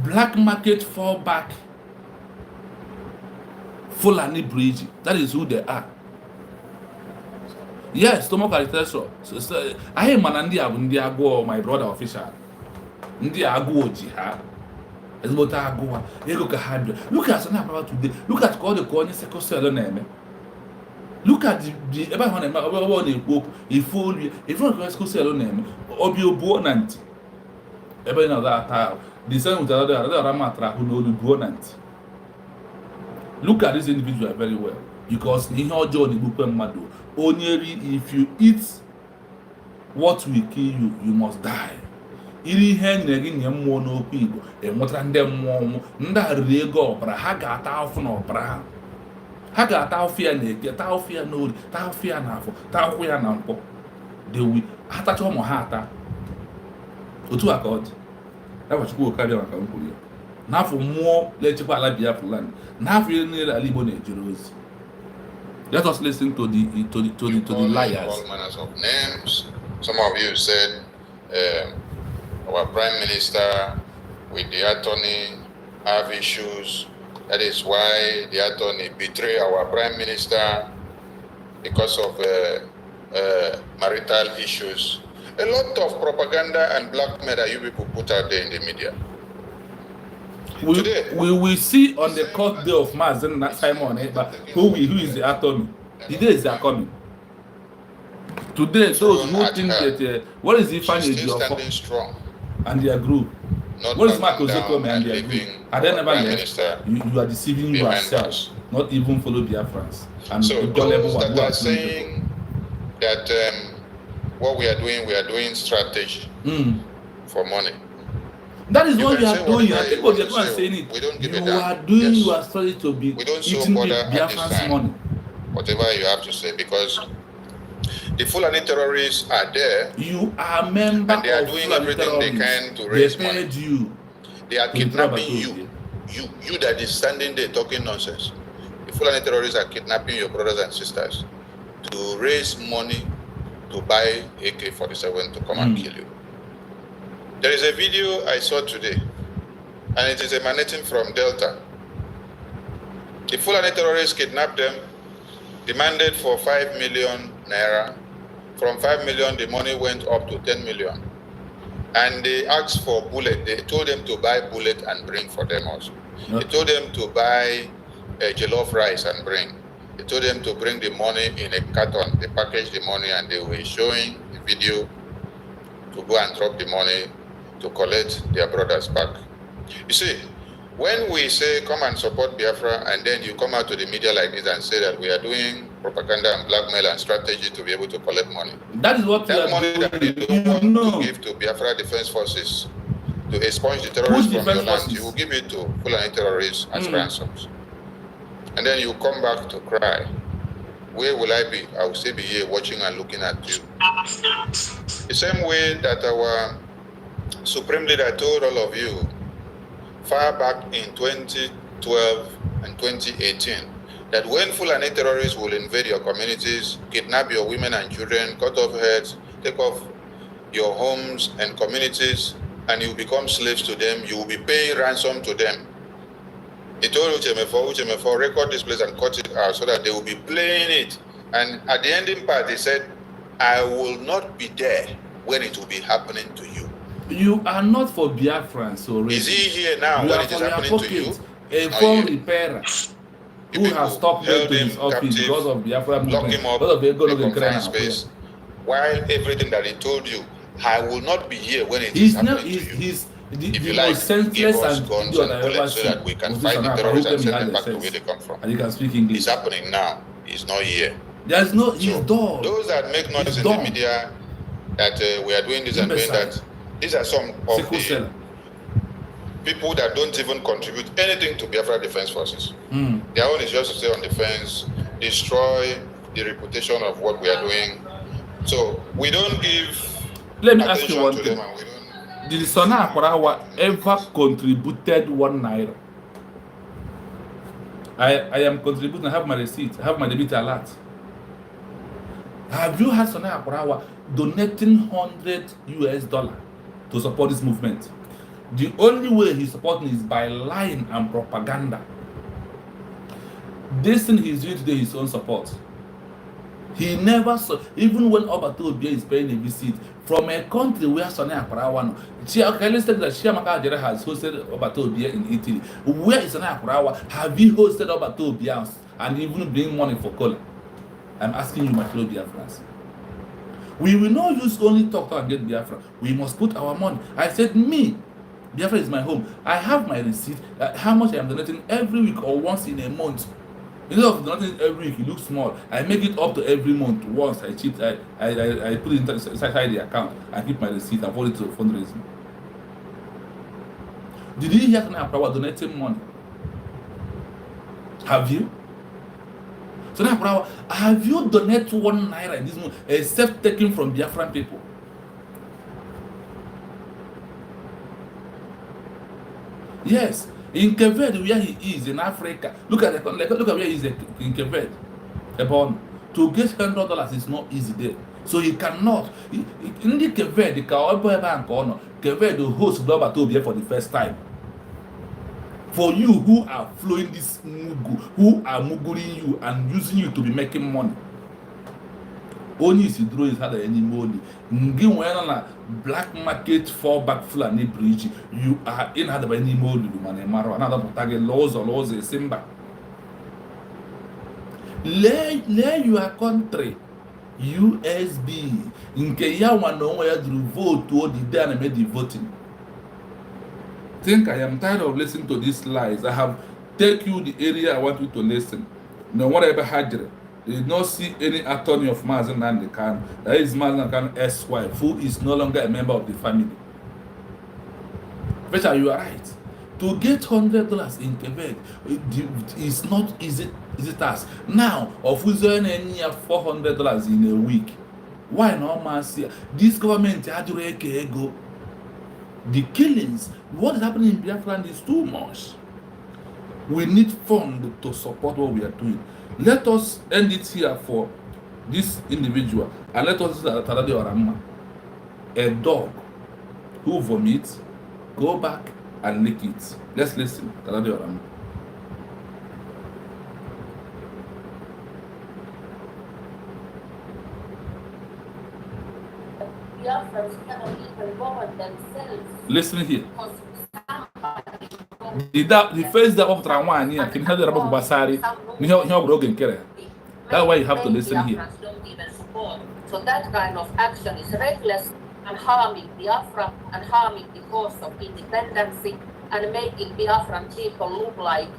Black market fall back. Fulani Bridge. That is who they are. Yes, stomach architecture. So, I am an India go, my brother official. India go jihad. Look at something about today. Look at all the corners second cell name. Look at the everyone if you school cell name Obio Bonanti. Every another the same with another Ramatra who know the Bonanti. Look at this individual very well because in your journey, only if you eat what will kill you, you must die. Iri hen negi nyammo no pigo e motrande mo nda rego bra haga ta ofu no bra haga ta ofu ya na ta ofu ya no ta ofu ya na afo ta ofu ya na mpo de wi hata cho mo hata otu akod e wa chukwu okari maka nkuri na afo mo le chikwa ala Biafra land na afo ni ala Igbo na ejirozi. Let us listen to the liars. All manners of names. Some of you said our prime minister with the attorney have issues. That is why the attorney betrayed our prime minister because of marital issues. A lot of propaganda and blackmail that you people put out there in the media. We will see on the court day of Mazi Simon who is the attorney. The day is coming. Today, those who think that what is the final standing strong. And their group. Not what is Marco Zokome and their group? Had they never left? You are deceiving yourself. Not even follow Biafrans. And so those that are saying that what we are doing strategy for money. That is what you are doing. People are saying it. We don't give you are doing your strategy to be we don't eating Biafrans money. Whatever you have to say, because the Fulani terrorists are there. You are a member and they are doing everything they can to raise money. They are kidnapping you. You that is standing there talking nonsense. The Fulani terrorists are kidnapping your brothers and sisters to raise money to buy AK-47 to come and kill you. There is a video I saw today, and it is emanating from Delta. The Fulani terrorists kidnapped them, demanded for 5 million naira. From 5 million, the money went up to 10 million. And they asked for bullet. They told them to buy bullet and bring for them also. They told them to buy jollof rice and bring. They told them to bring the money in a carton. They packaged the money and they were showing the video to go and drop the money to collect their brothers back. You see, when we say come and support Biafra and then you come out to the media like this and say that we are doing propaganda and blackmail and strategy to be able to collect money. That is what that money that you don't want to give to Biafra Defense Forces to expunge the terrorists from your land, you will give it to Fulani terrorists as ransoms. And then you come back to cry. Where will I be? I will still be here watching and looking at you. The same way that our Supreme Leader told all of you far back in 2012 and 2018 that when Fulani terrorists will invade your communities, kidnap your women and children, cut off heads, take off your homes and communities, and you become slaves to them, you will be paying ransom to them. He told Uchemefo, record this place and cut it out so that they will be playing it. And at the ending part, he said, I will not be there when it will be happening to you. You are not for Biafrans already. Is he here now when it is happening to you? A phone repairer who has stopped him to his office because of Biafra movement. Lock him up in a confined space. While everything that he told you, I will not be here when it is happening to you. If you most like, give senseless us and guns idiot and I ever bullets so seen that we can was fight this the Sanaa terrorists who and came send and them had back the to where they sense. come from. And he can speak English. It's happening now. It's not here. There's no, he's So dull. those that make noise He's in dumb. the media that we are doing this and doing Imbecile. that, these are some of Sickle the cell. people that don't even contribute anything to Biafra Defense Forces. Their own is just to stay on the fence, destroy the reputation of what we are doing. So we don't give Let me ask you attention one to thing. them, and we don't. Did Sanaa Akparawa ever contributed 1 naira? I am contributing. I have my receipt. I have my debit alert. Have you had Sanaa Akparawa donating $100 to support this movement? The only way he's supporting is by lying and propaganda. This thing he's doing today is his own support. He never saw, even when Obatobia is paying a visit from a country where Sanaa Akparawa, okay, let's take that Chiamaka Ajere has hosted Obatobia in Italy. Where is Sanaa Akparawa? Have you hosted Obatobia and even bring money for cola? I'm asking you, my fellow Biafrans. We will not use only talk and get Biafra. We must put our money. I said, me, Biafra is my home. I have my receipt, how much I am donating every week or once in a month. Instead of donating every week, it looks small. I make it up to every month. Once I put it inside the account and keep my receipt and forward it to fundraising. Did you hear Sanaa Akparawa donating money? Have you? Sanaa Akparawa, have you donated 1 naira in this month except taken from Biafran people? Yes, in Keved, where he is in Africa, look at where he is in Keved. To get $100 is not easy there, so he cannot. In the Keved, the Keved will host Global Tobia for the first time. For you who are flowing this mugu, who are muguring you and using you to be making money. Only if you draw his head any money. On a black market fallback full and bridge, you are in had by any money, another target laws or laws a simba. Lay your country, USB, in Kenya, one know where to vote toward the day and made the voting. Think I am tired of listening to these lies. I have take you the area I want you to listen. No whatever Hajre. They did not see any attorney of Mazen Nandekan. That is Mazen Nandekan's ex-wife, who is no longer a member of the family. Peter, you are right. To get $100 in Quebec is not easy task. Now, of who's earning $400 in a week. Why not, man? This government had to go. The killings, what is happening in Biafra is too much. We need funds to support what we are doing. Let us end it here for this individual, and let us listen to ADADIORAOMMA. A dog who vomits, go back and lick it. Let's listen to ADADIORAOMMA. Biafrans cannot even govern themselves. Listen here. The first day of Trawani, I can have the Rabu Basari. That's why you have to listen here. Don't even support. So that kind of action is reckless and harming Biafra and harming the cause of independence and making Biafran people look like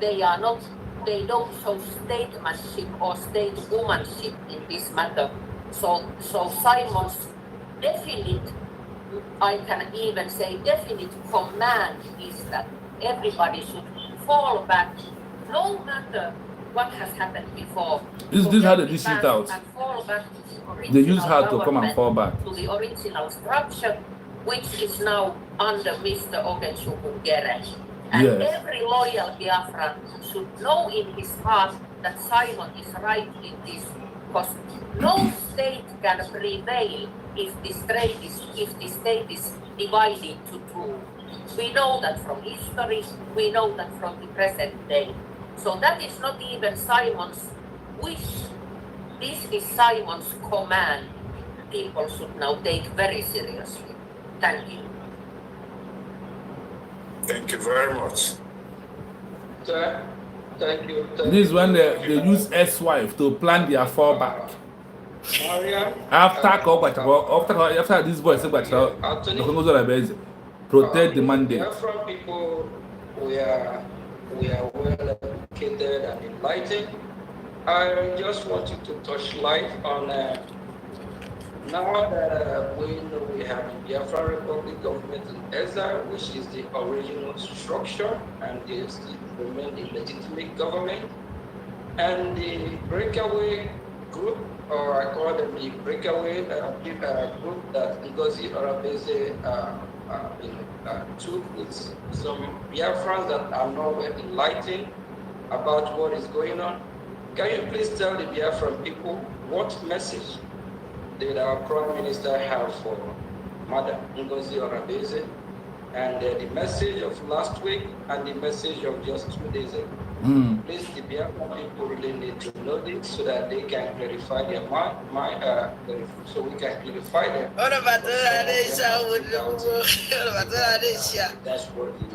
they are not. They don't show statesmanship or stateswomanship in this matter. So Simon's definite, I can even say definite command is that everybody should fall back, no matter what has happened before. This how they dish it out. And fall back to they use her to come and fall back to the original structure, which is now under Mr. NKERE. And yes. Every loyal Biafran should know in his heart that Simon is right in this, because no state can prevail if the state is divided to two. We know that from history, we know that from the present day. So that is not even Simon's wish. This is Simon's command. People should now take very seriously. Thank you. Thank you very much. Thank you. This is when they use ex-wife to plan their fallback. after this voice, protect the mandate. Biafran people, we are well educated and enlightened. I just wanted to touch light on now that we know we have the Biafran Republic government in exile, which is the original structure, and they still remain the legitimate government. And the breakaway group, or I call them the breakaway group that Ngozi Arabeze took with some Biafrans that are not well enlightened about what is going on. Can you please tell the Biafran people what message did our Prime Minister have for Madam Ngozi Arabeze, and the message of last week and the message of just 2 days ago? Please, the Biafran people really need to know this so that they can clarify their mind, so we can clarify them. That's what he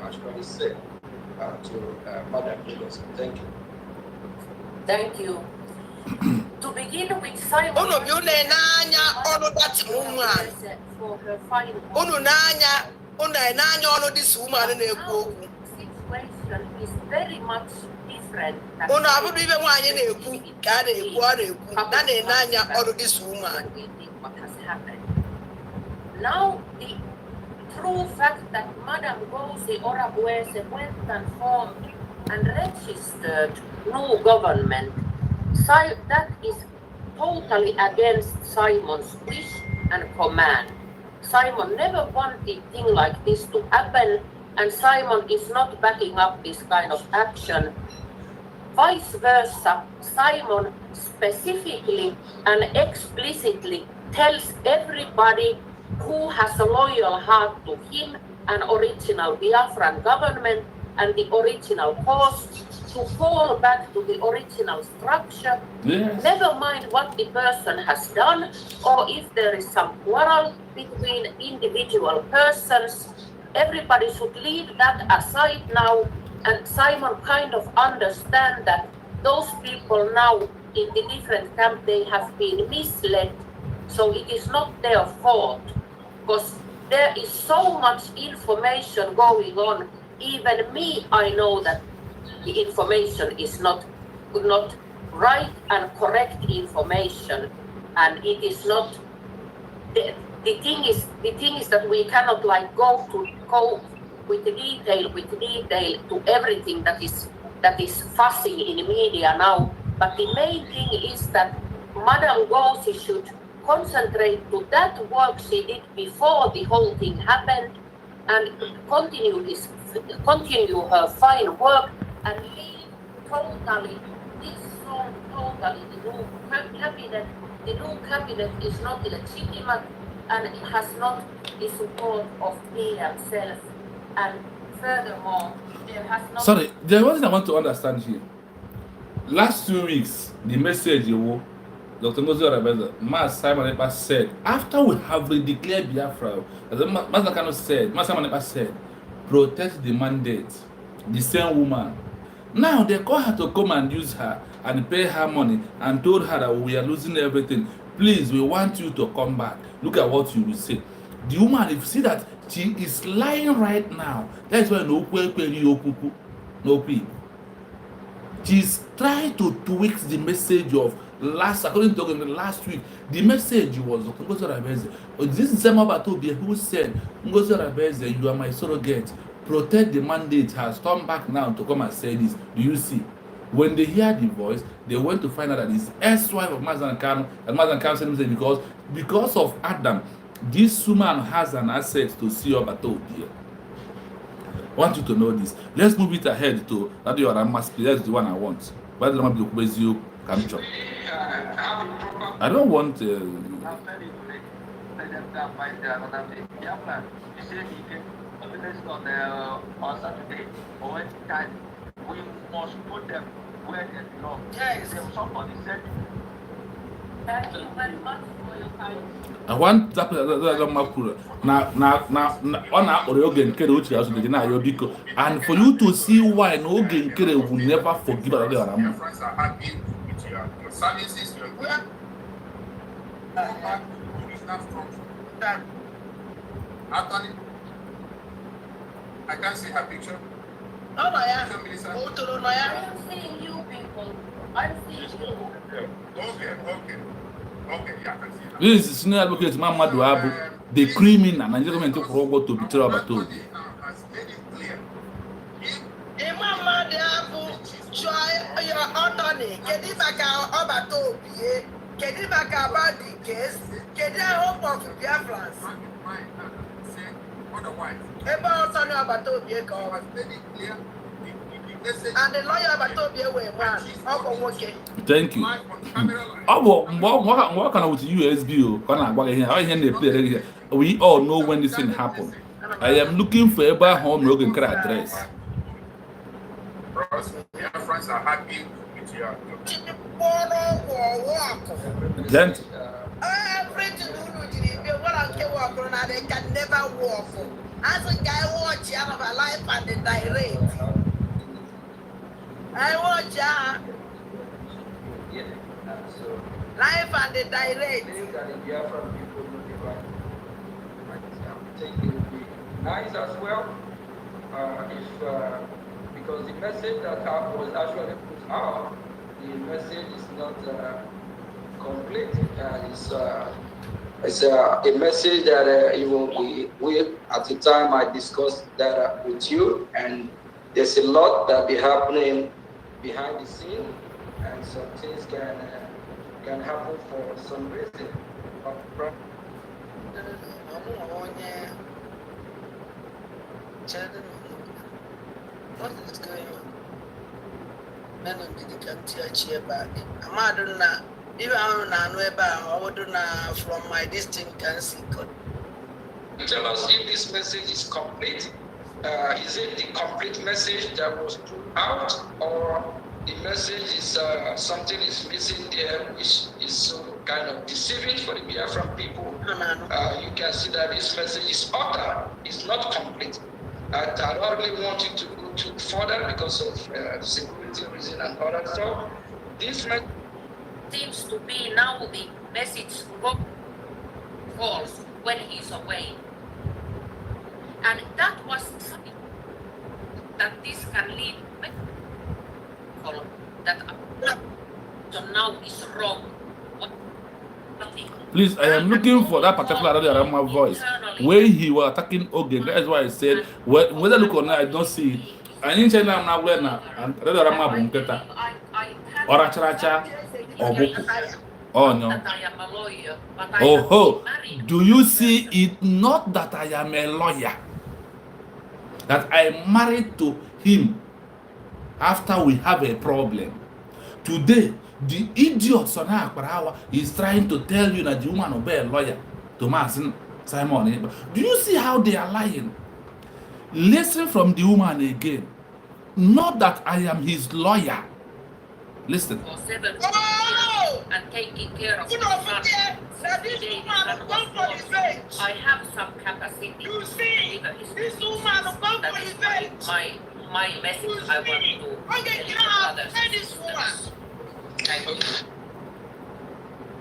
actually said to Madam Ngozi. Thank you. Thank you. To begin with, Simon for her fine situation is very much different than what has happened. Now, the true fact that Madam Ngozi Arabeze went and formed and registered new government, that is totally against Simon's wish and command. Simon never wanted thing like this to happen, and Simon is not backing up this kind of action. Vice versa, Simon specifically and explicitly tells everybody who has a loyal heart to him and original Biafran government and the original cause to fall back to the original structure. Yes. Never mind what the person has done or if there is some quarrel between individual persons. Everybody should leave that aside now, and Simon kind of understand that those people now in the different camp, they have been misled. So it is not their fault, because there is so much information going on. Even me, I know that the information is not right and correct information, and it is not. The thing is that we cannot like go with detail to everything that is fussing in the media now. But the main thing is that Madam Ngozi should concentrate to that work she did before the whole thing happened, and continue her fine work and leave totally this strong totally the new cabinet. The new cabinet is not legitimate, and it has not the support of me himself. And furthermore, there has not... Sorry, there was one thing I want to understand here. Last 2 weeks, the message Dr. Ngozi Arabeze, Mas Simon Ekpa said, after we have declared Biafra, as Mas Nakano said, Mas Simon Ekpa said, protect the mandate, the same woman. Now they call her to come and use her and pay her money and told her that we are losing everything. Please, we want you to come back. Look at what you will say. The woman, if you see that she is lying right now, that's why no she's trying to tweak the message of according to the last week. The message was Ngozi Arabeze. This is Semabatobia who said, Ngozi Arabeze, you are my surrogate. Protect the mandate has come back now to come and say this. Do you see? When they hear the voice, they went to find out that it's ex-wife of Mazen Kanu, and Mazen Kanu said because of Adam, this woman has an asset to see up at all here. I want you to know this. Let's move it ahead to ADAONUEWU. That's the one I want. Why do not be you capture? I don't want. On Saturday or any time, we must put them where they belong. Yes, somebody said. Thank you very much for your time. I want that and for you to see why no NKERE will never forgive ADAONUEWU. Anthony, I can't see her picture. Oh, no, yeah. Show me this one. I'm seeing you people. I'm seeing you. Okay, yeah, I can see her. This is senior advocate Mamadou Abu, the criminal and government to go to betray Abatobi. Has made it clear. If Mama Abu try your attorney, get it back out about Toby, get it back about the case, get it hope of BIAFRAIS. Otherwise, About Sonny about Toby, has made it clear. and the lawyer about Toby were one. Okay. Thank you. What kind of USB? We all know when this thing happened. I am looking for a home login address. BIAFRAIS are happy with your. Gent. Everything they can never walk. As a guy watch out of a life and the direct. I watch life and the direct. Nice as well, because the message that was actually put out, the message is not complete. It's a message that even we at the time I discussed that with you, and there's a lot that be happening behind the scene, and some things can happen for some reason. What is going on? None of the country back. I'm not even from my distant can see. Tell us if this message is complete. Is it the complete message that was put out, or the message is something is missing there, which is so kind of deceiving for the Biafran people? You can see that this message is utter, it's not complete. I don't really want you to go too further because of security reason and other stuff. This message Seems to be now the message falls when he's away. And that was something that this can lead that so now is wrong. Please, I am looking for that particular ADAONUEWU voice where he was attacking Ogen. That is why I said, whether look or not, I don't see it. I didn't say now when ADAONUEWU bunketa or Acharacha or Boku. Oh no. That I am a lawyer, but I Oh, am married. do you see it? Not that I am a lawyer, that I am married to him after we have a problem. Today, the idiot Sona Akbarawa is trying to tell you that the woman will be a lawyer. Thomas Simon. Do you see how they are lying? Listen from the woman again. Not that I am his lawyer. Listen. For 7 years and taking care of You his know, son. this woman will come for his bench. I have some capacity. You see, Deliver his this message. woman will come That for is his bench. my message You I want see, to okay, deliver to now, others. and this woman. Thank you.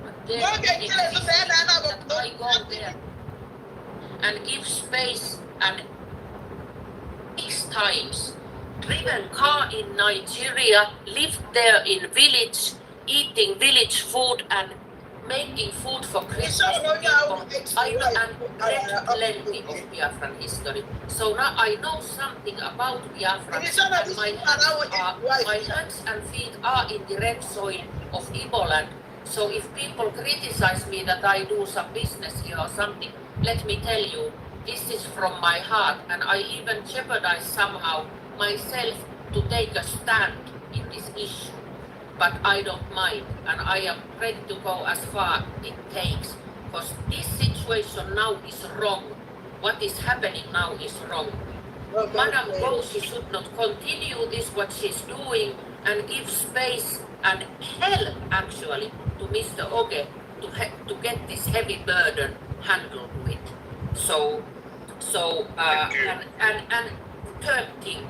But then Okay, it tell us is about that. that I go there and give space and 6 times driven car in Nigeria, lived there in village, eating village food and making food for Christmas to people. I know and read plenty of Biafran history. So now I know something about Biafra, and my hands and feet are in the red soil of Igbo land. So if people criticize me that I do some business here or something, let me tell you, this is from my heart, and I even jeopardize somehow myself to take a stand in this issue. But I don't mind, and I am ready to go as far it takes, because this situation now is wrong. What is happening now is wrong. Madam Rosie should not continue this what she's doing and give space and help actually to Mr. Oge to get this heavy burden handled with. And third thing,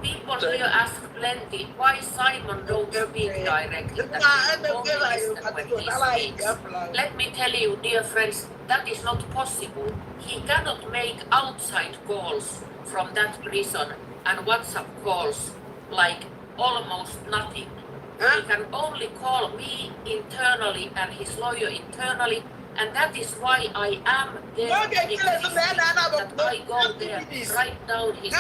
People here ask plenty why Simon don't speak directly, that he only listen when he speaks. Let me tell you, dear friends, that is not possible. He cannot make outside calls from that prison and WhatsApp calls like almost nothing. He can only call me internally and his lawyer internally, and that is why I am there that I go there, write down his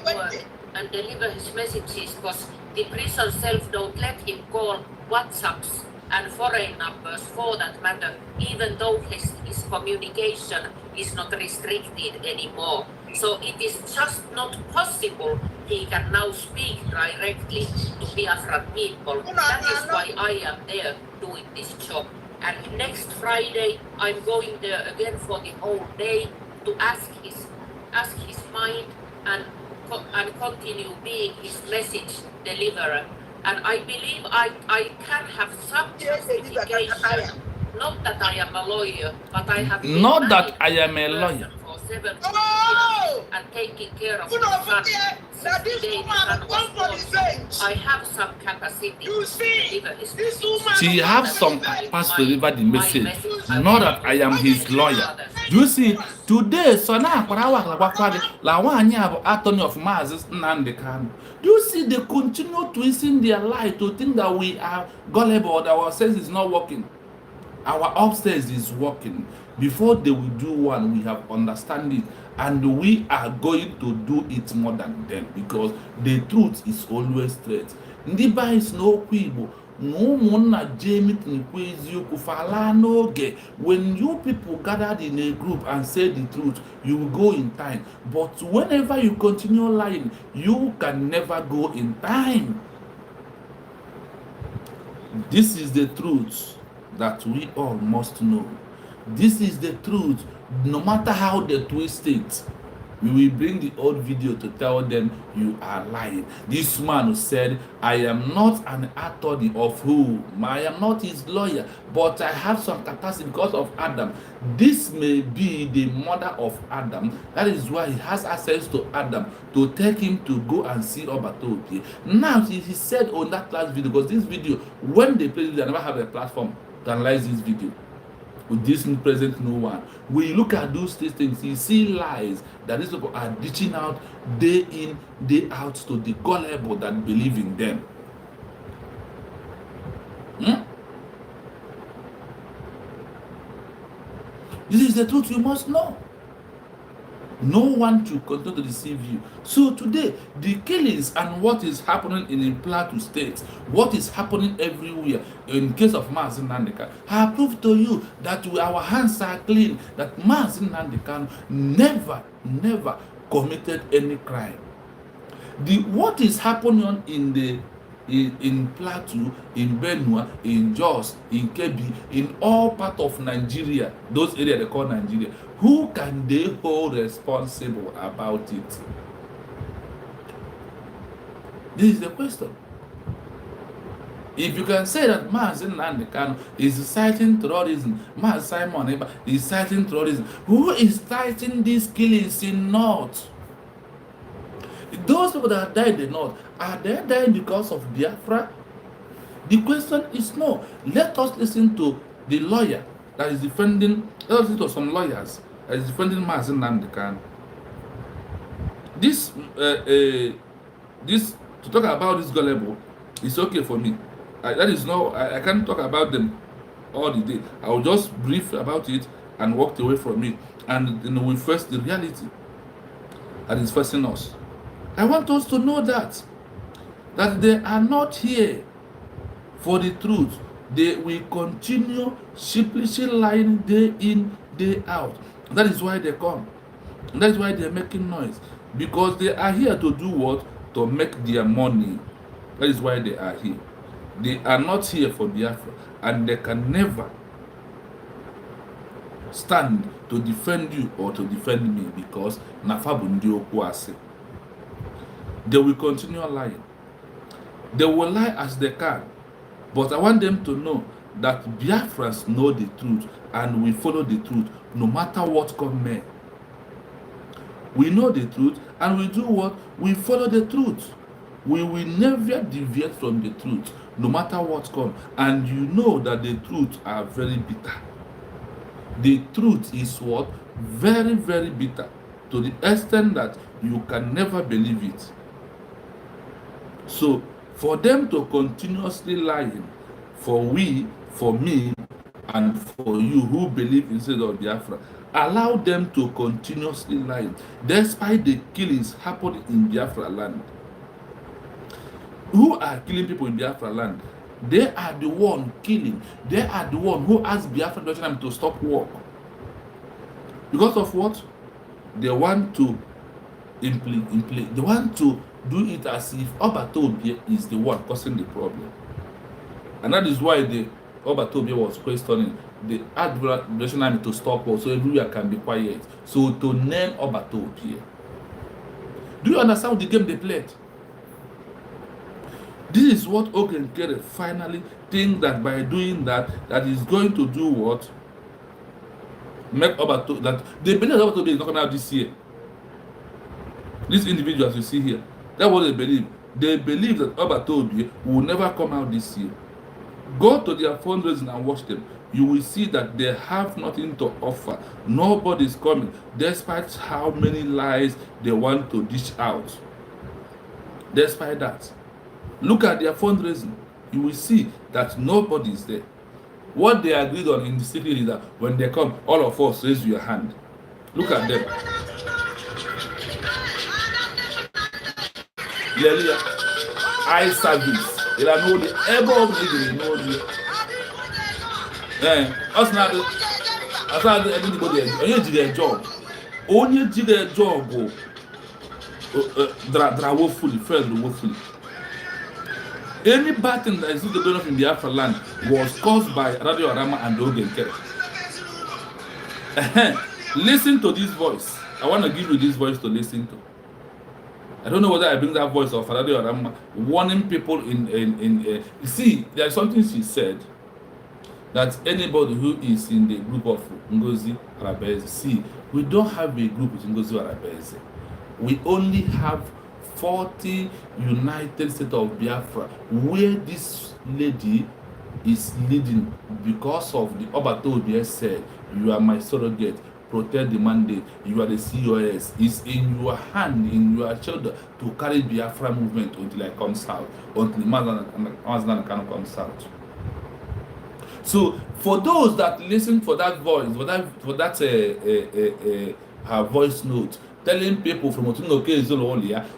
word and deliver his messages, because the prison self don't let him call WhatsApps and foreign numbers for that matter, even though his communication is not restricted anymore. So it is just not possible he can now speak directly to Biafran people. That is why I am there doing this job. And next Friday, I'm going there again for the whole day to ask his mind and continue being his message deliverer. And I believe I can have some justification. Not that I am a lawyer, but I have been not that I am a lawyer for 7 years and taking care of my son. I have some capacity to deliver his message. she have some capacity to deliver the message, not that I am his lawyer. Do you see today? So now attorney of Mazes Nnamdi Kanu. Do you see they continue twisting their lie to think that we are gullible or that our sense is not working? Our upstairs is working. Before they will do one, we have understand it, and we are going to do it more than them, because the truth is always straight. Ndiba is no kwibo. No mona Jamie fala noge. When you people gathered in a group and say the truth, you will go in time. But whenever you continue lying, you can never go in time. This is the truth that we all must know. This is the truth. No matter how they twist it, we will bring the old video to tell them you are lying. This man said, I am not an attorney of who? I am not his lawyer, but I have some capacity because of Adam. This may be the mother of Adam. That is why he has access to Adam to take him to go and see Obatoke. Now, he said on that last video, because this video, when they play it, they never have a platform to analyze this video. With this present no one. When you look at those things, you see lies that these people are ditching out day in, day out to the gullible that believe in them. This is the truth you must know. No one to continue to deceive you. So today, the killings and what is happening in Plateau State, what is happening everywhere in case of Mazi Nnamdi Kanu, have proved to you that our hands are clean, that Mazi Nnamdi Kanu never committed any crime. What is happening in Plateau, in Benue, in Jos, in Kebbi, in all parts of Nigeria, those areas they call Nigeria, who can they hold responsible about it? This is the question. If you can say that Mazi Nnamdi Kanu is inciting terrorism, Mazi Simon is inciting terrorism, who is inciting these killings in North? Those people that died in North, are they dying because of Biafra? The question is no. Let us listen to the lawyer that is defending, let us listen to some lawyers that is defending Mazi Nnamdi Kanu. This to talk about this gullible is okay for me. That is no, I can't talk about them all the day. I will just brief about it and walk away from it, and we face the reality that is facing us. I want us to know that they are not here for the truth. They will continue sheepishly lying day in, day out. That is why they come. That is why they are making noise. Because they are here to do what? To make their money. That is why they are here. They are not here for Biafra. And they can never stand to defend you or to defend me, because Nafabundi Okwase. They will continue lying. They will lie as they can. But I want them to know that Biafrans know the truth and we follow the truth no matter what comes. We know the truth and we do what? We follow the truth. We will never deviate from the truth, no matter what comes. And you know that the truth are very bitter. The truth is what? Very, very bitter, to the extent that you can never believe it. So, for them to continuously lying, for me, and for you who believe in state of Biafra, allow them to continuously lie, despite the killings happening in Biafra land. Who are killing people in Biafra land? They are the one killing. They are the one who asked Biafra to stop war. Because of what? They want to implement. They want to do it as if Obatobie is the one causing the problem. And that is why the Obatobie was questioning the Liberation Army to stop war, so everywhere can be quiet. So to name Obatobie. Do you understand the game they played? This is what NKERE finally think that by doing that is going to do what? Make Obatobie, that they believe that Obatobie is not coming out this year. These individuals you see here, that's what they believe. They believe that Obatobie will never come out this year. Go to their fundraising and watch them. You will see that they have nothing to offer. Nobody is coming, despite how many lies they want to dish out. Despite that, look at their fundraising. You will see that nobody is there. What they agreed on in the secret is that when they come, all of us raise your hand. Look at them. Lelia, eye service. They are no the ever of the know the. Us not anybody. Only did their job. Only did their job. Woefully, failed woefully. Any bad thing that is going on in the Biafra land was caused by ADADIORAOMMA and NKERE. Listen to this voice. I want to give you this voice to listen to. I don't know whether I bring that voice of ADADIORAOMMA warning people you see, there's something she said that anybody who is in the group of Ngozi Arabese, see, we don't have a group with Ngozi Arabese. We only have 40 United States of Biafra, where this lady is leading because of the Obatobie said, you are my surrogate, protect the mandate, you are the COS. It's in your hand, in your shoulder to carry Biafra movement until I comes out, until Mazdan comes out. So for those that listen for that voice, her voice note, telling people from Otunoke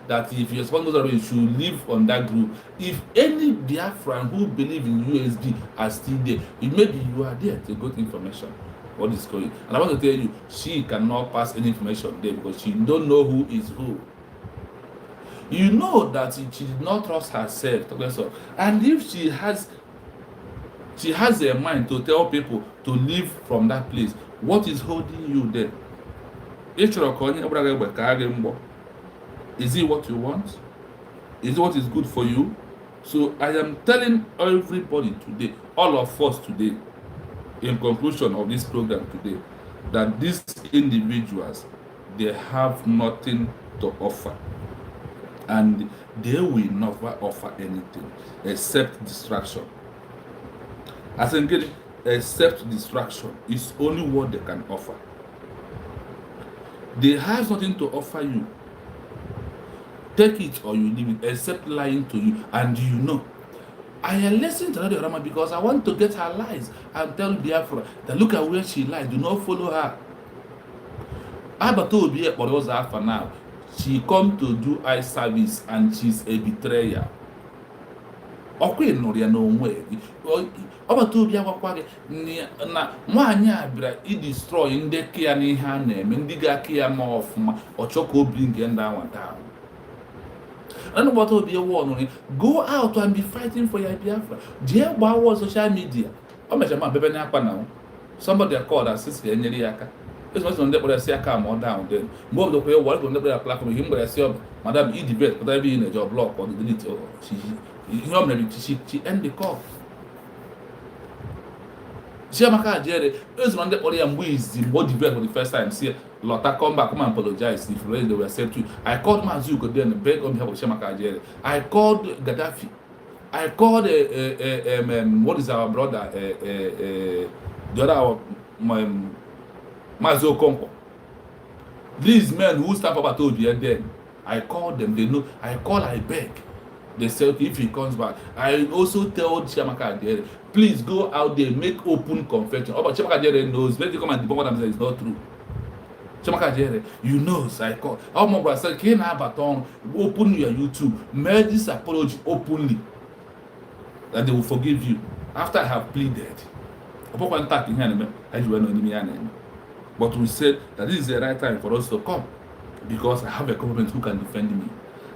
that if you're sponsored, you should live on that group. If any Biafran who believe in USB are still there, maybe you are there to get information. What is going on? And I want to tell you, she cannot pass any information there because she don't know who is who. You know that she did not trust herself, and if she has a mind to tell people to leave from that place, what is holding you there? Is it what you want? Is it what is good for you? So I am telling everybody today, all of us today, in conclusion of this program today, that these individuals, they have nothing to offer. And they will never offer anything except distraction. As in getting, except distraction is only what they can offer. They have nothing to offer you. Take it or you leave it, except lying to you. And you know, I am listening to ADADIORAOMMA because I want to get her lies and tell Biafra that look at where she lies. Do not follow her. Obatobie for now. She come to do eye service and she's a betrayer. Okay, no, there no way. Obatobie na mwanya abira I destroy ndị kia na ihe a na-eme ndị ga-kia ma ọfụma ọchọka bring them down. And Obatobie warn go out and be fighting for your Biafra. Dear Bawa social media. Somebody called and says it's not on the say come down then. More of the way what on the platform him but I say Madam E debate but I be in a job block or the delete or she end the call. She Jerry is on the audio and is the body debate for the first time. See Lotta, come back, come and apologize. If they will accept you. I called Mazuko then and begged on behalf of Shemaka Ajere. I called Gaddafi. I called what is our brother? The other Mazo Konko. These men who stand up at Obia then, I called them. They know. I call. I beg. They say, okay, if he comes back. I also tell Chiamaka Ajere, please go out there, make open confession. Oh, but Chiamaka Ajere knows. Let me come and debunk what I'm saying. It's not true. Chiamaka Ajere, you know, so I call. Oh, my brother said, can I have a tongue? Open your YouTube. Make this apology openly. That they will forgive you. After I have pleaded. But we said that this is the right time for us to come. Because I have a government who can defend me.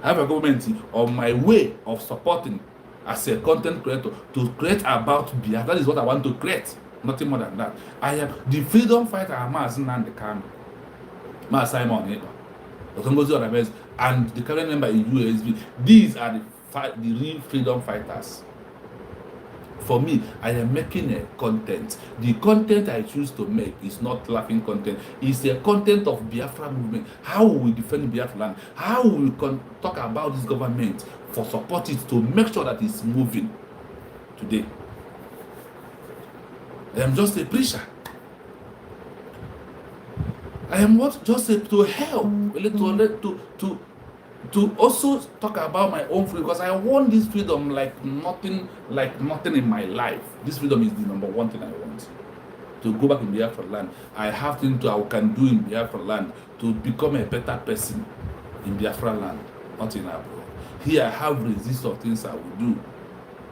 I have a government on my way of supporting as a content creator to create about Biafra. That is what I want to create. Nothing more than that. I am the freedom fighter Nnamdi Kanu, Simon Ekpa, and the current member in USB. These are the real freedom fighters. For me, I am making a content. The content I choose to make is not laughing content. It's a content of Biafra movement. How will we defend Biafra land? How will we talk about this government for support it to make sure that it's moving today? I am just a preacher. I am what? Just to help, to also talk about my own freedom, because I want this freedom like nothing in my life. This freedom is the number one thing I want. To go back in Biafra land. I have things I can do in Biafra land to become a better person in Biafra land, not in abroad. Here I have a list of things I will do.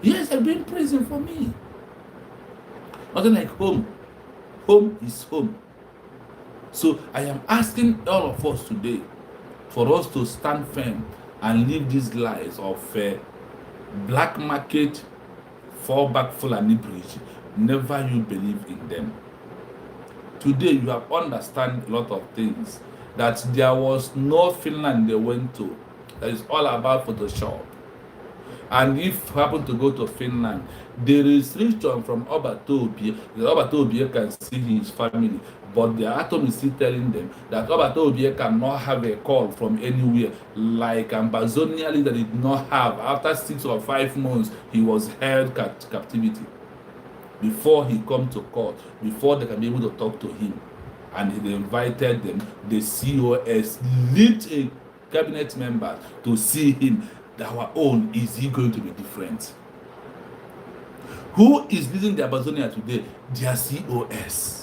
Yes, I've been prison for me. Nothing like home. Home is home. So I am asking all of us today for us to stand firm and leave these lies of black market, fallback Fulani bridge. Never you believe in them. Today you have understand a lot of things. That there was no Finland they went to. That is all about Photoshop. And if you happen to go to Finland, the restriction from Obatobie, the Obatobie can see his family. But the atom is still telling them that Obatobie cannot have a call from anywhere, like Ambazonia leader did not have. After 6 or 5 months, he was held captivity before he come to court, before they can be able to talk to him. And they invited them, the COS, lead a cabinet member to see him. Our own, is he going to be different? Who is leading the Ambazonia today? Their COS.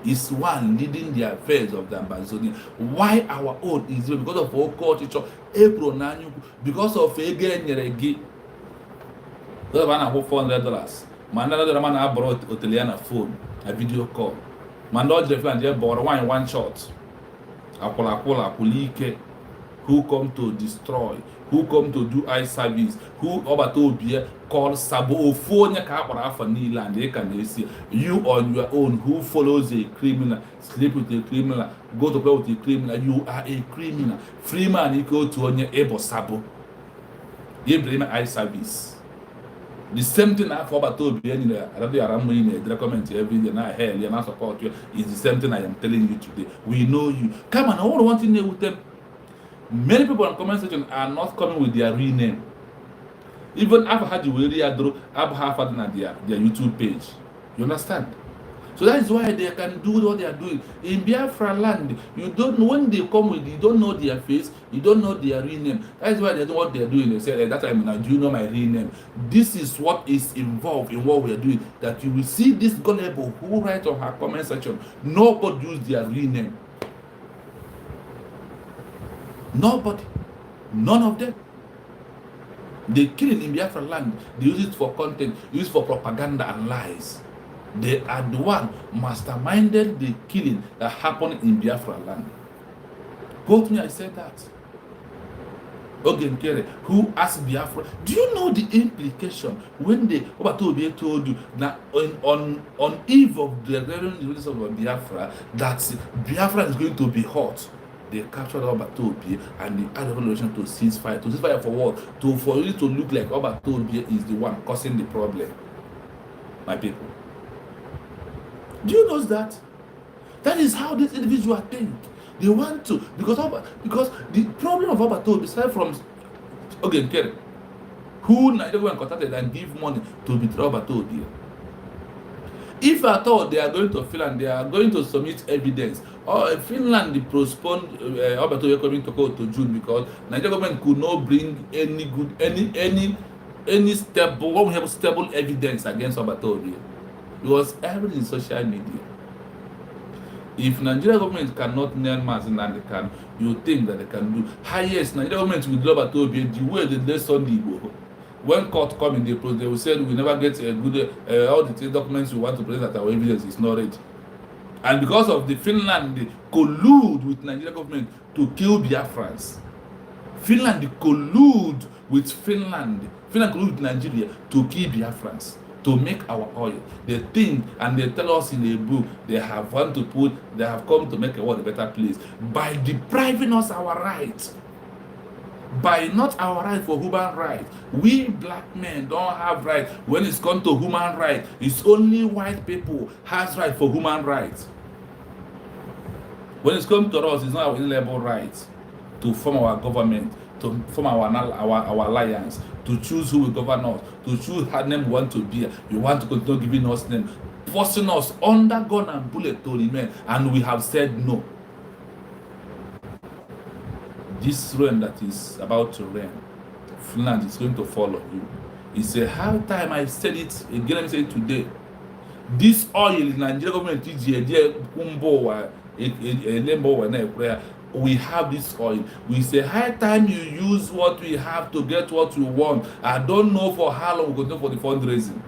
Is one leading the affairs of the Ambazonia. Why our own is because of our culture, because of NKERE. Those man have $400. Man, another man have brought Oteliana phone, a video call. Man, not the friend just bought one shot. Who come to destroy, who come to do eye service, who Obatobie call Sabo phone and they can see you on your own, who follows a criminal, sleep with a criminal, go to play with a criminal, you are a criminal. Freeman equal to on your able Sabo. You blame eye service. The same thing I for Obatobie in the comment every day now hell, you not support you, is the same thing I am telling you today. We know you. Come on, I want one thing with them. Many people in the comment section are not coming with their real name. Even I've had their YouTube page. You understand? So that is why they can do what they are doing. In Biafra land, you don't know when they come with, you don't know their face, you don't know their real name. That is why they know what they are doing. They say, at that time, now, do you know my real name? This is what is involved in what we are doing. That you will see this gullible who write on her comment section, nobody use their real name. Nobody. None of them. They kill it in Biafra land. They use it for content, use it for propaganda and lies. They are the one masterminded the killing that happened in Biafra land. Quote me, I said that. NKERE, who asked Biafra, do you know the implication when they Obatobie told you that on eve of the release of Biafra, that Biafra is going to be hot? They captured Obatobie and they had a revolution to cease fire. To cease fire for what? For it to look like Obatobie is the one causing the problem. My people. Do you know that? That is how this individual think. They want to, because the problem of Obato, besides from NKERE, who Nigeria contacted and give money to betray Obato. If at all they are going to Finland, they are going to submit evidence. Or Finland postponed Obato coming to go to June because Nigeria government could not bring any good stable evidence against Obato. It was everything in social media. If Nigeria government cannot nail Mazin and they can, you think that they can do. Highest Nigeria government will do Obato the way they let Sunday go. When court come in, they will say we never get a good all the documents we want to present that our evidence is not ready. And because of the Finland, they collude with Nigeria government to kill Biafrans. Finland collude with Finland collude with Nigeria to kill Biafrans, to make our oil. They think and they tell us in a book they have come to make a world a better place by depriving us our rights. By not our right for human rights. We black men don't have right when it's come to human rights. It's only white people has right for human rights. When it's come to us, it's not our inalienable rights to form our government, to form our alliance, to choose who will govern us, to choose how name we want to be. You want to continue giving us name, forcing us under gun and bullet to remain, and we have said no. This rain that is about to rain, Finland is going to follow you. It's a hard time. I said it again. Let me say it today. This oil in Nigeria government we have this oil. We say high time you use what we have to get what you want. I don't know for how long we're going to do for the fundraising.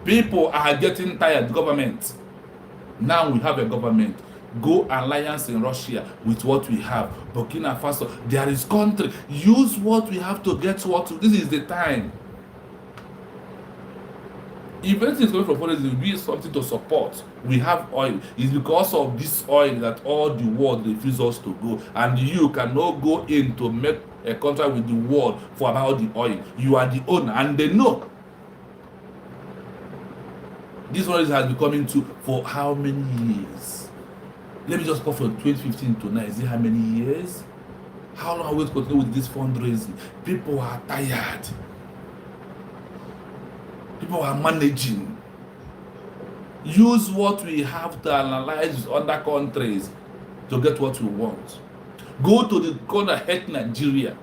People are getting tired. Government. Now we have a government. Go alliance in Russia with what we have. Burkina Faso, there is country. Use what we have to get what. This is the time. If anything is going from foreign, it will be something to support. We have oil. It's because of this oil that all the world refuses us to go, and you cannot go in to make a contract with the world for about the oil. You are the owner, and they know. This oil has been coming to for how many years? Let me just go from 2015 to now. Is it how many years? How long are we going to continue with this fundraising? People are tired. People are managing. Use what we have to analyze other countries to get what we want. Go to the country that hate Nigeria.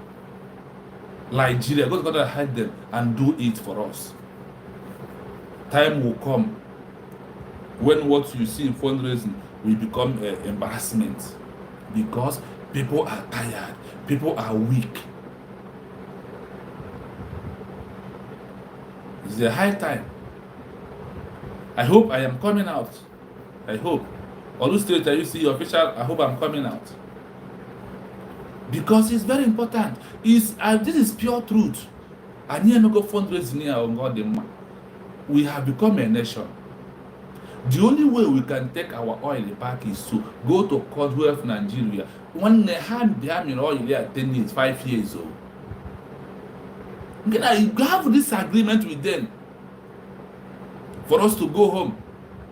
Go to the country that hate them and do it for us. Time will come when what you see in fundraising will become an embarrassment because people are tired, people are weak. It's a high time. I hope I am coming out. I hope. All state that you see official, I hope I'm coming out. Because it's very important. This is pure truth. And here no go fundraising here on God the man. We have become a nation. The only way we can take our oil back is to go to Commonwealth Nigeria. When they have the oil there 10 years, 5 years old. You have this agreement with them for us to go home.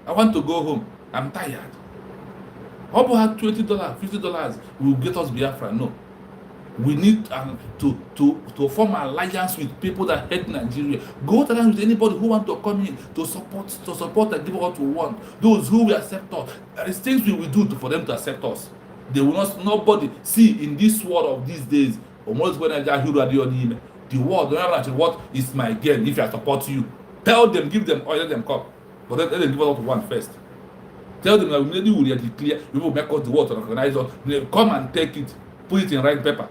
I want to go home. I'm tired. How about $20, $50 will get us Biafra? No. We need to form an alliance with people that hate Nigeria. Go to alliance with anybody who want to come in to support and give what we want. Those who will accept us. There is things we will do for them to accept us. They will not. Nobody see in this world of these days. Almost when I hear the world, don't what is my gain if I support you. Tell them, give them oil, let them come. But let them give us what we want first. Tell them that we will declare, we will make us the world to recognize us. Come and take it, put it in right paper.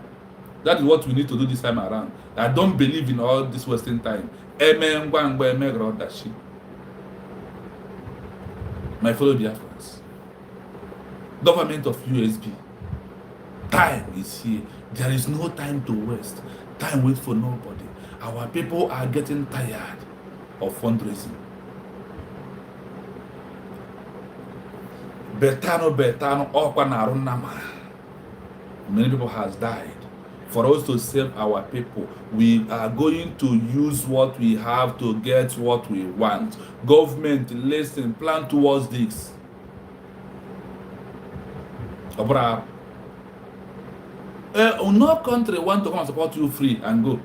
That is what we need to do this time around. I don't believe in all this wasting time. My fellow Biafrans, government of USB, time is here. There is no time to waste. Time waits for nobody. Our people are getting tired of fundraising. Betano, many people has died. For us to save our people, we are going to use what we have to get what we want. Government, listen, plan towards this. No country want to come and support you free and go.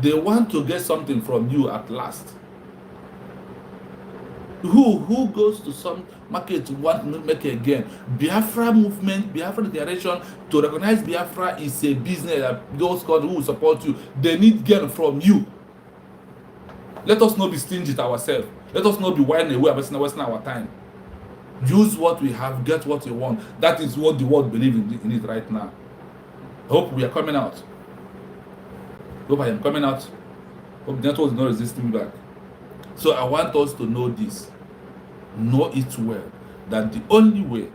They want to get something from you at last. Who goes to some market to want to make it again? Biafra movement, Biafra declaration to recognize Biafra is a business that those countries who will support you, they need gain from you. Let us not be stingy to ourselves. Let us not be whining away wasting our time. Use what we have, get what we want. That is what the world believes in it right now. Hope we are coming out. Hope I am coming out. Hope the network is not resisting back. So I want us to know this. Know it well. That the only way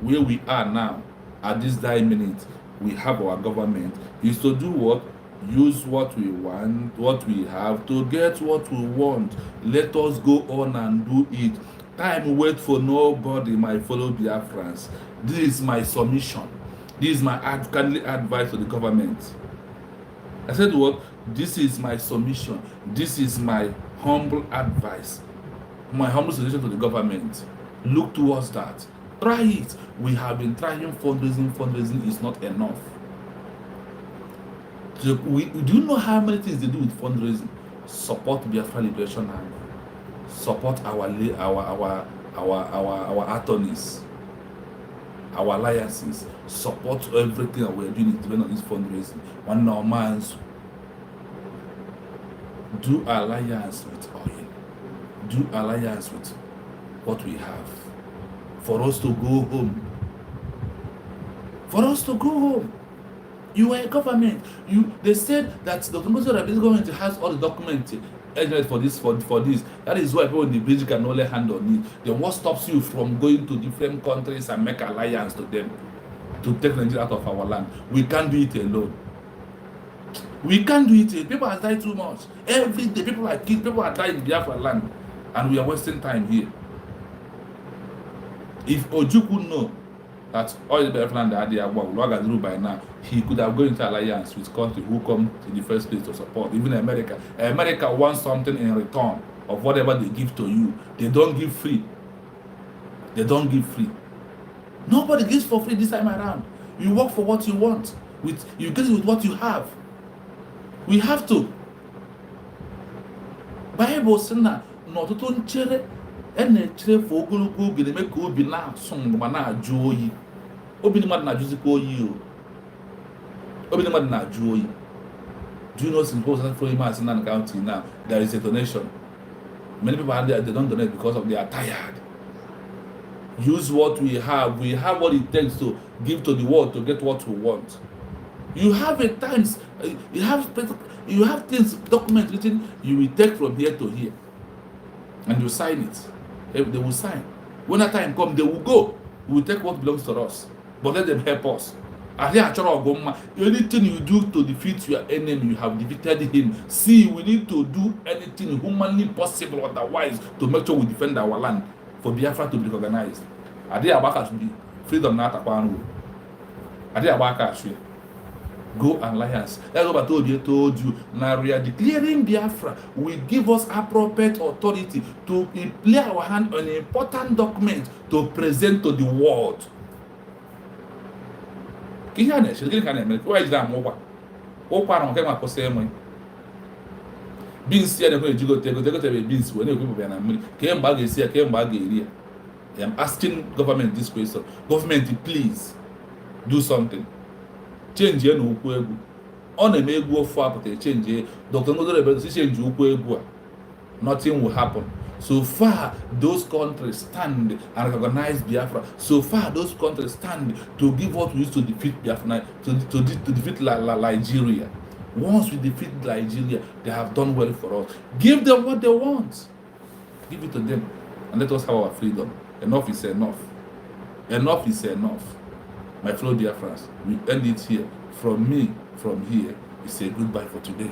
where we are now, at this very minute, we have our government, is to do what? Use what we want, what we have, to get what we want. Let us go on and do it. Time wait for nobody, my fellow Biafrans. This is my submission. This is my kindly advice to the government. I said what? This is my submission. This is my humble advice. My humble suggestion to the government. Look towards that. Try it. We have been trying fundraising. Fundraising is not enough. So we do you know how many things they do with fundraising? Support Biafra Liberation Army. Support our attorneys, our alliances. Support everything that we're doing is depending on this fundraising. One now man's do alliance with oil. Do alliance with what we have. For us to go home. For us to go home. You are a government. They said that the government has all the documents for this. That is why people in the bridge can only hand on it. Then what stops you from going to different countries and make alliance to them to take Nigeria out of our land? We can't do it alone. We can't do it. People have died too much. Every day people are killed, people are dying in Biafra land, and we are wasting time here. If Ojukwu know that all the Biafra land that they are working by now, he could have gone into alliance with countries who come in the first place to support. Even America. America wants something in return of whatever they give to you. They don't give free. They don't give free. Nobody gives for free this time around. You work for what you want. You get it with what you have. We have to. Bible says na n'ọtụtụ nchere na-echere for ogologo oge na-eme ka obi na-asụ ma na-ajụ oyi. Obi mmadụ na-ajụzikwa oyi o. Obi mmadụ na-ajụ oyi. Do you know since from Imasinan County now there is a donation? Many people are there, they don't donate because of they are tired. Use what we have. We have what it takes to give to the world to get what we want. You have at times, you have things, documents written, you will take from here to here. And you sign it. They will sign. When that time comes, they will go. We will take what belongs to us. But let them help us. Anything you do to defeat your enemy, you have defeated him. See, we need to do anything humanly possible otherwise to make sure we defend our land for Biafra to be recognized. Adabaka should be freedom not upon. Adabaka should go alliance. That's what I told you. Now we are declaring Biafra. We give us appropriate authority to play our hand on an important document to present to the world. Why is that more? Beans here, they're going to go to beans when you I'm asking government this question. Government, please do something. Change your no on a may go for change. Dr. Nodo change nothing will happen. So far, those countries stand and recognize Biafra. So far, those countries stand to give what we used to defeat Biafra, to defeat Nigeria. Once we defeat Nigeria, they have done well for us. Give them what they want. Give it to them, and let us have our freedom. Enough is enough. Enough is enough. My fellow Biafrans, we end it here. From me, from here, we say goodbye for today.